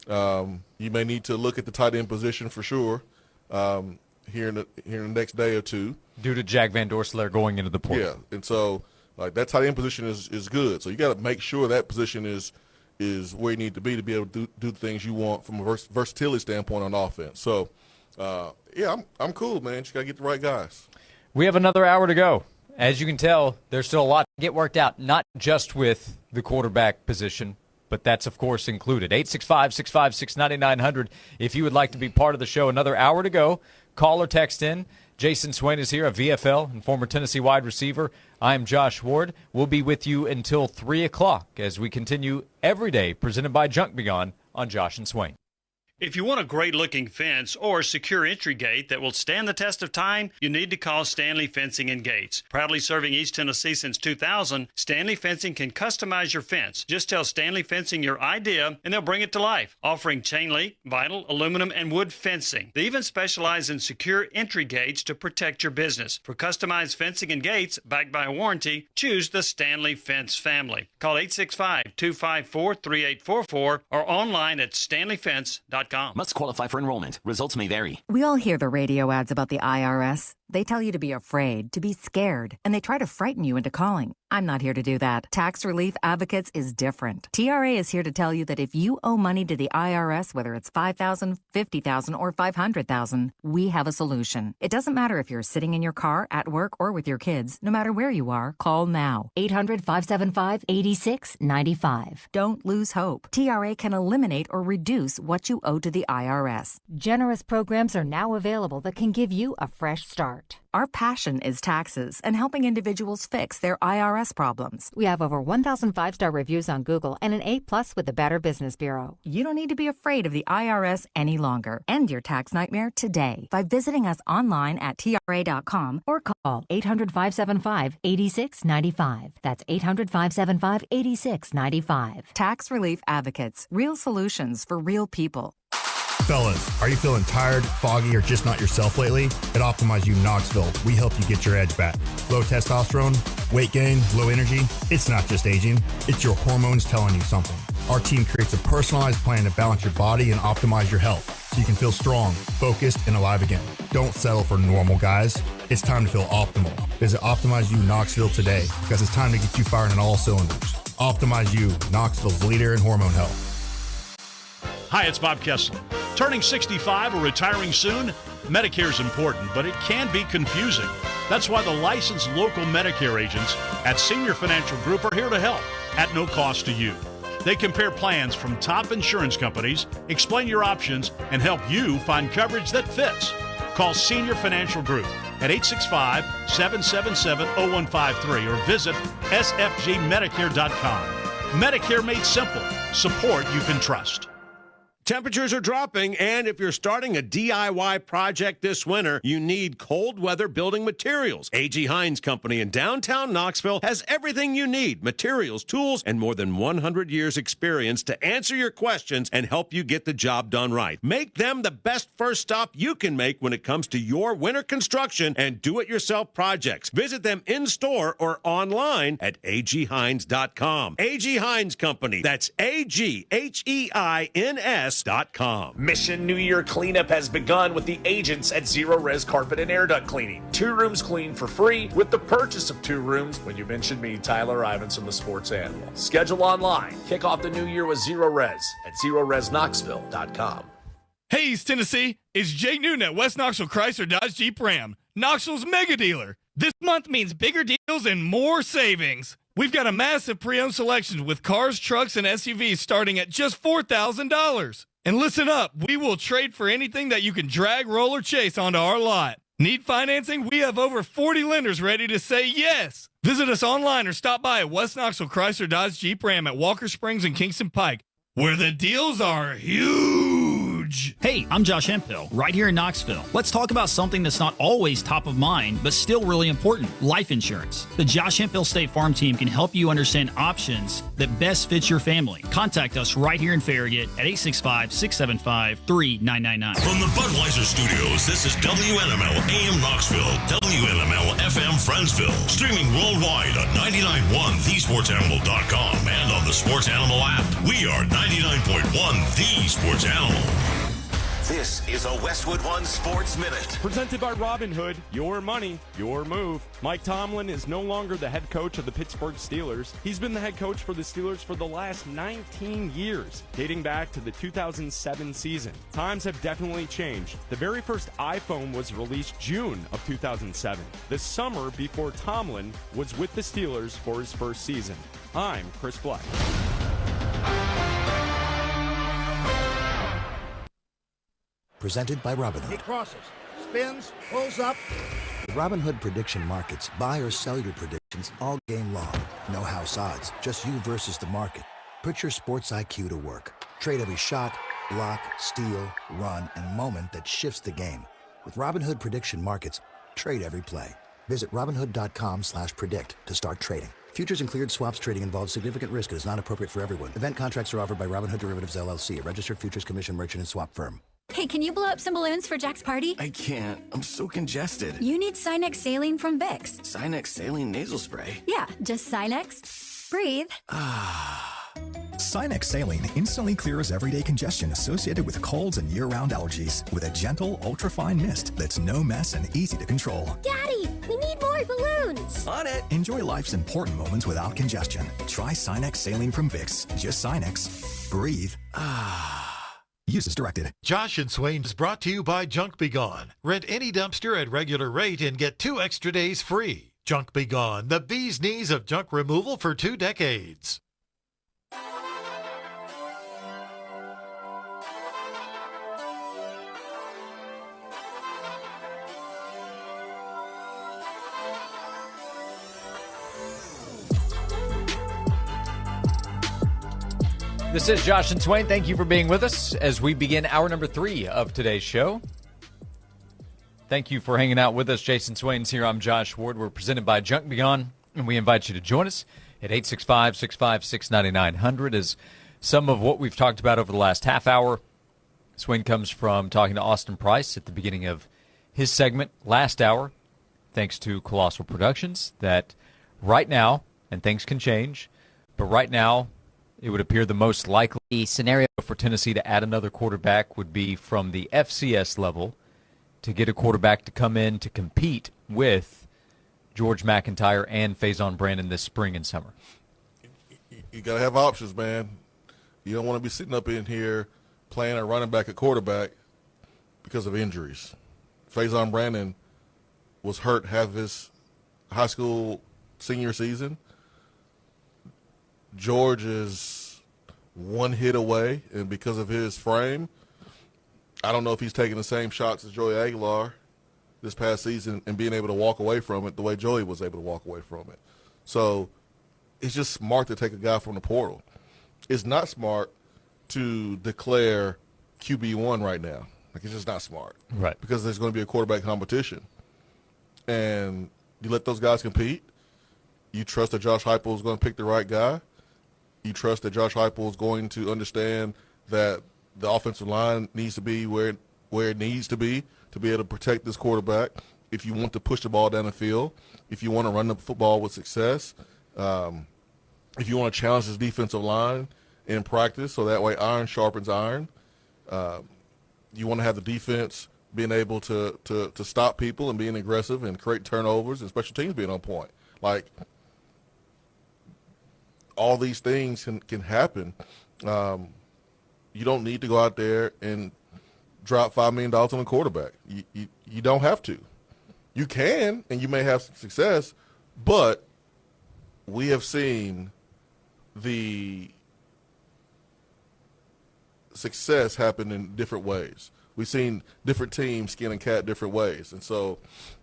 Speaker 4: You may need to look at the tight end position for sure here in the next day or two.
Speaker 3: Due to Jack Van Dorselaer going into the portal.
Speaker 4: Yeah, and so like that tight end position is good. So you got to make sure that position is where you need to be able to do the things you want from a versatility standpoint on offense. So, I'm cool, man. Just got to get the right guys.
Speaker 3: We have another hour to go. As you can tell, there's still a lot to get worked out, not just with the quarterback position, but that's, of course, included. 865-656-9900 if you would like to be part of the show. Another hour to go. Call or text in. Jason Swain is here, a VFL and former Tennessee wide receiver. I'm Josh Ward. We'll be with you until 3 o'clock as we continue every day, presented by Junk Beyond on Josh and Swain.
Speaker 1: If you want a great-looking fence or secure entry gate that will stand the test of time, you need to call Stanley Fencing and Gates. Proudly serving East Tennessee since 2000, Stanley Fencing can customize your fence. Just tell Stanley Fencing your idea, and they'll bring it to life, offering chain link, vinyl, aluminum, and wood fencing. They even specialize in secure entry gates to protect your business. For customized fencing and gates backed by a warranty, choose the Stanley Fence family. Call 865-254-3844 or online at stanleyfence.com.
Speaker 10: Must qualify for enrollment. Results may vary.
Speaker 15: We all hear the radio ads about the IRS. They tell you to be afraid, to be scared, and they try to frighten you into calling. I'm not here to do that. Tax Relief Advocates is different. TRA is here to tell you that if you owe money to the IRS, whether it's $5,000, $50,000, or $500,000, we have a solution. It doesn't matter if you're sitting in your car, at work, or with your kids. No matter where you are, call now. 800-575-8695. Don't lose hope. TRA can eliminate or reduce what you owe to the IRS.
Speaker 17: Generous programs are now available that can give you a fresh start.
Speaker 15: Our passion is taxes and helping individuals fix their IRS problems.
Speaker 17: We have over 1,000 5-star reviews on Google and an A+ with the Better Business Bureau.
Speaker 15: You don't need to be afraid of the IRS any longer. End your tax nightmare today by visiting us online at TRA.com or call 800-575-8695. That's 800-575-8695. Tax Relief Advocates. Real solutions for real people.
Speaker 18: Fellas, are you feeling tired, foggy, or just not yourself lately? At Optimize You Knoxville, we help you get your edge back. Low testosterone, weight gain, low energy? It's not just aging, it's your hormones telling you something. Our team creates a personalized plan to balance your body and optimize your health so you can feel strong, focused, and alive again. Don't settle for normal, guys. It's time to feel optimal. Visit Optimize You Knoxville today because it's time to get you firing on all cylinders. Optimize You, Knoxville's leader in hormone health.
Speaker 19: Hi, it's Bob Kessler. Turning 65 or retiring soon, Medicare is important, but it can be confusing. That's why the licensed local Medicare agents at Senior Financial Group are here to help at no cost to you. They compare plans from top insurance companies, explain your options, and help you find coverage that fits. Call Senior Financial Group at 865-777-0153 or visit sfgmedicare.com. Medicare made simple. Support you can trust.
Speaker 21: Temperatures are dropping, and if you're starting a DIY project this winter, you need cold weather building materials. A.G. Hines Company in downtown Knoxville has everything you need, materials, tools, and more than 100 years experience to answer your questions and help you get the job done right. Make them the best first stop you can make when it comes to your winter construction and do-it-yourself projects. Visit them in-store or online at aghines.com. A.G. Hines Company, that's AGHEINS.com.
Speaker 8: Mission New Year cleanup has begun with the agents at Zero Res Carpet and Air Duct Cleaning. 2 rooms clean for free with the purchase of 2 rooms when you mention me, Tyler Ivinson, the sports animal. Schedule online. Kick off the new year with Zero Res at ZeroResKnoxville.com.
Speaker 26: Hey, East Tennessee, it's Jay Newton at West Knoxville Chrysler Dodge Jeep Ram, Knoxville's mega dealer. This month means bigger deals and more savings. We've got a massive pre-owned selection with cars, trucks, and SUVs starting at just $4,000. And listen up, we will trade for anything that you can drag, roll, or chase onto our lot. Need financing? We have over 40 lenders ready to say yes. Visit us online or stop by at West Knoxville Chrysler Dodge Jeep Ram at Walker Springs and Kingston Pike, where the deals are huge.
Speaker 29: Hey, I'm Josh Hemphill, right here in Knoxville. Let's talk about something that's not always top of mind, but still really important, life insurance. The Josh Hemphill State Farm team can help you understand options that best fit your family. Contact us right here in Farragut at 865-675-3999.
Speaker 2: From the Budweiser Studios, this is WNML AM Knoxville, WNML FM Friendsville, streaming worldwide on 99.1 thesportsanimal.com and on the Sports Animal app. We are 99.1 The Sports Animal. This is a Westwood One Sports Minute.
Speaker 5: Presented by Robinhood, your money, your move. Mike Tomlin is no longer the head coach of the Pittsburgh Steelers. He's been the head coach for the Steelers for the last 19 years, dating back to the 2007 season. Times have definitely changed. The very first iPhone was released June of 2007, the summer before Tomlin was with the Steelers for his first season. I'm Chris Black.
Speaker 6: Presented by Robinhood.
Speaker 14: He crosses, spins, pulls up.
Speaker 6: With Robinhood Prediction Markets, buy or sell your predictions all game long. No house odds, just you versus the market. Put your sports IQ to work. Trade every shot, block, steal, run, and moment that shifts the game. With Robinhood Prediction Markets, trade every play. Visit Robinhood.com/predict to start trading. Futures and cleared swaps trading involves significant risk and is not appropriate for everyone. Event contracts are offered by Robinhood Derivatives LLC, a registered futures commission merchant and swap firm.
Speaker 22: Hey, can you blow up some balloons for Jack's party?
Speaker 10: I can't. I'm so congested.
Speaker 22: You need Sinex Saline from Vicks.
Speaker 10: Sinex Saline Nasal Spray.
Speaker 22: Yeah, just Sinex. Breathe.
Speaker 23: Sinex Saline instantly clears everyday congestion associated with colds and year-round allergies with a gentle, ultra-fine mist that's no mess and easy to control.
Speaker 22: Daddy, we need more balloons.
Speaker 10: On it.
Speaker 23: Enjoy life's important moments without congestion. Try Sinex Saline from Vicks. Just Sinex. Breathe. Use as directed.
Speaker 24: Josh and Swain is brought to you by Junk Be Gone. Rent any dumpster at regular rate and get 2 extra days free. Junk Be Gone, the bee's knees of junk removal for 2 decades.
Speaker 3: This is Josh and Swain. Thank you for being with us as we begin hour number 3 of today's show. Thank you for hanging out with us. Jason Swain's here. I'm Josh Ward. We're presented by Junk Be Gone, and we invite you to join us at 865-656-9900 as some of what we've talked about over the last half hour. Swain comes from talking to Austin Price at the beginning of his segment last hour, thanks to Colossal Productions, that right now, and things can change, but right now, it would appear the most likely scenario for Tennessee to add another quarterback would be from the FCS level to get a quarterback to come in to compete with George McIntyre and Faison Brandon this spring and summer.
Speaker 4: You got to have options, man. You don't want to be sitting up in here playing a running back at quarterback because of injuries. Faison Brandon was hurt half of his high school senior season. George is one hit away, and because of his frame, I don't know if he's taking the same shots as Joey Aguilar this past season and being able to walk away from it the way Joey was able to walk away from it. So it's just smart to take a guy from the portal. It's not smart to declare QB1 right now. Like, it's just not smart.
Speaker 3: Right.
Speaker 4: Because there's going to be a quarterback competition. And you let those guys compete. You trust that Josh Heupel is going to pick the right guy. You trust that Josh Heupel is going to understand that the offensive line needs to be where it needs to be able to protect this quarterback. If you want to push the ball down the field, if you want to run the football with success, if you want to challenge this defensive line in practice so that way iron sharpens iron, you want to have the defense being able to stop people and being aggressive and create turnovers and special teams being on point. Like, all these things can happen. You don't need to go out there and drop $5 million on a quarterback. You don't have to. You can, and you may have some success, but we have seen the success happen in different ways. We've seen different teams skin a cat different ways. And so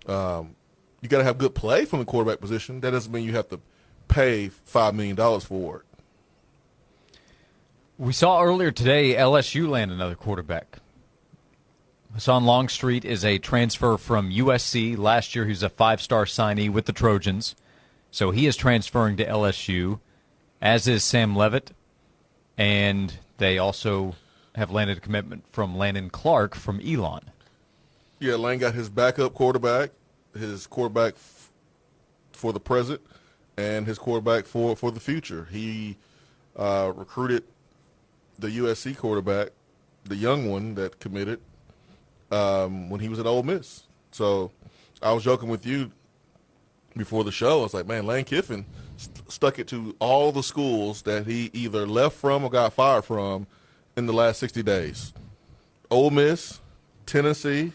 Speaker 4: you got to have good play from the quarterback position. That doesn't mean you have to pay $5 million for it.
Speaker 3: We saw earlier today LSU land another quarterback. Hassan Longstreet is a transfer from USC. Last year he was a 5-star signee with the Trojans. So he is transferring to LSU, as is Sam Levitt. And they also have landed a commitment from Landon Clark from Elon.
Speaker 4: Yeah, Lane got his backup quarterback, his quarterback for the present, and his quarterback for the future. He recruited the USC quarterback, the young one that committed, when he was at Ole Miss. So I was joking with you before the show. I was like, man, Lane Kiffin stuck it to all the schools that he either left from or got fired from in the last 60 days. Ole Miss, Tennessee,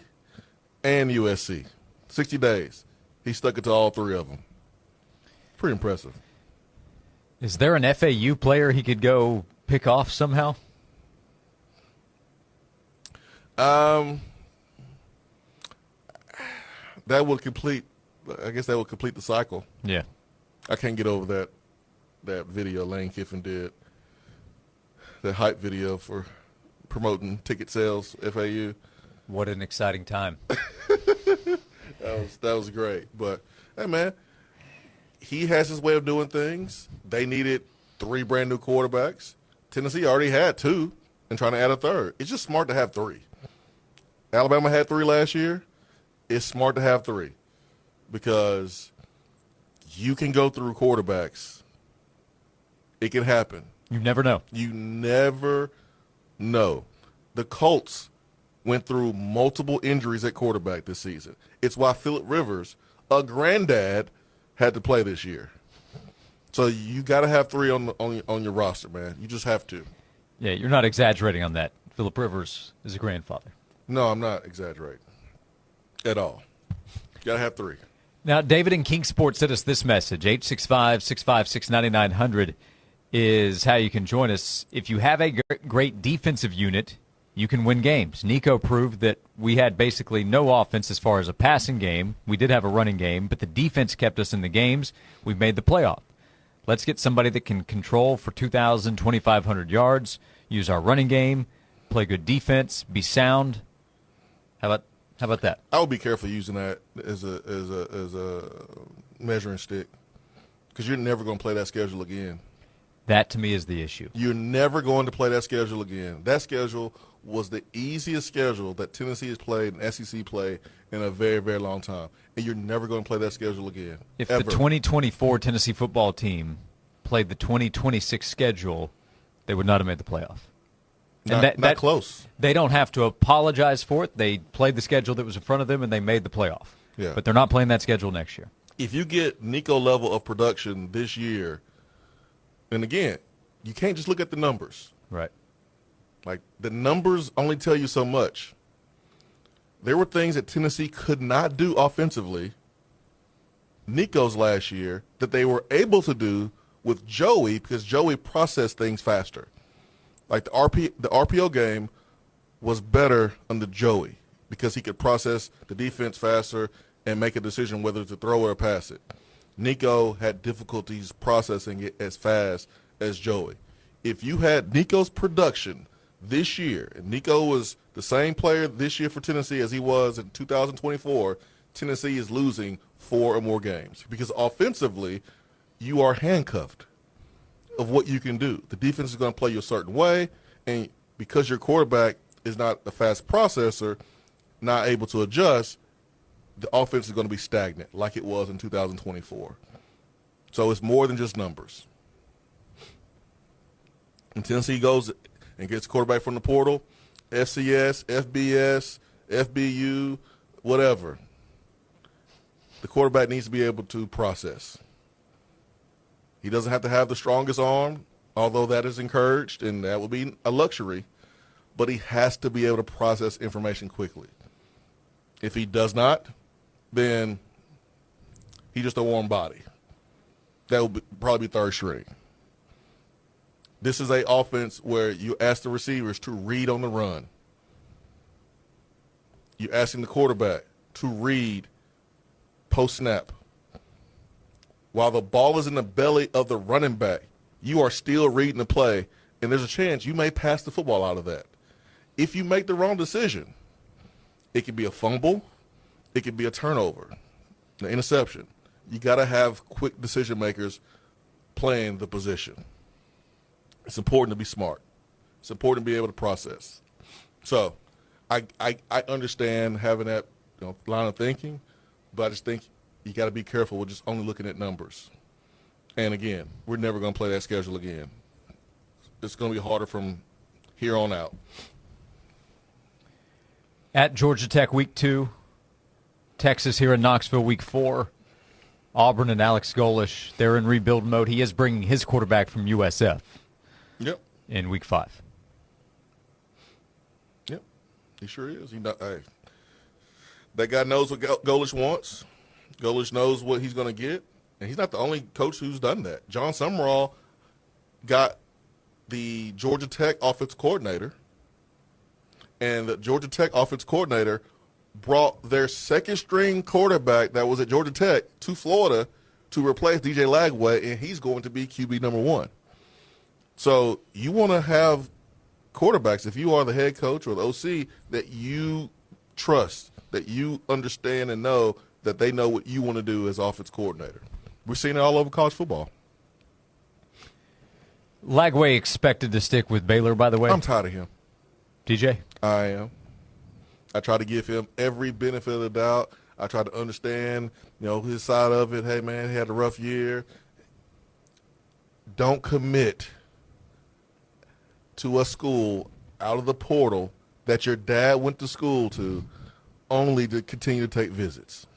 Speaker 4: and USC. 60 days. He stuck it to all three of them. Pretty impressive.
Speaker 3: Is there an FAU player he could go pick off somehow?
Speaker 4: That would complete. I guess that would complete the cycle.
Speaker 3: Yeah.
Speaker 4: I can't get over that video Lane Kiffin did. That hype video for promoting ticket sales, FAU.
Speaker 3: What an exciting time.
Speaker 4: That was great. But, hey, man, he has his way of doing things. They needed 3 brand new quarterbacks. Tennessee already had 2 and trying to add a third. It's just smart to have 3. Alabama had 3 last year. It's smart to have 3 because you can go through quarterbacks. It can happen.
Speaker 3: You never know.
Speaker 4: You never know. The Colts went through multiple injuries at quarterback this season. It's why Phillip Rivers, a granddad, had to play this year. So you got to have 3 on your roster, man. You just have to.
Speaker 3: Yeah, you're not exaggerating on that. Phillip Rivers is a grandfather.
Speaker 4: No, I'm not exaggerating at all. You got to have 3.
Speaker 3: Now, David in Kingsport sent us this message. 865-656-9900 is how you can join us. If you have a great defensive unit, you can win games. Nico proved that we had basically no offense as far as a passing game. We did have a running game, but the defense kept us in the games. We've made the playoff. Let's get somebody that can control for 2,000, 2,500 yards, use our running game, play good defense, be sound. How about that?
Speaker 4: I would be careful using that as a measuring stick because you're never going to play that schedule again.
Speaker 3: That, to me, is the issue.
Speaker 4: You're never going to play that schedule again. That schedule was the easiest schedule that Tennessee has played and SEC played in a very, very long time. And you're never going to play that schedule again.
Speaker 3: If
Speaker 4: ever.
Speaker 3: The 2024 Tennessee football team played the 2026 schedule, they would not have made the playoff.
Speaker 4: Not close.
Speaker 3: They don't have to apologize for it. They played the schedule that was in front of them, and they made the playoff.
Speaker 4: Yeah.
Speaker 3: But they're not playing that schedule next year.
Speaker 4: If you get Nico level of production this year, and again, you can't just look at the numbers.
Speaker 3: Right.
Speaker 4: Like, the numbers only tell you so much. There were things that Tennessee could not do offensively, Nico's last year, that they were able to do with Joey because Joey processed things faster. Like the RPO game was better under Joey because he could process the defense faster and make a decision whether to throw or pass it. Nico had difficulties processing it as fast as Joey. If you had Nico's production this year, and Nico was the same player this year for Tennessee as he was in 2024, Tennessee is losing 4 or more games because offensively you are handcuffed of what you can do. The defense is going to play you a certain way, and because your quarterback is not a fast processor, not able to adjust, the offense is going to be stagnant like it was in 2024. So it's more than just numbers. And Tennessee goes and gets a quarterback from the portal, FCS, FBS, FBU, whatever. The quarterback needs to be able to process. He doesn't have to have the strongest arm, although that is encouraged, and that will be a luxury. But he has to be able to process information quickly. If he does not, then he's just a warm body. That will probably be third string. This is an offense where you ask the receivers to read on the run. You're asking the quarterback to read post-snap. While the ball is in the belly of the running back, you are still reading the play, and there's a chance you may pass the football out of that. If you make the wrong decision, it could be a fumble, it could be a turnover, an interception. You got to have quick decision makers playing the position. It's important to be smart. It's important to be able to process. So I understand having that line of thinking, but I just think you got to be careful with just only looking at numbers. And, again, we're never going to play that schedule again. It's going to be harder from here on out.
Speaker 3: At Georgia Tech, week 2. Texas here in Knoxville, week 4. Auburn and Alex Golish, they're in rebuild mode. He is bringing his quarterback from USF.
Speaker 4: Yep.
Speaker 3: In week 5.
Speaker 4: Yep. He sure is. Hey, that guy knows what Golish wants. Golish knows what he's going to get. And he's not the only coach who's done that. John Summerall got the Georgia Tech offensive coordinator, and the Georgia Tech offensive coordinator brought their second-string quarterback that was at Georgia Tech to Florida to replace DJ Lagway, and he's going to be QB number 1. So you want to have quarterbacks, if you are the head coach or the OC, that you trust, that you understand and know that they know what you want to do as offense coordinator. We're seeing it all over college football.
Speaker 3: Lagway expected to stick with Baylor, by the way.
Speaker 4: I'm tired of him.
Speaker 3: DJ?
Speaker 4: I am. I try to give him every benefit of the doubt. I try to understand, his side of it. Hey, man, he had a rough year. Don't commit to a school out of the portal that your dad went to school to only to continue to take visits.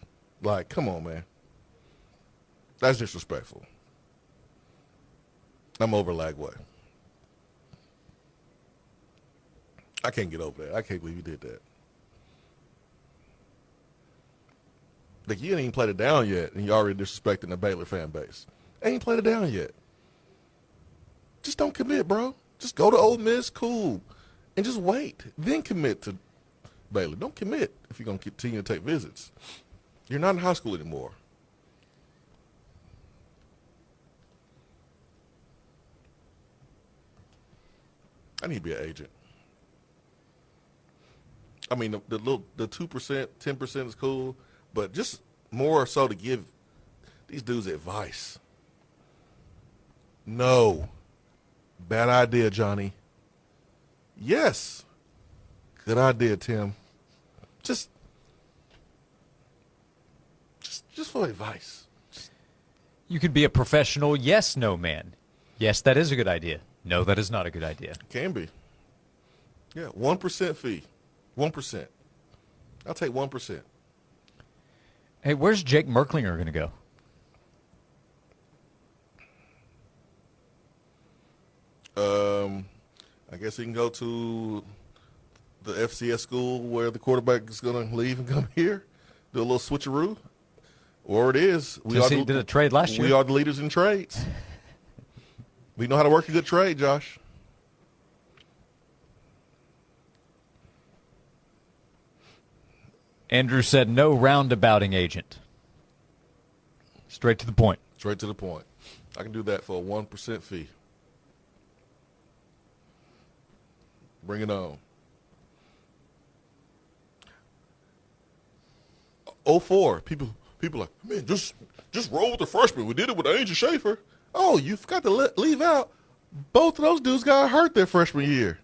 Speaker 4: Like, come on, man. That's disrespectful. I'm over Lagway. I can't get over that. I can't believe you did that. Like, you ain't even played it down yet, and you're already disrespecting the Baylor fan base. Ain't played it down yet. Just don't commit, bro. Just go to Ole Miss, cool, and just wait. Then commit to Baylor. Don't commit if you're going to continue to take visits. You're not in high school anymore. I need to be an agent. I mean, the 2%, 10% is cool, but just more so to give these dudes advice. No. Bad idea, Johnny. Yes. Good idea, Tim. Just for advice.
Speaker 3: You could be a professional yes-no man. Yes, that is a good idea. No, that is not a good idea.
Speaker 4: Can be. Yeah, 1% fee. 1%. I'll take 1%.
Speaker 3: Hey, where's Jake Merklinger going to go?
Speaker 4: I guess he can go to the FCS school where the quarterback is going to leave and come here, do a little switcheroo. Or it is.
Speaker 3: He did a trade last year.
Speaker 4: We are the leaders in trades. We know how to work a good trade, Josh.
Speaker 3: Andrew said no roundabouting agent. Straight to the point.
Speaker 4: Straight to the point. I can do that for a 1% fee. Bring it on. 04. People like, man, just roll with the freshman. We did it with Angel Schaefer. Oh, you forgot to leave out. Both of those dudes got hurt their freshman year.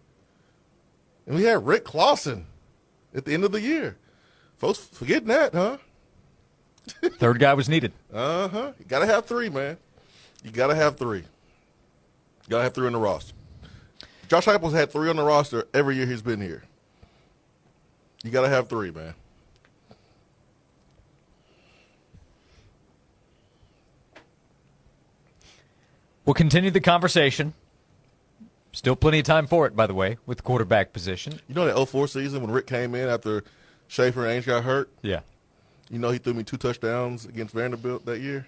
Speaker 4: And we had Rick Clausen at the end of the year. Folks forgetting that, huh?
Speaker 3: Third guy was needed.
Speaker 4: Uh-huh. You got to have 3, man. You got to have 3. You got to have 3 on the roster. Josh Heupel's had 3 on the roster every year he's been here. You got to have 3, man.
Speaker 3: We'll continue the conversation. Still plenty of time for it, by the way, with the quarterback position.
Speaker 4: You know that 04 season when Rick came in after Schaefer and Ainge got hurt?
Speaker 3: Yeah.
Speaker 4: You know he threw me 2 touchdowns against Vanderbilt that year?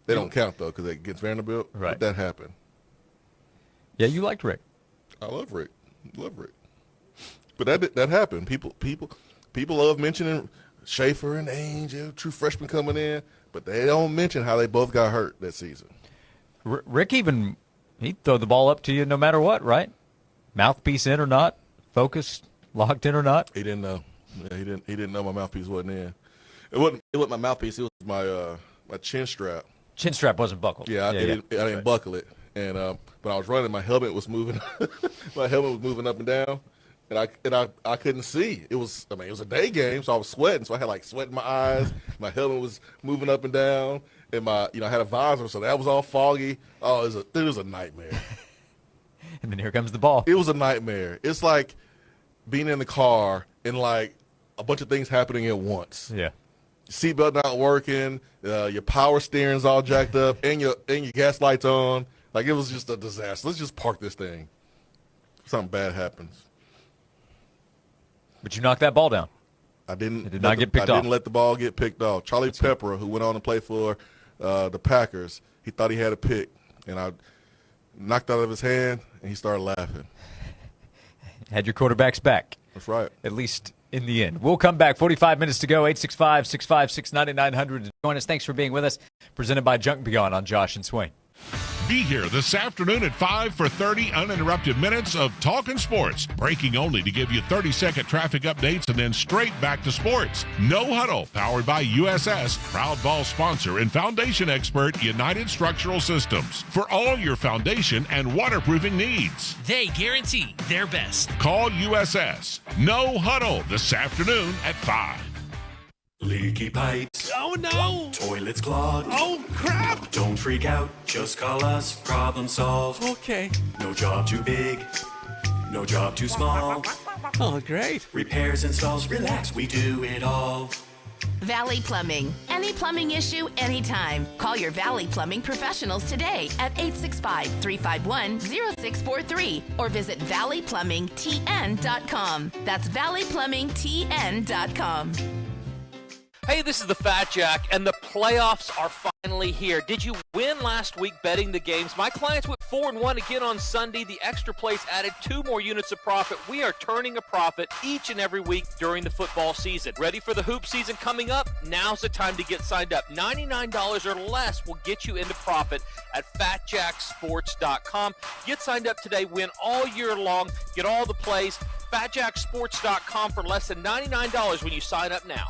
Speaker 4: They don't count, though, because against Vanderbilt,
Speaker 3: right.
Speaker 4: But that happened.
Speaker 3: Yeah, you liked Rick.
Speaker 4: I love Rick. But that happened. People love mentioning Schaefer and Ainge, true freshman coming in, but they don't mention how they both got hurt that season.
Speaker 3: Rick he'd throw the ball up to you no matter what, right? Mouthpiece in or not, focused, locked in or not.
Speaker 4: He didn't know. Yeah, he didn't know my mouthpiece wasn't in. It wasn't my mouthpiece. It was my chin strap.
Speaker 3: Chin strap wasn't buckled.
Speaker 4: Yeah, I didn't buckle it. And when I was running, my helmet was moving. My helmet was moving up and down, and I couldn't see. It was a day game, so I was sweating. So I had like sweat in my eyes. My helmet was moving up and down, and I had a visor, so that was all foggy. Oh, it was a nightmare.
Speaker 3: And then here comes the ball.
Speaker 4: It was a nightmare. It's like being in the car and like a bunch of things happening at once.
Speaker 3: Yeah.
Speaker 4: Seatbelt not working, your power steering's all jacked up, and your gas lights on. Like, it was just a disaster. Let's just park this thing. Something bad happens.
Speaker 3: But you knocked that ball down.
Speaker 4: I didn't.
Speaker 3: It did not get picked off.
Speaker 4: I didn't let the ball get picked off. Charlie Pepper, who went on to play for the Packers, he thought he had a pick, and I knocked it out of his hand, and he started laughing.
Speaker 3: Had your quarterback's back.
Speaker 4: That's right.
Speaker 3: At least in the end. We'll come back. 45 minutes to go. 865-656-9900 to join us. Thanks for being with us. Presented by Junk Beyond on Josh and Swain.
Speaker 7: Be here this afternoon at 5 for 30 uninterrupted minutes of Talkin' Sports. Breaking only to give you 30-second traffic updates and then straight back to sports. No Huddle, powered by USS, proud ball sponsor and foundation expert United Structural Systems. For all your foundation and waterproofing needs.
Speaker 13: They guarantee their best.
Speaker 7: Call USS. No Huddle this afternoon at 5.
Speaker 9: Leaky pipes.
Speaker 13: Oh, no.
Speaker 9: Toilets clogged.
Speaker 13: Oh, crap.
Speaker 9: Don't freak out. Just call us. Problem solved.
Speaker 13: Okay.
Speaker 9: No job too big. No job too small.
Speaker 13: Oh, great.
Speaker 9: Repairs, installs, relax. We do it all.
Speaker 11: Valley Plumbing. Any plumbing issue, anytime. Call your Valley Plumbing professionals today at 865-351-0643 or visit valleyplumbingtn.com. That's valleyplumbingtn.com.
Speaker 12: Hey, this is the Fat Jack, and the playoffs are finally here. Did you win last week betting the games? My clients went 4-1 again on Sunday. The Extra Place added 2 more units of profit. We are turning a profit each and every week during the football season. Ready for the hoop season coming up? Now's the time to get signed up. $99 or less will get you into profit at FatJackSports.com. Get signed up today. Win all year long. Get all the plays. FatJackSports.com for less than $99 when you sign up now.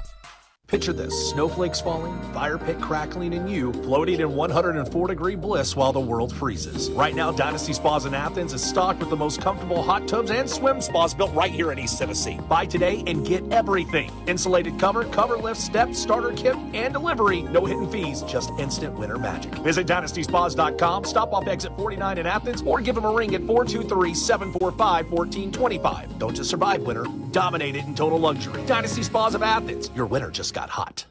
Speaker 8: Picture this: snowflakes falling, fire pit crackling, and you floating in 104-degree bliss while the world freezes. Right now, Dynasty Spas in Athens is stocked with the most comfortable hot tubs and swim spas built right here in East Tennessee. Buy today and get everything: insulated cover lift, step, starter kit, and delivery. No hidden fees, just instant winter magic. Visit DynastySpas.com, stop off exit 49 in Athens, or give them a ring at 423-745-1425. Don't just survive winter, dominate it in total luxury. Dynasty Spas of Athens. Your winter just got hot.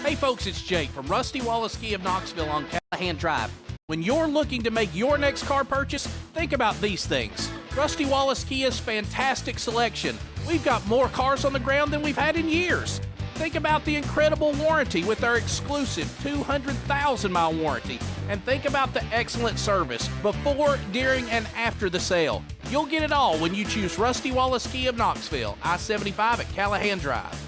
Speaker 16: Hey folks, it's Jake from Rusty Wallace Kia of Knoxville on Callahan Drive. When you're looking to make your next car purchase, think about these things. Rusty Wallace Kia's fantastic selection. We've got more cars on the ground than we've had in years. Think about the incredible warranty with our exclusive 200,000-mile warranty. And think about the excellent service before, during, and after the sale. You'll get it all when you choose Rusty Wallace Kia of Knoxville, I-75 at Callahan Drive.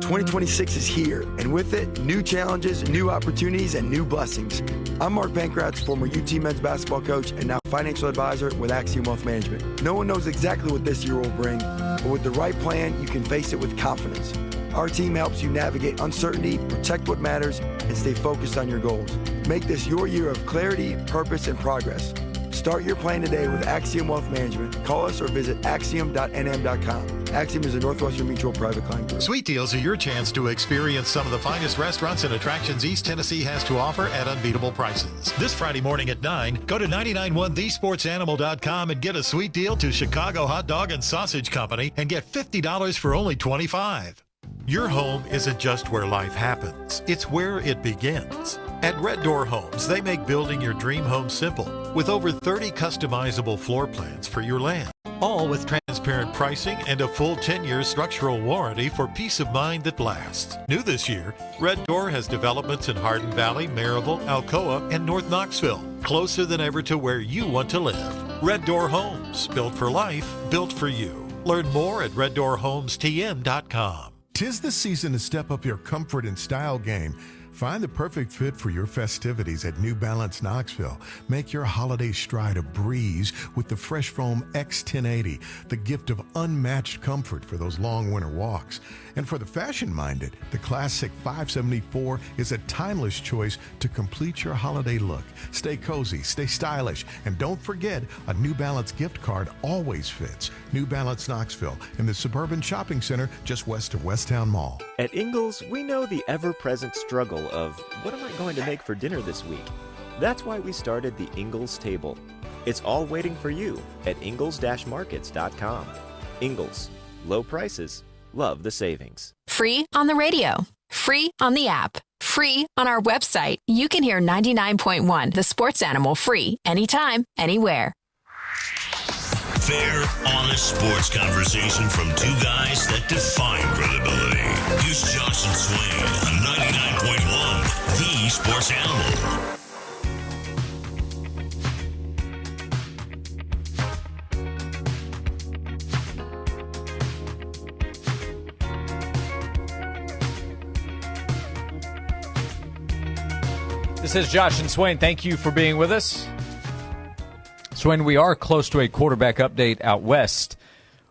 Speaker 20: 2026 is here, and with it, new challenges, new opportunities, and new blessings. I'm Mark Pankratz, former UT men's basketball coach and now financial advisor with Axiom Wealth Management. No one knows exactly what this year will bring, but with the right plan, you can face it with confidence. Our team helps you navigate uncertainty, protect what matters, and stay focused on your goals. Make this your year of clarity, purpose, and progress. Start your plan today with Axiom Wealth Management. Call us or visit axiom.nm.com. Axiom is a Northwestern Mutual private client group.
Speaker 24: Sweet Deals are your chance to experience some of the finest restaurants and attractions East Tennessee has to offer at unbeatable prices. This Friday morning at 9, go to 991thesportsanimal.com and get a sweet deal to Chicago Hot Dog and Sausage Company and get $50 for only $25. Your home isn't just where life happens, it's where it begins. At Red Door Homes, they make building your dream home simple with over 30 customizable floor plans for your land. All with transparent pricing and a full 10-year structural warranty for peace of mind that lasts. New this year, Red Door has developments in Hardin Valley, Maryville, Alcoa, and North Knoxville, closer than ever to where you want to live. Red Door Homes, built for life, built for you. Learn more at reddoorhomestn.com.
Speaker 25: 'Tis the season to step up your comfort and style game. Find the perfect fit for your festivities at New Balance Knoxville. Make your holiday stride a breeze with the Fresh Foam X1080, the gift of unmatched comfort for those long winter walks. And for the fashion-minded, the classic 574 is a timeless choice to complete your holiday look. Stay cozy, stay stylish, and don't forget, a New Balance gift card always fits. New Balance Knoxville in the Suburban Shopping Center just west of Westtown Mall.
Speaker 27: At Ingles, we know the ever-present struggle of what am I going to make for dinner this week? That's why we started the Ingles table. It's all waiting for you at ingles-markets.com. Ingalls. Low prices. Love the savings.
Speaker 11: Free on the radio. Free on the app. Free on our website. You can hear 99.1 The Sports Animal free anytime, anywhere.
Speaker 2: Fair, honest sports conversation from two guys that define credibility. Here's Josh and Swain on 99.1 The Sports Animal.
Speaker 3: This is Josh and Swain. Thank you for being with us. Swain, we are close to a quarterback update out west.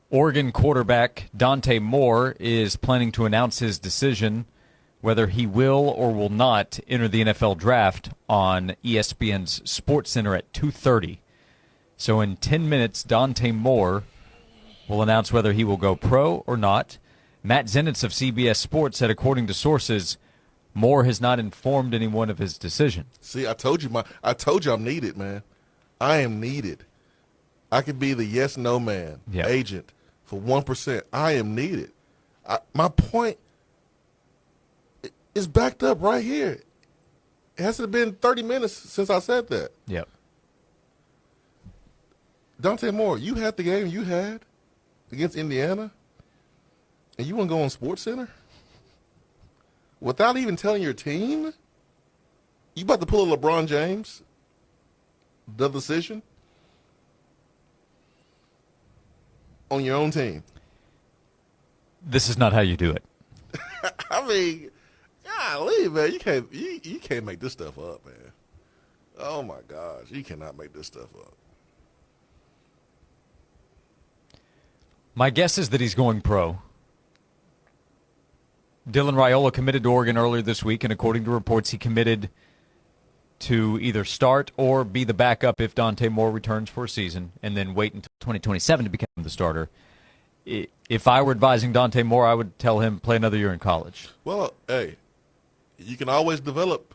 Speaker 3: Oregon quarterback Dante Moore is planning to announce his decision whether he will or will not enter the NFL draft on ESPN's SportsCenter at 2:30. So in 10 minutes, Dante Moore will announce whether he will go pro or not. Matt Zenitz of CBS Sports said, according to sources, Moore has not informed anyone of his decision.
Speaker 4: See, I told you I'm needed, man. I am needed. I could be the yes/no man, agent for 1%. I am needed. My point is backed up right here. It hasn't been 30 minutes since I said that.
Speaker 3: Yep.
Speaker 4: Dante Moore, you had the game you had against Indiana, and you want to go on SportsCenter? Without even telling your team? You about to pull a LeBron James? The decision? On your own team?
Speaker 3: This is not how you do it.
Speaker 4: I mean, golly, man, you can't make this stuff up, man. Oh my gosh, you cannot make this stuff up.
Speaker 3: My guess is that he's going pro. Dylan Raiola committed to Oregon earlier this week, and according to reports, he committed to either start or be the backup if Dante Moore returns for a season, and then wait until 2027 to become the starter. If I were advising Dante Moore, I would tell him play another year in college.
Speaker 4: Well, hey, you can always develop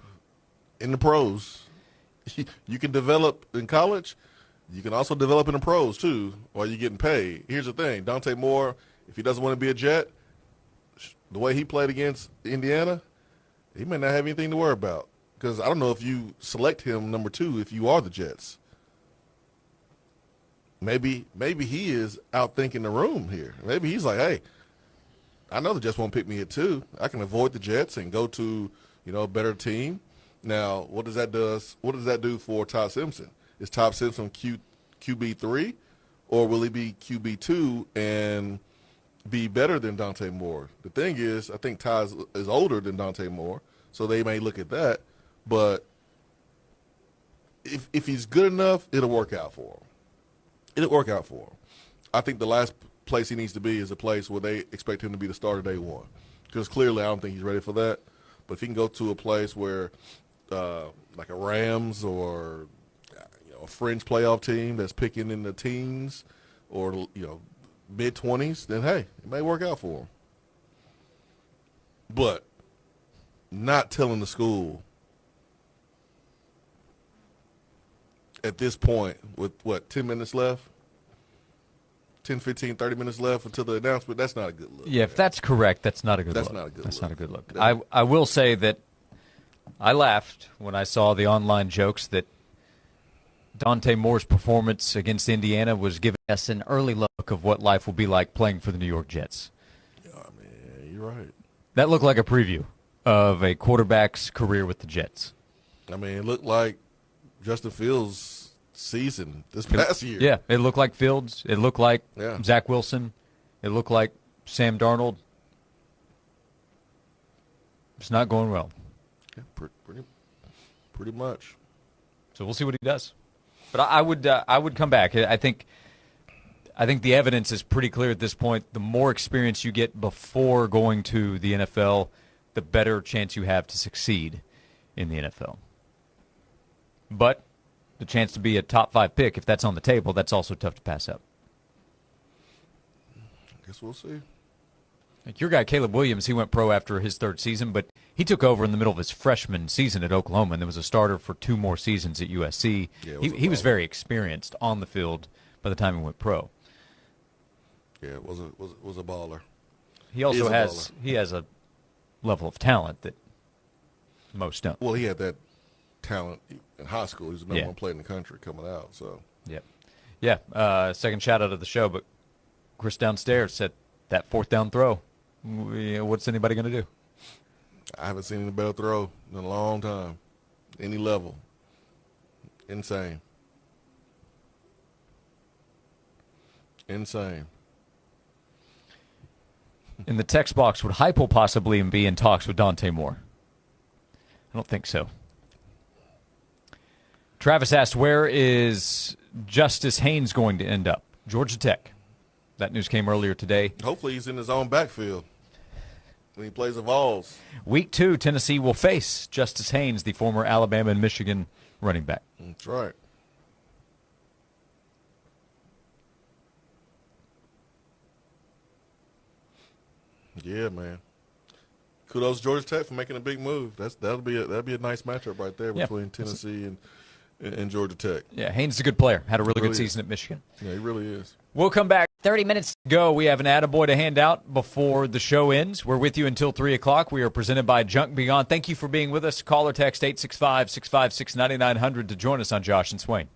Speaker 4: in the pros. You can develop in college. You can also develop in the pros, too, while you're getting paid. Here's the thing. Dante Moore, if he doesn't want to be a Jet, the way he played against Indiana, he may not have anything to worry about. Because I don't know if you select him number 2 if you are the Jets. Maybe he is outthinking the room here. Maybe he's like, hey, I know the Jets won't pick me at 2. I can avoid the Jets and go to, a better team. Now, what does that do for Todd Simpson? Is Todd Simpson QB3, or will he be QB2 and be better than Dante Moore? The thing is, I think Todd is older than Dante Moore, so they may look at that. But if he's good enough, it'll work out for him. It'll work out for him. I think the last place he needs to be is a place where they expect him to be the starter day one, because clearly I don't think he's ready for that. But if he can go to a place where, like a Rams or a fringe playoff team that's picking in the teens or mid-20s, then hey, it may work out for him. But not telling the school at this point with, 10 minutes left? 10, 15, 30 minutes left until the announcement, that's not a good look.
Speaker 3: Yeah, if that's correct, that's not a good look.
Speaker 4: That's not a good look.
Speaker 3: That's not a good look. I will say that I laughed when I saw the online jokes that Dante Moore's performance against Indiana was giving us an early look of what life will be like playing for the New York Jets.
Speaker 4: Oh, man, you're right.
Speaker 3: That looked like a preview of a quarterback's career with the Jets.
Speaker 4: I mean, it looked like Justin Fields' season this past year.
Speaker 3: Yeah, it looked like Fields. It looked like
Speaker 4: Yeah.
Speaker 3: Zach Wilson. It looked like Sam Darnold. It's not going well.
Speaker 4: Yeah, pretty much.
Speaker 3: So we'll see what he does. But I would come back. I think the evidence is pretty clear at this point. The more experience you get before going to the NFL, the better chance you have to succeed in the NFL. But the chance to be a top 5 pick, if that's on the table, that's also tough to pass up.
Speaker 4: I guess we'll see.
Speaker 3: Like your guy, Caleb Williams, he went pro after his 3rd season, but he took over in the middle of his freshman season at Oklahoma, and there was a starter for 2 more seasons at USC. He was very experienced on the field by the time he went pro.
Speaker 4: Yeah, was a baller.
Speaker 3: He also has a level of talent that most don't.
Speaker 4: Well, he had that talent in high school. He was the number
Speaker 3: Yeah.
Speaker 4: one player in the country coming out. So
Speaker 3: Yep. Yeah. Second shout out of the show, but Chris downstairs said that fourth down throw. What's anybody going to do?
Speaker 4: I haven't seen any better throw in a long time. Any level. Insane. Insane.
Speaker 3: In the text box, would Heupel possibly be in talks with Dante Moore? I don't think so. Travis asked, where is Justice Haynes going to end up? Georgia Tech. That news came earlier today.
Speaker 4: Hopefully he's in his own backfield when he plays the Vols.
Speaker 3: Week 2, Tennessee will face Justice Haynes, the former Alabama and Michigan running back.
Speaker 4: That's right. Yeah, man. Kudos to Georgia Tech for making a big move. That'll be a nice matchup right there between Tennessee and Georgia Tech.
Speaker 3: Yeah, Haynes is a good player. Had a really good season at Michigan.
Speaker 4: Yeah, he really is.
Speaker 3: We'll come back. 30 minutes to go. We have an attaboy to hand out before the show ends. We're with you until 3 o'clock. We are presented by Junk Beyond. Thank you for being with us. Call or text 865-656-9900 to join us on Josh and Swain.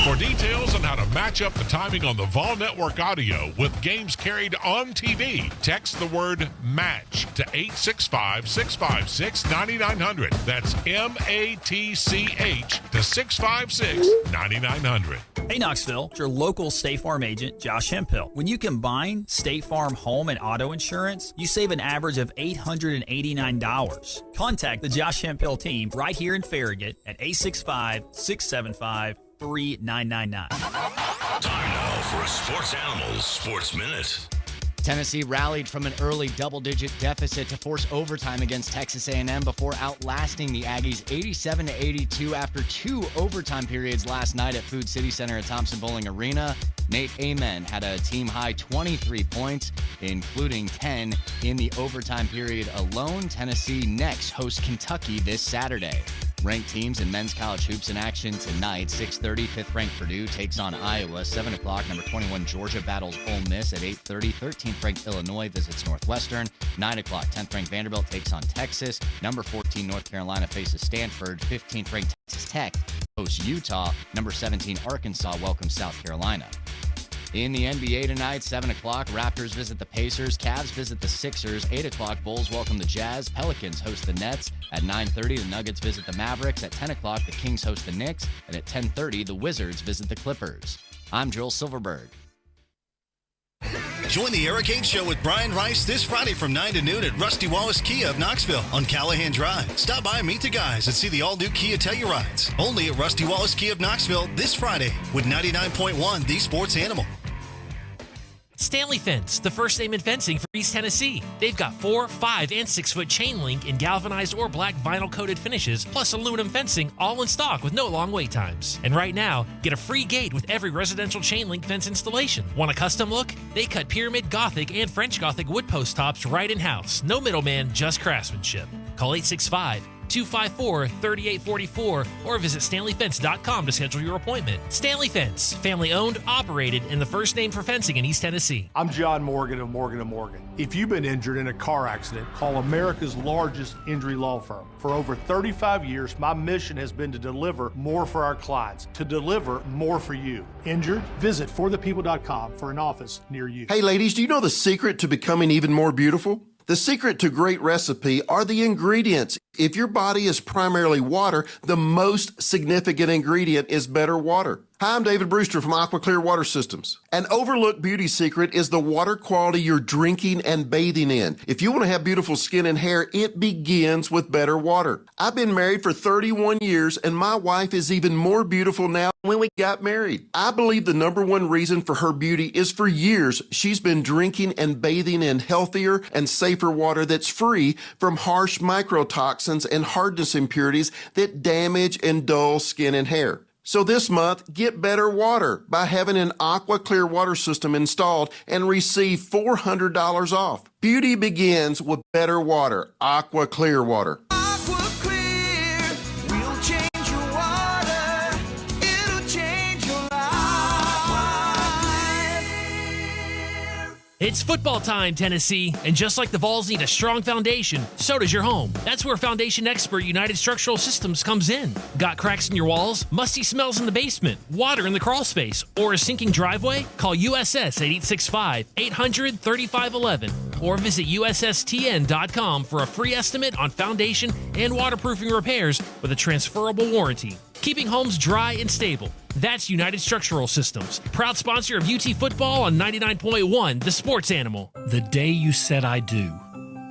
Speaker 7: For details on how to match up the timing on the Vol Network audio with games carried on TV, text the word MATCH to 865-656-9900. That's MATCH to 656-9900.
Speaker 1: Hey Knoxville, it's your local State Farm agent, Josh Hemphill. When you combine State Farm home and auto insurance, you save an average of $889. Contact the Josh Hemphill team right here in Farragut at 865-675-3999.
Speaker 2: Time now for a Sports Animals Sports Minute.
Speaker 15: Tennessee rallied from an early double-digit deficit to force overtime against Texas A&M before outlasting the Aggies 87-82 after 2 overtime periods last night at Food City Center at Thompson Bowling Arena. Nate Amen had a team-high 23 points, including 10 in the overtime period alone. Tennessee next hosts Kentucky this Saturday. Ranked teams in men's college hoops in action tonight. 6:30, 5th-ranked Purdue takes on Iowa. 7 o'clock, number 21 Georgia battles Ole Miss. At 8:30, 13th-ranked Illinois visits Northwestern. 9 o'clock, 10th-ranked Vanderbilt takes on Texas. Number 14 North Carolina faces Stanford. 15th-ranked Texas Tech hosts Utah. Number 17 Arkansas welcomes South Carolina. In the NBA tonight, 7 o'clock, Raptors visit the Pacers, Cavs visit the Sixers, 8 o'clock, Bulls welcome the Jazz, Pelicans host the Nets, at 9:30, the Nuggets visit the Mavericks, at 10 o'clock, the Kings host the Knicks, and at 10:30, the Wizards visit the Clippers. I'm Joel Silverberg.
Speaker 17: Join the Hurricane Show with Brian Rice this Friday from 9 to noon at Rusty Wallace Kia of Knoxville on Callahan Drive. Stop by and meet the guys and see the all-new Kia Tellurides. Only at Rusty Wallace Kia of Knoxville this Friday with 99.1 The Sports Animal.
Speaker 13: Stanley Fence, the first name in fencing for East Tennessee. They've got 4, 5, and 6-foot chain link in galvanized or black vinyl coated finishes, plus aluminum fencing, all in stock with no long wait times. And right now, get a free gate with every residential chain link fence installation. Want a custom look? They cut pyramid, Gothic, and French Gothic wood post tops right in-house. No middleman, just craftsmanship. Call 865-254-3844 or visit StanleyFence.com to schedule your appointment. Stanley Fence, family owned, operated, and the first name for fencing in East Tennessee.
Speaker 18: I'm John Morgan of Morgan & Morgan. If you've been injured in a car accident, call America's largest injury law firm. For over 35 years, my mission has been to deliver more for our clients, to deliver more for you. Injured? Visit forthepeople.com for an office near you.
Speaker 19: Hey ladies, do you know the secret to becoming even more beautiful? The secret to great recipe are the ingredients. If your body is primarily water, the most significant ingredient is better water. Hi, I'm David Brewster from Aqua Clear Water Systems. An overlooked beauty secret is the water quality you're drinking and bathing in. If you want to have beautiful skin and hair, it begins with better water. I've been married for 31 years, and my wife is even more beautiful now than when we got married. I believe the number one reason for her beauty is for years she's been drinking and bathing in healthier and safer water that's free from harsh microtoxins and hardness impurities that damage and dull skin and hair. So this month, get better water by having an Aqua Clear water system installed and receive $400 off. Beauty begins with better water. Aqua Clear water.
Speaker 9: Aqua Clear will change your water. It'll change your life.
Speaker 13: It's football time, Tennessee, and just like the Vols need a strong foundation, so does your home. That's where foundation expert United Structural Systems comes in. Got cracks in your walls, musty smells in the basement, water in the crawl space, or a sinking driveway? Call USS at 865-800-3511 or visit USSTN.com for a free estimate on foundation and waterproofing repairs with a transferable warranty. Keeping homes dry and stable. That's United Structural Systems, proud sponsor of UT football on 99.1, The Sports Animal.
Speaker 5: The day you said I do,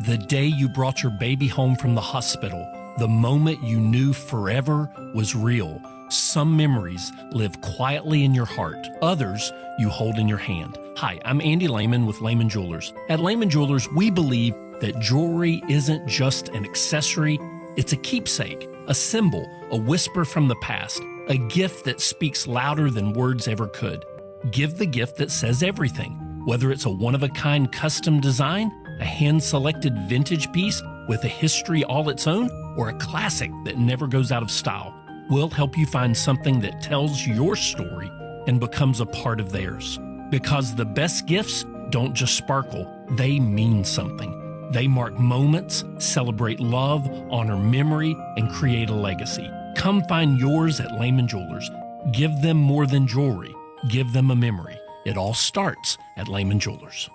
Speaker 5: the day you brought your baby home from the hospital, the moment you knew forever was real. Some memories live quietly in your heart, others you hold in your hand. Hi, I'm Andy Lehman with Lehman Jewelers. At Lehman Jewelers, we believe that jewelry isn't just an accessory, it's a keepsake, a symbol, a whisper from the past, a gift that speaks louder than words ever could. Give the gift that says everything, whether it's a one-of-a-kind custom design, a hand-selected vintage piece with a history all its own, or a classic that never goes out of style. We'll help you find something that tells your story and becomes a part of theirs. Because the best gifts don't just sparkle, they mean something. They mark moments, celebrate love, honor memory, and create a legacy. Come find yours at Lehman Jewelers. Give them more than jewelry. Give them a memory. It all starts at Lehman Jewelers.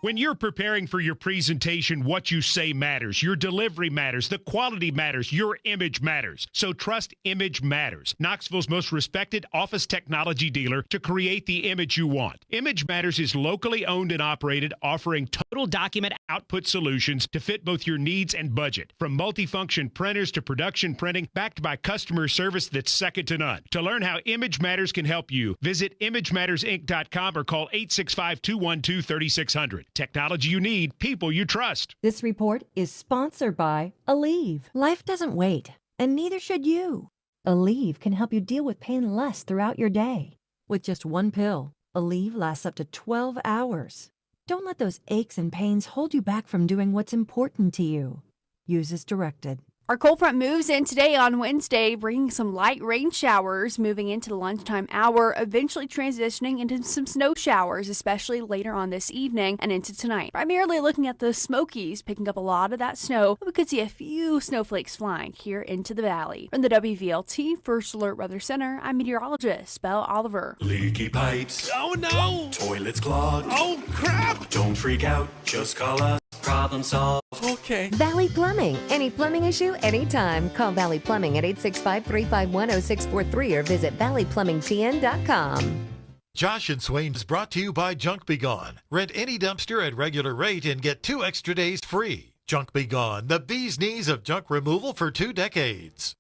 Speaker 6: When you're preparing for your presentation, what you say matters. Your delivery matters. The quality matters. Your image matters. So trust Image Matters, Knoxville's most respected office technology dealer to create the image you want. Image Matters is locally owned and operated, offering total document output solutions to fit both your needs and budget. From multifunction printers to production printing, backed by customer service that's second to none. To learn how Image Matters can help you, visit imagemattersinc.com or call 865-212-3600. Technology you need, people you trust.
Speaker 10: This report is sponsored by Aleve. Life doesn't wait, and neither should you. Aleve can help you deal with pain less throughout your day. With just one pill, Aleve lasts up to 12 hours. Don't let those aches and pains hold you back from doing what's important to you. Use as directed.
Speaker 14: Our cold front moves in today on Wednesday, bringing some light rain showers moving into the lunchtime hour, eventually transitioning into some snow showers, especially later on this evening and into tonight. Primarily looking at the Smokies, picking up a lot of that snow, but we could see a few snowflakes flying here into the valley. From the WVLT First Alert Weather Center, I'm meteorologist Belle Oliver.
Speaker 9: Leaky pipes.
Speaker 10: Oh no!
Speaker 9: Toilets clogged.
Speaker 10: Oh crap!
Speaker 9: Don't freak out. Just call us. Problem solved.
Speaker 10: Okay.
Speaker 21: Valley Plumbing. Any plumbing issue, anytime. Call Valley Plumbing at 865-351-0643 or visit valleyplumbingtn.com.
Speaker 24: Josh and Swain is brought to you by Junk Be Gone. Rent any dumpster at regular rate and get 2 extra days free. Junk Be Gone, the bee's knees of junk removal for 2 decades.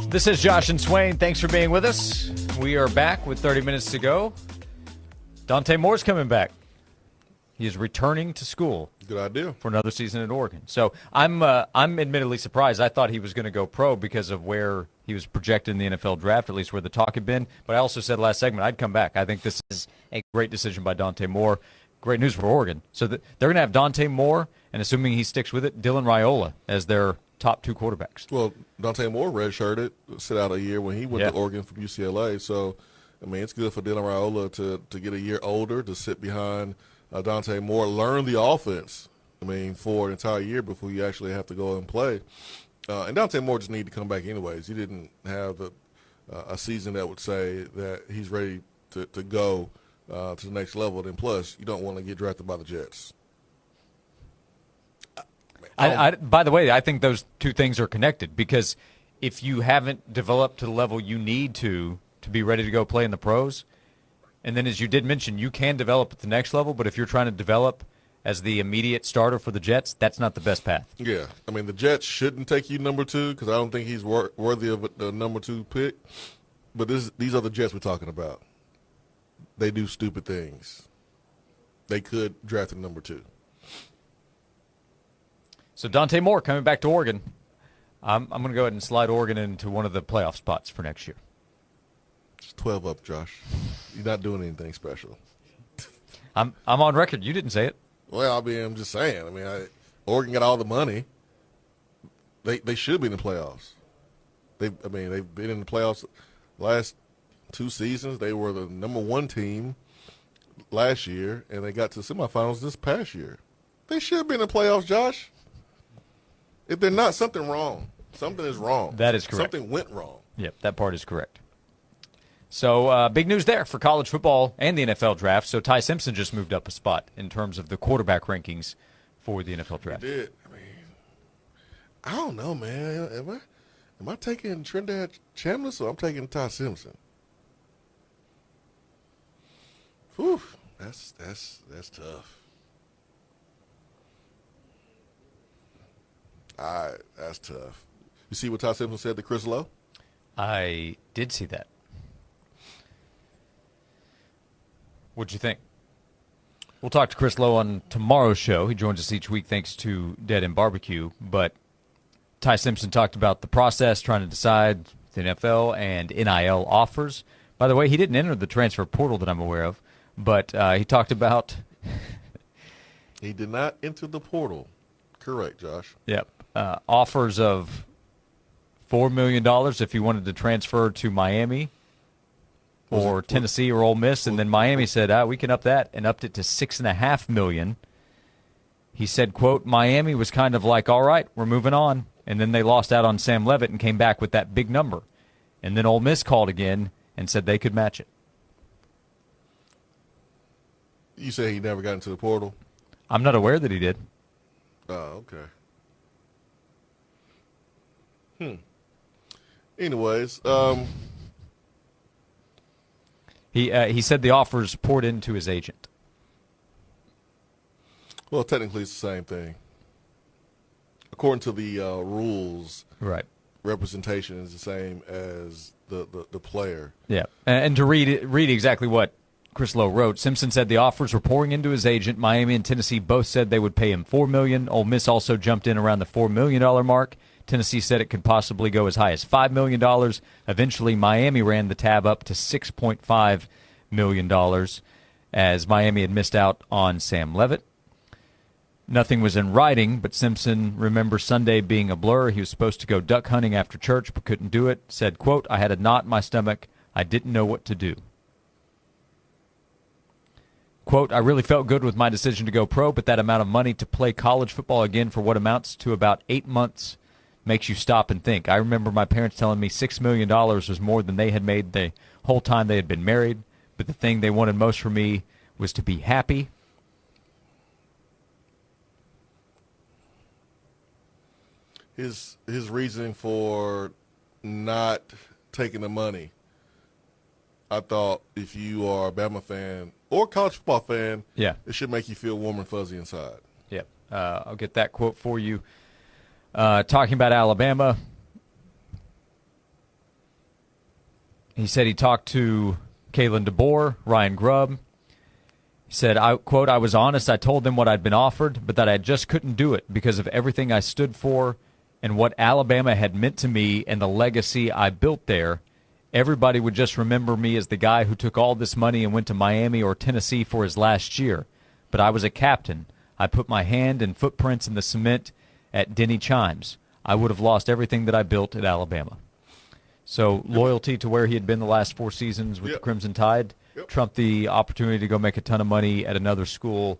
Speaker 3: This is Josh and Swain. Thanks for being with us. We are back with 30 minutes to go. Dante Moore's coming back. He is returning to school.
Speaker 4: Good idea.
Speaker 3: For another season at Oregon. So I'm admittedly surprised. I thought he was going to go pro because of where he was projected in the NFL draft, at least where the talk had been. But I also said last segment I'd come back. I think this is a great decision by Dante Moore. Great news for Oregon. So they're going to have Dante Moore, and assuming he sticks with it, Dylan Raiola as their top 2 quarterbacks.
Speaker 4: Well, Dante Moore redshirted, sit out a year when he went to Oregon from UCLA. So, I mean, it's good for Dylan Raiola to get a year older, to sit behind Dante Moore, learn the offense, I mean, for an entire year before you actually have to go and play. And Dante Moore just needed to come back anyways. He didn't have a season that would say that he's ready to go to the next level. And plus, you don't want to get drafted by the Jets.
Speaker 3: By the way, I think those two things are connected, because if you haven't developed to the level you need to be ready to go play in the pros, and then as you did mention, you can develop at the next level, but if you're trying to develop as the immediate starter for the Jets, that's not the best path.
Speaker 4: Yeah. I mean, the Jets shouldn't take you number 2 because I don't think he's worthy of the number 2 pick. But these are the Jets we're talking about. They do stupid things. They could draft him number 2.
Speaker 3: So Dante Moore coming back to Oregon. I'm going to go ahead and slide Oregon into one of the playoff spots for next year.
Speaker 4: It's 12 up, Josh. You're not doing anything special.
Speaker 3: I'm on record. You didn't say it.
Speaker 4: Well, I'm just saying. Oregon got all the money. They should be in the playoffs. They've been in the playoffs last 2 seasons. They were the number 1 team last year, and they got to the semifinals this past year. They should be in the playoffs, Josh. If they're not, something wrong. Something is wrong.
Speaker 3: That is correct.
Speaker 4: Something went wrong.
Speaker 3: Yep, that part is correct. So big news there for college football and the NFL draft. So Ty Simpson just moved up a spot in terms of the quarterback rankings for the NFL draft.
Speaker 4: He did. I don't know, man. Am I taking Trinidad Chambliss or I'm taking Ty Simpson? Whew, that's tough. That's tough. You see what Ty Simpson said to Chris Lowe?
Speaker 3: I did see that. What'd you think? We'll talk to Chris Lowe on tomorrow's show. He joins us each week thanks to Dead End Barbecue. But Ty Simpson talked about the process, trying to decide the NFL and NIL offers. By the way, he didn't enter the transfer portal that I'm aware of, but he talked about...
Speaker 4: He did not enter the portal. Correct, Josh.
Speaker 3: Yep. Offers of $4 million if he wanted to transfer to Miami or Tennessee or Ole Miss, and then Miami said, we can up that, and upped it to $6.5 million. He said, quote, Miami was kind of like, all right, we're moving on. And then they lost out on Sam Levitt and came back with that big number. And then Ole Miss called again and said they could match it.
Speaker 4: You say he never got into the portal?
Speaker 3: I'm not aware that he did.
Speaker 4: Oh, okay. Anyways,
Speaker 3: he said the offers poured into his agent.
Speaker 4: Well, technically it's the same thing. According to the rules,
Speaker 3: right?
Speaker 4: Representation is the same as the player.
Speaker 3: Yeah, and to read exactly what Chris Lowe wrote, Simpson said the offers were pouring into his agent. Miami and Tennessee both said they would pay him $4 million. Ole Miss also jumped in around the $4 million mark. Tennessee said it could possibly go as high as $5 million. Eventually, Miami ran the tab up to $6.5 million as Miami had missed out on Sam Levitt. Nothing was in writing, but Simpson remembers Sunday being a blur. He was supposed to go duck hunting after church but couldn't do it. Said, quote, I had a knot in my stomach. I didn't know what to do. Quote, I really felt good with my decision to go pro, but that amount of money to play college football again for what amounts to about 8 months makes you stop and think. I remember my parents telling me $6 million was more than they had made the whole time they had been married, but the thing they wanted most from me was to be happy.
Speaker 4: His reasoning for not taking the money, I thought if you are a Bama fan or a college football fan,
Speaker 3: yeah,
Speaker 4: it should make you feel warm and fuzzy inside.
Speaker 3: Yep. I'll get that quote for you. Talking about Alabama, he said he talked to Kalen DeBoer, Ryan Grubb. He said, quote, I was honest. I told them what I'd been offered, but that I just couldn't do it because of everything I stood for and what Alabama had meant to me and the legacy I built there. Everybody would just remember me as the guy who took all this money and went to Miami or Tennessee for his last year. But I was a captain. I put my hand and footprints in the cement at Denny Chimes. I would have lost everything that I built at Alabama. So loyalty to where he had been the last 4 seasons with the Crimson Tide trumped the opportunity to go make a ton of money at another school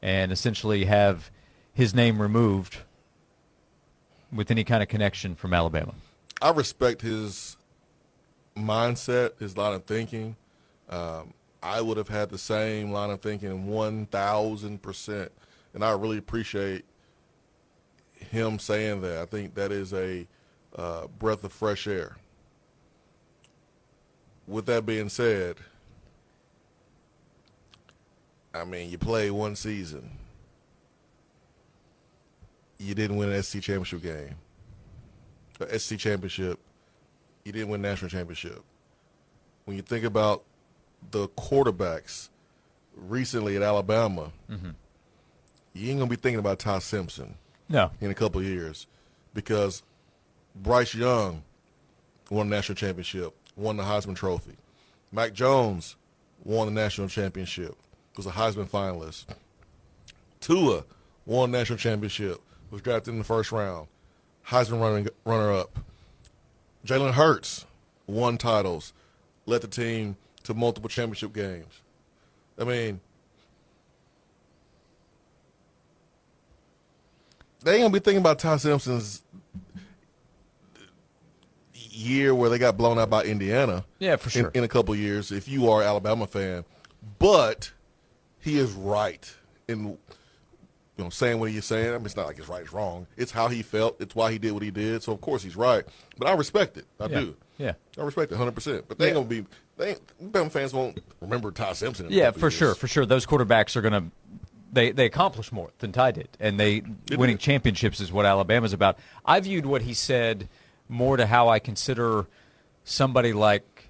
Speaker 3: and essentially have his name removed with any kind of connection from Alabama.
Speaker 4: I respect his mindset, his line of thinking. I would have had the same line of thinking 1,000%, and I really appreciate him saying that. I think that is a breath of fresh air. With that being said, I mean, you play one season. You didn't win an SEC championship game. The SEC championship, you didn't win national championship. When you think about the quarterbacks recently at Alabama, you ain't going to be thinking about Ty Simpson
Speaker 3: in
Speaker 4: a couple of years because Bryce Young won the national championship, won the Heisman Trophy. Mac Jones won the national championship, was a Heisman finalist. Tua won the national championship, was drafted in the first round, Heisman runner-up. Jalen Hurts won titles, led the team to multiple championship games. I mean, they ain't going to be thinking about Ty Simpson's year where they got blown out by Indiana.
Speaker 3: Yeah, for sure.
Speaker 4: In a couple of years, if you are an Alabama fan. But he is right in saying what he's saying. I mean, it's not like it's right, it's wrong. It's how he felt. It's why he did what he did. So, of course, he's right. But I respect it. I do.
Speaker 3: Yeah.
Speaker 4: I respect it 100%. But they ain't going to be – Alabama fans won't remember Ty Simpson.
Speaker 3: Yeah, for sure. For sure. Those quarterbacks are going to – they accomplish more than Ty did. And winning championships is what Alabama's about. I viewed what he said more to how I consider somebody like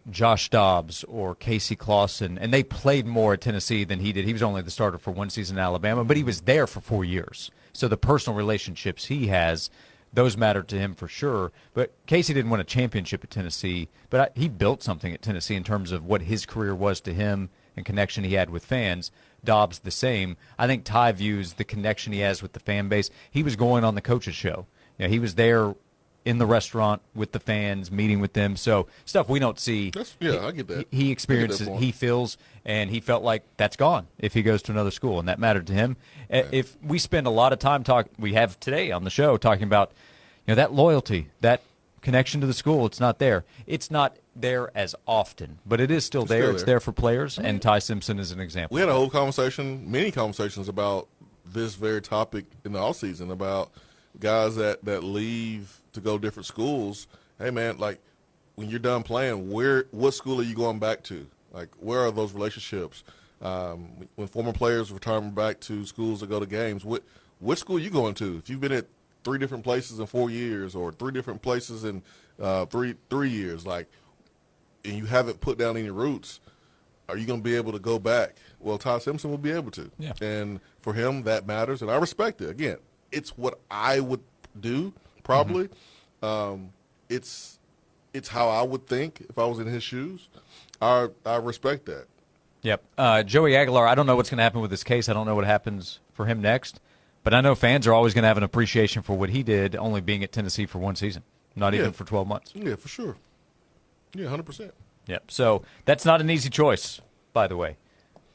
Speaker 3: Josh Dobbs or Casey Clausen, and they played more at Tennessee than he did. He was only the starter for one season in Alabama, but he was there for 4 years. So the personal relationships he has, those matter to him for sure. But Casey didn't win a championship at Tennessee, but he built something at Tennessee in terms of what his career was to him and connection he had with fans. Dobbs the same. I think Ty views the connection he has with the fan base. He was going on the coaches show. He was there in the restaurant with the fans, meeting with them. So stuff we don't see.
Speaker 4: I get that.
Speaker 3: He experiences, he feels, and he felt like that's gone if he goes to another school, and that mattered to him. Yeah. If we spend a lot of time we have today on the show talking about that loyalty, that connection to the school, it's not there. It's not there as often, but it is still there. It's there for players, and Ty Simpson is an example.
Speaker 4: We had a whole conversation, many conversations about this very topic in the offseason about guys that leave to go different schools. Hey, man, like when you're done playing, what school are you going back to? Like, where are those relationships? When former players return back to schools to go to games, what school are you going to? If you've been at 3 different places in 4 years or 3 different places in 3 years, and you haven't put down any roots, are you going to be able to go back? Well, Ty Simpson will be able to.
Speaker 3: Yeah.
Speaker 4: And for him, that matters, and I respect it. Again, it's what I would do probably. Mm-hmm. It's how I would think if I was in his shoes. I respect that.
Speaker 3: Yep. Joey Aguilar, I don't know what's going to happen with this case. I don't know what happens for him next. But I know fans are always going to have an appreciation for what he did, only being at Tennessee for one season, not even for 12 months.
Speaker 4: Yeah, for sure. Yeah, 100%.
Speaker 3: Yep. So that's not an easy choice, by the way.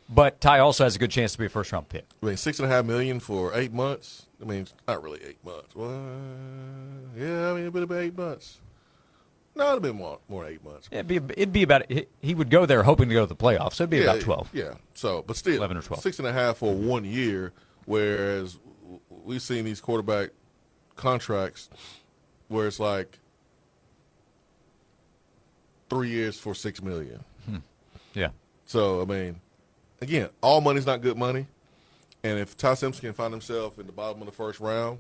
Speaker 3: But Ty also has a good chance to be a first-round pick.
Speaker 4: I mean, $6.5 million for 8 months. I mean, it's not really 8 months. Well, yeah, I mean, it'd be about 8 months. No, it'd have been more than 8 months.
Speaker 3: Yeah, it'd be about. He would go there hoping to go to the playoffs. So it'd be about 12.
Speaker 4: Yeah. So, but still,
Speaker 3: 11 or 12.
Speaker 4: 6.5 for 1 year. Whereas we've seen these quarterback contracts where it's like 3 years for $6 million.
Speaker 3: Yeah.
Speaker 4: So I mean, again, all money's not good money. And if Ty Simpson can find himself in the bottom of the first round,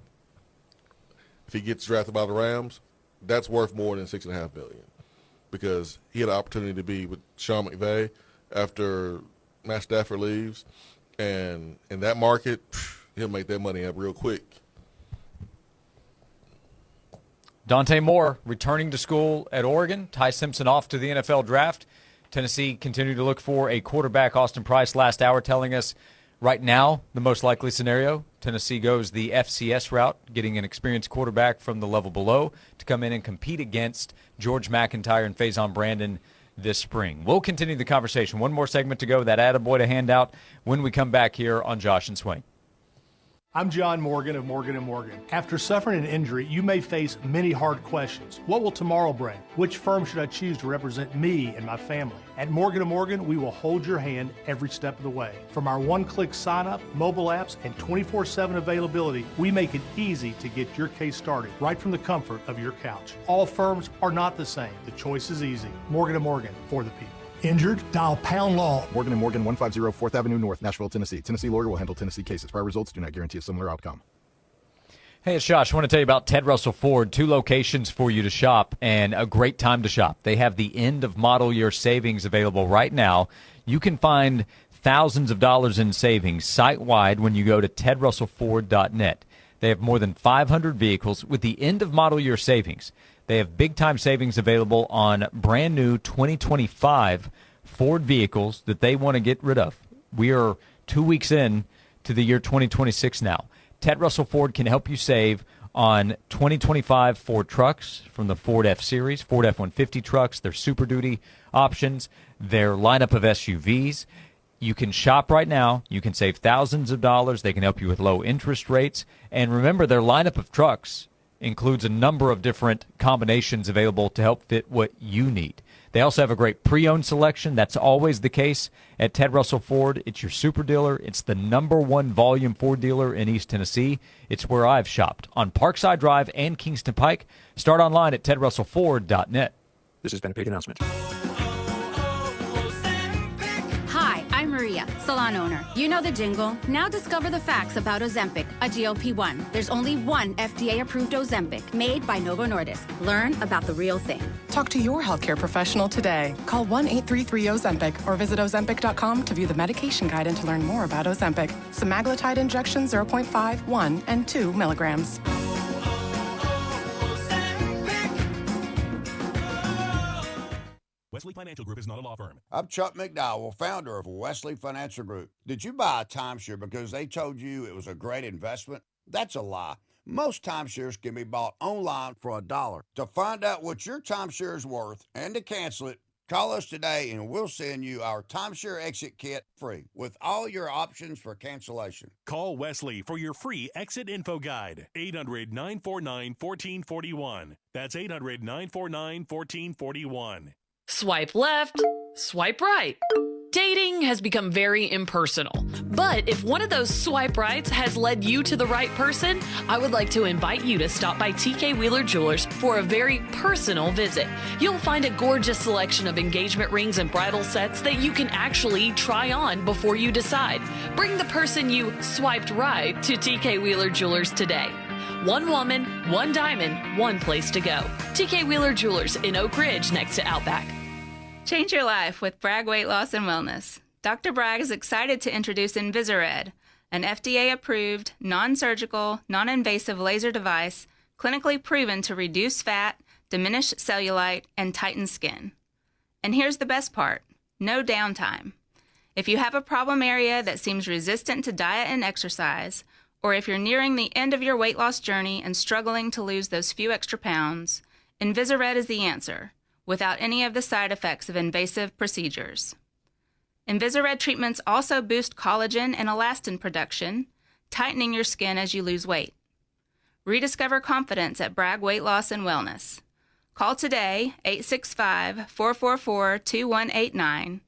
Speaker 4: if he gets drafted by the Rams, that's worth more than $6.5 million, because he had an opportunity to be with Sean McVay after Matt Stafford leaves, and in that market, he'll make that money up real quick.
Speaker 3: Dante Moore returning to school at Oregon. Ty Simpson off to the NFL draft. Tennessee continued to look for a quarterback. Austin Price last hour telling us right now the most likely scenario, Tennessee goes the FCS route, getting an experienced quarterback from the level below to come in and compete against George McIntyre and Faison Brandon this spring. We'll continue the conversation. One more segment to go, that attaboy to hand out when we come back here on Josh and Swain.
Speaker 18: I'm John Morgan of Morgan & Morgan. After suffering an injury, you may face many hard questions. What will tomorrow bring? Which firm should I choose to represent me and my family? At Morgan & Morgan, we will hold your hand every step of the way. From our one-click sign-up, mobile apps, and 24/7 availability, we make it easy to get your case started right from the comfort of your couch. All firms are not the same. The choice is easy. Morgan & Morgan, for the people.
Speaker 8: Injured? Dial pound law.
Speaker 12: Morgan & Morgan, 150 4th Avenue North, Nashville, Tennessee. Tennessee lawyer will handle Tennessee cases. Prior results do not guarantee a similar outcome.
Speaker 3: Hey, it's Josh. I want to tell you about Ted Russell Ford. 2 locations for you to shop and a great time to shop. They have the end of model year savings available right now. You can find thousands of dollars in savings site-wide when you go to tedrussellford.net. They have more than 500 vehicles with the end of model year savings. They have big-time savings available on brand new 2025 Ford vehicles that they want to get rid of. We are 2 weeks in to the year 2026 now. Ted Russell Ford can help you save on 2025 Ford trucks from the Ford F-Series, Ford F-150 trucks, their Super Duty options, their lineup of SUVs. You can shop right now. You can save thousands of dollars. They can help you with low interest rates. And remember, their lineup of trucks includes a number of different combinations available to help fit what you need. They also have a great pre-owned selection. That's always the case at Ted Russell Ford. It's your super dealer. It's the #1 volume Ford dealer in East Tennessee. It's where I've shopped on Parkside Drive and Kingston Pike. Start online at tedrussellford.net.
Speaker 16: This has been a paid announcement.
Speaker 20: Hi, I'm Maria, salon owner. You know the jingle. Now discover the facts about Ozempic, a GLP-1. There's only one FDA-approved Ozempic made by Novo Nordisk. Learn about the real thing.
Speaker 22: Talk to your healthcare professional today. Call 1-833-OZEMPIC or visit Ozempic.com to view the medication guide and to learn more about Ozempic. Semaglutide injection 0.5, 1, and 2 milligrams.
Speaker 23: Wesley Financial Group is not a law firm.
Speaker 25: I'm Chuck McDowell, founder of Wesley Financial Group. Did you buy a timeshare because they told you it was a great investment? That's a lie. Most timeshares can be bought online for $1. To find out what your timeshare is worth and to cancel it, call us today and we'll send you our timeshare exit kit free with all your options for cancellation.
Speaker 23: Call Wesley for your free exit info guide. 800-949-1441. That's 800-949-1441.
Speaker 26: Swipe left, swipe right. Dating has become very impersonal. But if one of those swipe rights has led you to the right person, I would like to invite you to stop by TK Wheeler Jewelers for a very personal visit. You'll find a gorgeous selection of engagement rings and bridal sets that you can actually try on before you decide. Bring the person you swiped right to TK Wheeler Jewelers today. One woman, one diamond, one place to go. TK Wheeler Jewelers in Oak Ridge next to Outback.
Speaker 27: Change your life with Bragg Weight Loss and Wellness. Dr. Bragg is excited to introduce Invisared, an FDA-approved, non-surgical, non-invasive laser device clinically proven to reduce fat, diminish cellulite, and tighten skin. And here's the best part, no downtime. If you have a problem area that seems resistant to diet and exercise, or if you're nearing the end of your weight loss journey and struggling to lose those few extra pounds, Invisared is the answer, without any of the side effects of invasive procedures. Invisared treatments also boost collagen and elastin production, tightening your skin as you lose weight. Rediscover confidence at Bragg Weight Loss and Wellness. Call today, 865-444-2189,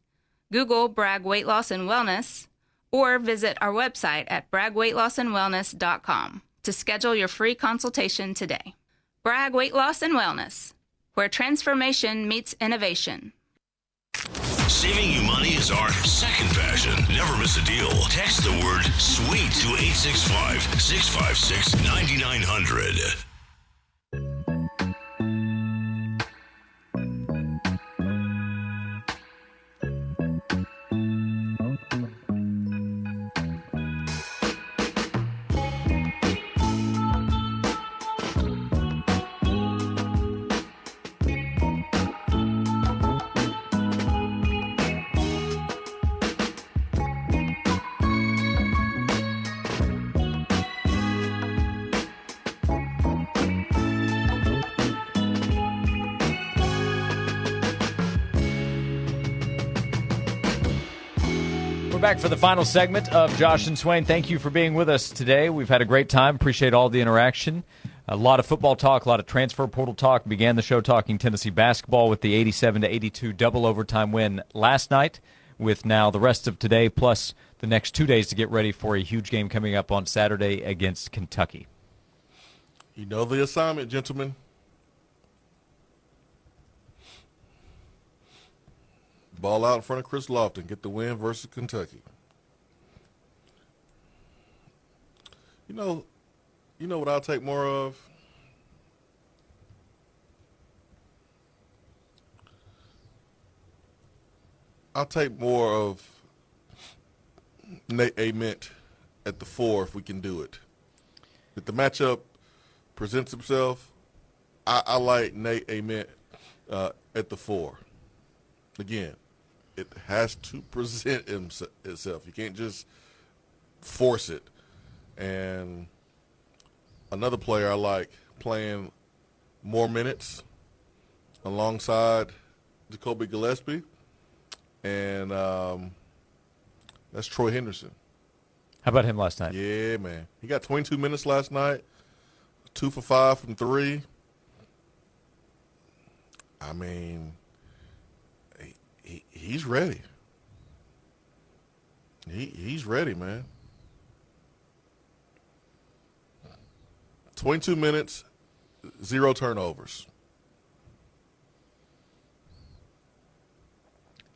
Speaker 27: Google Bragg Weight Loss and Wellness, or visit our website at braggweightlossandwellness.com to schedule your free consultation today. Bragg Weight Loss and Wellness, where transformation meets innovation.
Speaker 2: Saving you money is our second passion. Never miss a deal. Text the word SWEET to 865-656-9900.
Speaker 3: We're back for the final segment of Josh and Swain. Thank you for being with us today. We've had a great time. Appreciate all the interaction. A lot of football talk, a lot of transfer portal talk. Began the show talking Tennessee basketball with the 87-82 double overtime win last night, with now the rest of today plus the next 2 days to get ready for a huge game coming up on Saturday against Kentucky.
Speaker 4: You know the assignment, gentlemen. Ball out in front of Chris Lofton. Get the win versus Kentucky. You know what I'll take more of? I'll take more of Nate Ament at the 4 if we can do it. if the matchup presents himself, I like Nate Ament at the 4. Again, it has to present itself. You can't just force it. And another player I like playing more minutes alongside Jacoby Gillespie, and that's Troy Henderson.
Speaker 3: How about him last night?
Speaker 4: Yeah, man. He got 22 minutes last night, 2 for 5 from 3. I mean, he's ready. He's ready, man. 22 minutes, 0 turnovers.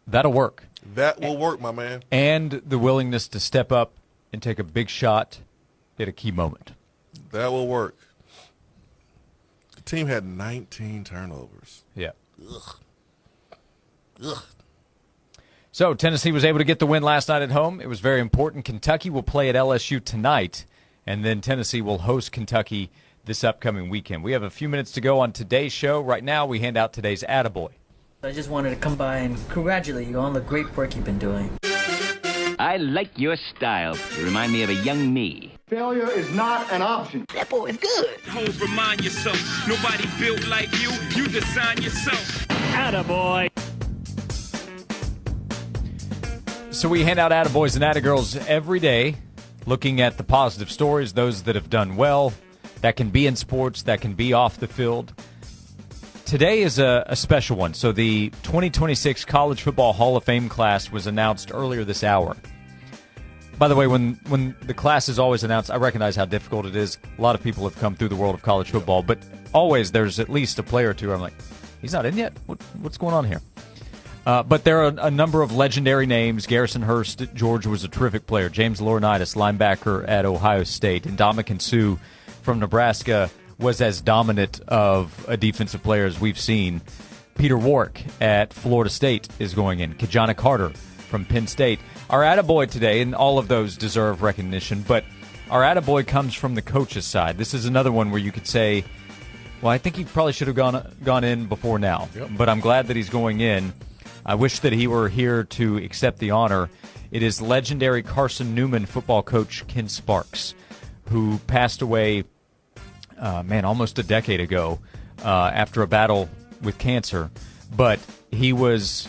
Speaker 3: That'll work.
Speaker 4: That will work, my man.
Speaker 3: And the willingness to step up and take a big shot at a key moment.
Speaker 4: That will work. The team had 19 turnovers.
Speaker 3: Yeah.
Speaker 4: Ugh.
Speaker 3: So Tennessee was able to get the win last night at home. It was very important. Kentucky will play at LSU tonight, and then Tennessee will host Kentucky this upcoming weekend. We have a few minutes to go on today's show. Right now, we hand out today's Attaboy.
Speaker 1: I just wanted to come by and congratulate you on the great work you've been doing.
Speaker 7: I like your style. You remind me of a young me.
Speaker 11: Failure is not an option.
Speaker 7: That boy is good.
Speaker 15: Homes, remind yourself, nobody built like you. You design yourself.
Speaker 3: Attaboy. So we hand out Attaboys and Attagirls every day, looking at the positive stories, those that have done well. That can be in sports, that can be off the field. Today is a special one. So the 2026 College Football Hall of Fame class was announced earlier this hour. By the way, when the class is always announced, I recognize how difficult it is. A lot of people have come through the world of college football, but always there's at least a player or two where I'm like, he's not in yet? What's going on here? But there are a number of legendary names. Garrison Hurst at Georgia was a terrific player. James Laurinaitis, linebacker at Ohio State. And Ndamukong Suh from Nebraska was as dominant of a defensive player as we've seen. Peter Warrick at Florida State is going in. Kajana Carter from Penn State. Our attaboy today, and all of those deserve recognition, but our attaboy comes from the coach's side. This is another one where you could say, well, I think he probably should have gone in before now.
Speaker 4: Yep.
Speaker 3: But I'm glad that he's going in. I wish that he were here to accept the honor. It is legendary Carson Newman football coach Ken Sparks, who passed away, almost a decade ago after a battle with cancer. But he was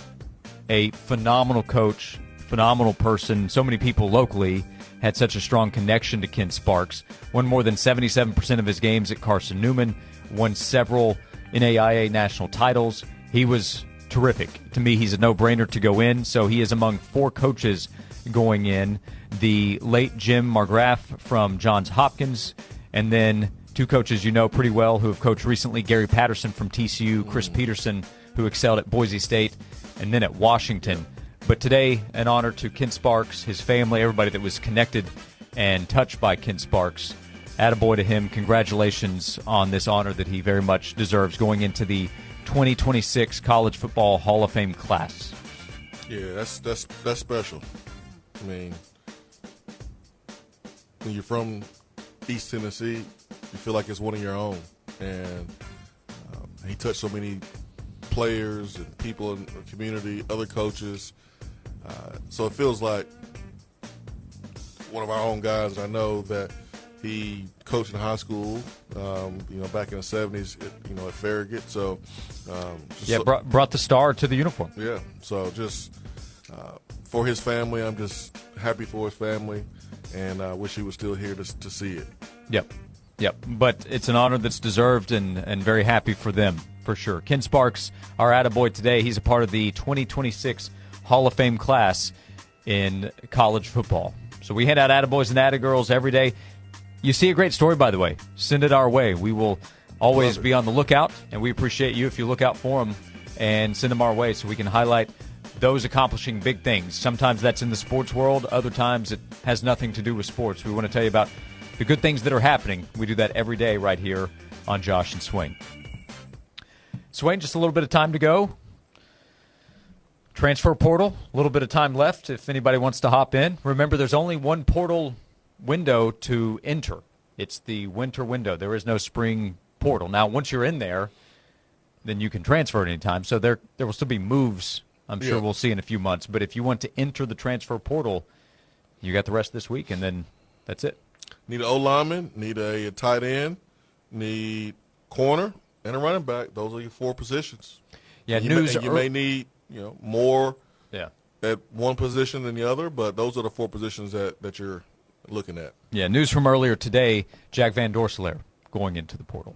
Speaker 3: a phenomenal coach, phenomenal person. So many people locally had such a strong connection to Ken Sparks. Won more than 77% of his games at Carson Newman. Won several NAIA national titles. He was terrific. To me, he's a no-brainer to go in. So he is among 4 coaches going in. The late Jim Margraff from Johns Hopkins, and then 2 coaches you know pretty well who have coached recently, Gary Patterson from TCU, Chris Peterson, who excelled at Boise State, and then at Washington. But today, an honor to Ken Sparks, his family, everybody that was connected and touched by Ken Sparks. Attaboy to him. Congratulations on this honor that he very much deserves going into the 2026 College Football Hall of Fame class.
Speaker 4: Yeah, that's special. I mean, when you're from East Tennessee, you feel like it's one of your own. And he touched so many players and people in the community, other coaches. So it feels like one of our own guys. I know that he coached in high school, back in the 70s, at Farragut. So,
Speaker 3: brought the star to the uniform.
Speaker 4: Yeah. So just for his family, I'm just happy for his family, and I wish he was still here to see it.
Speaker 3: Yep. But it's an honor that's deserved, and very happy for them, for sure. Ken Sparks, our attaboy today, he's a part of the 2026 Hall of Fame class in college football. So we hand out attaboys and attagirls every day. You see a great story, by the way, send it our way. We will always be on the lookout, and we appreciate you if you look out for them and send them our way so we can highlight those accomplishing big things. Sometimes that's in the sports world. Other times it has nothing to do with sports. We want to tell you about the good things that are happening. We do that every day right here on Josh and Swain. Swain, just a little bit of time to go. Transfer portal, a little bit of time left if anybody wants to hop in. Remember, there's only one portal window to enter. It's the winter window. There is no spring portal. Now, once you're in there, then you can transfer at any time. So there will still be moves I'm sure we'll see in a few months. But if you want to enter the transfer portal, you got the rest of this week, and then that's it.
Speaker 4: Need an O-lineman, need a tight end, need corner, and a running back. Those are your 4 positions.
Speaker 3: Yeah,
Speaker 4: you may need more
Speaker 3: Yeah.
Speaker 4: at one position than the other, but those are the 4 positions that you're looking at.
Speaker 3: Yeah, news from earlier today, Jack Van Dorselaer going into the portal,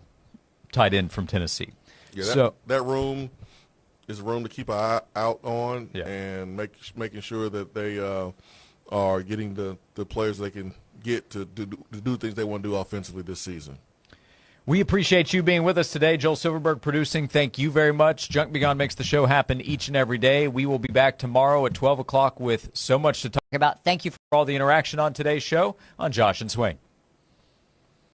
Speaker 3: tight end from Tennessee.
Speaker 4: Yeah, that room is a room to keep an eye out on and making sure that they are getting the players they can get to do things they want to do offensively this season.
Speaker 3: We appreciate you being with us today. Joel Silverberg producing. Thank you very much. Junk Be Gone makes the show happen each and every day. We will be back tomorrow at 12 o'clock with so much to talk about. Thank you for all the interaction on today's show on Josh and Swain.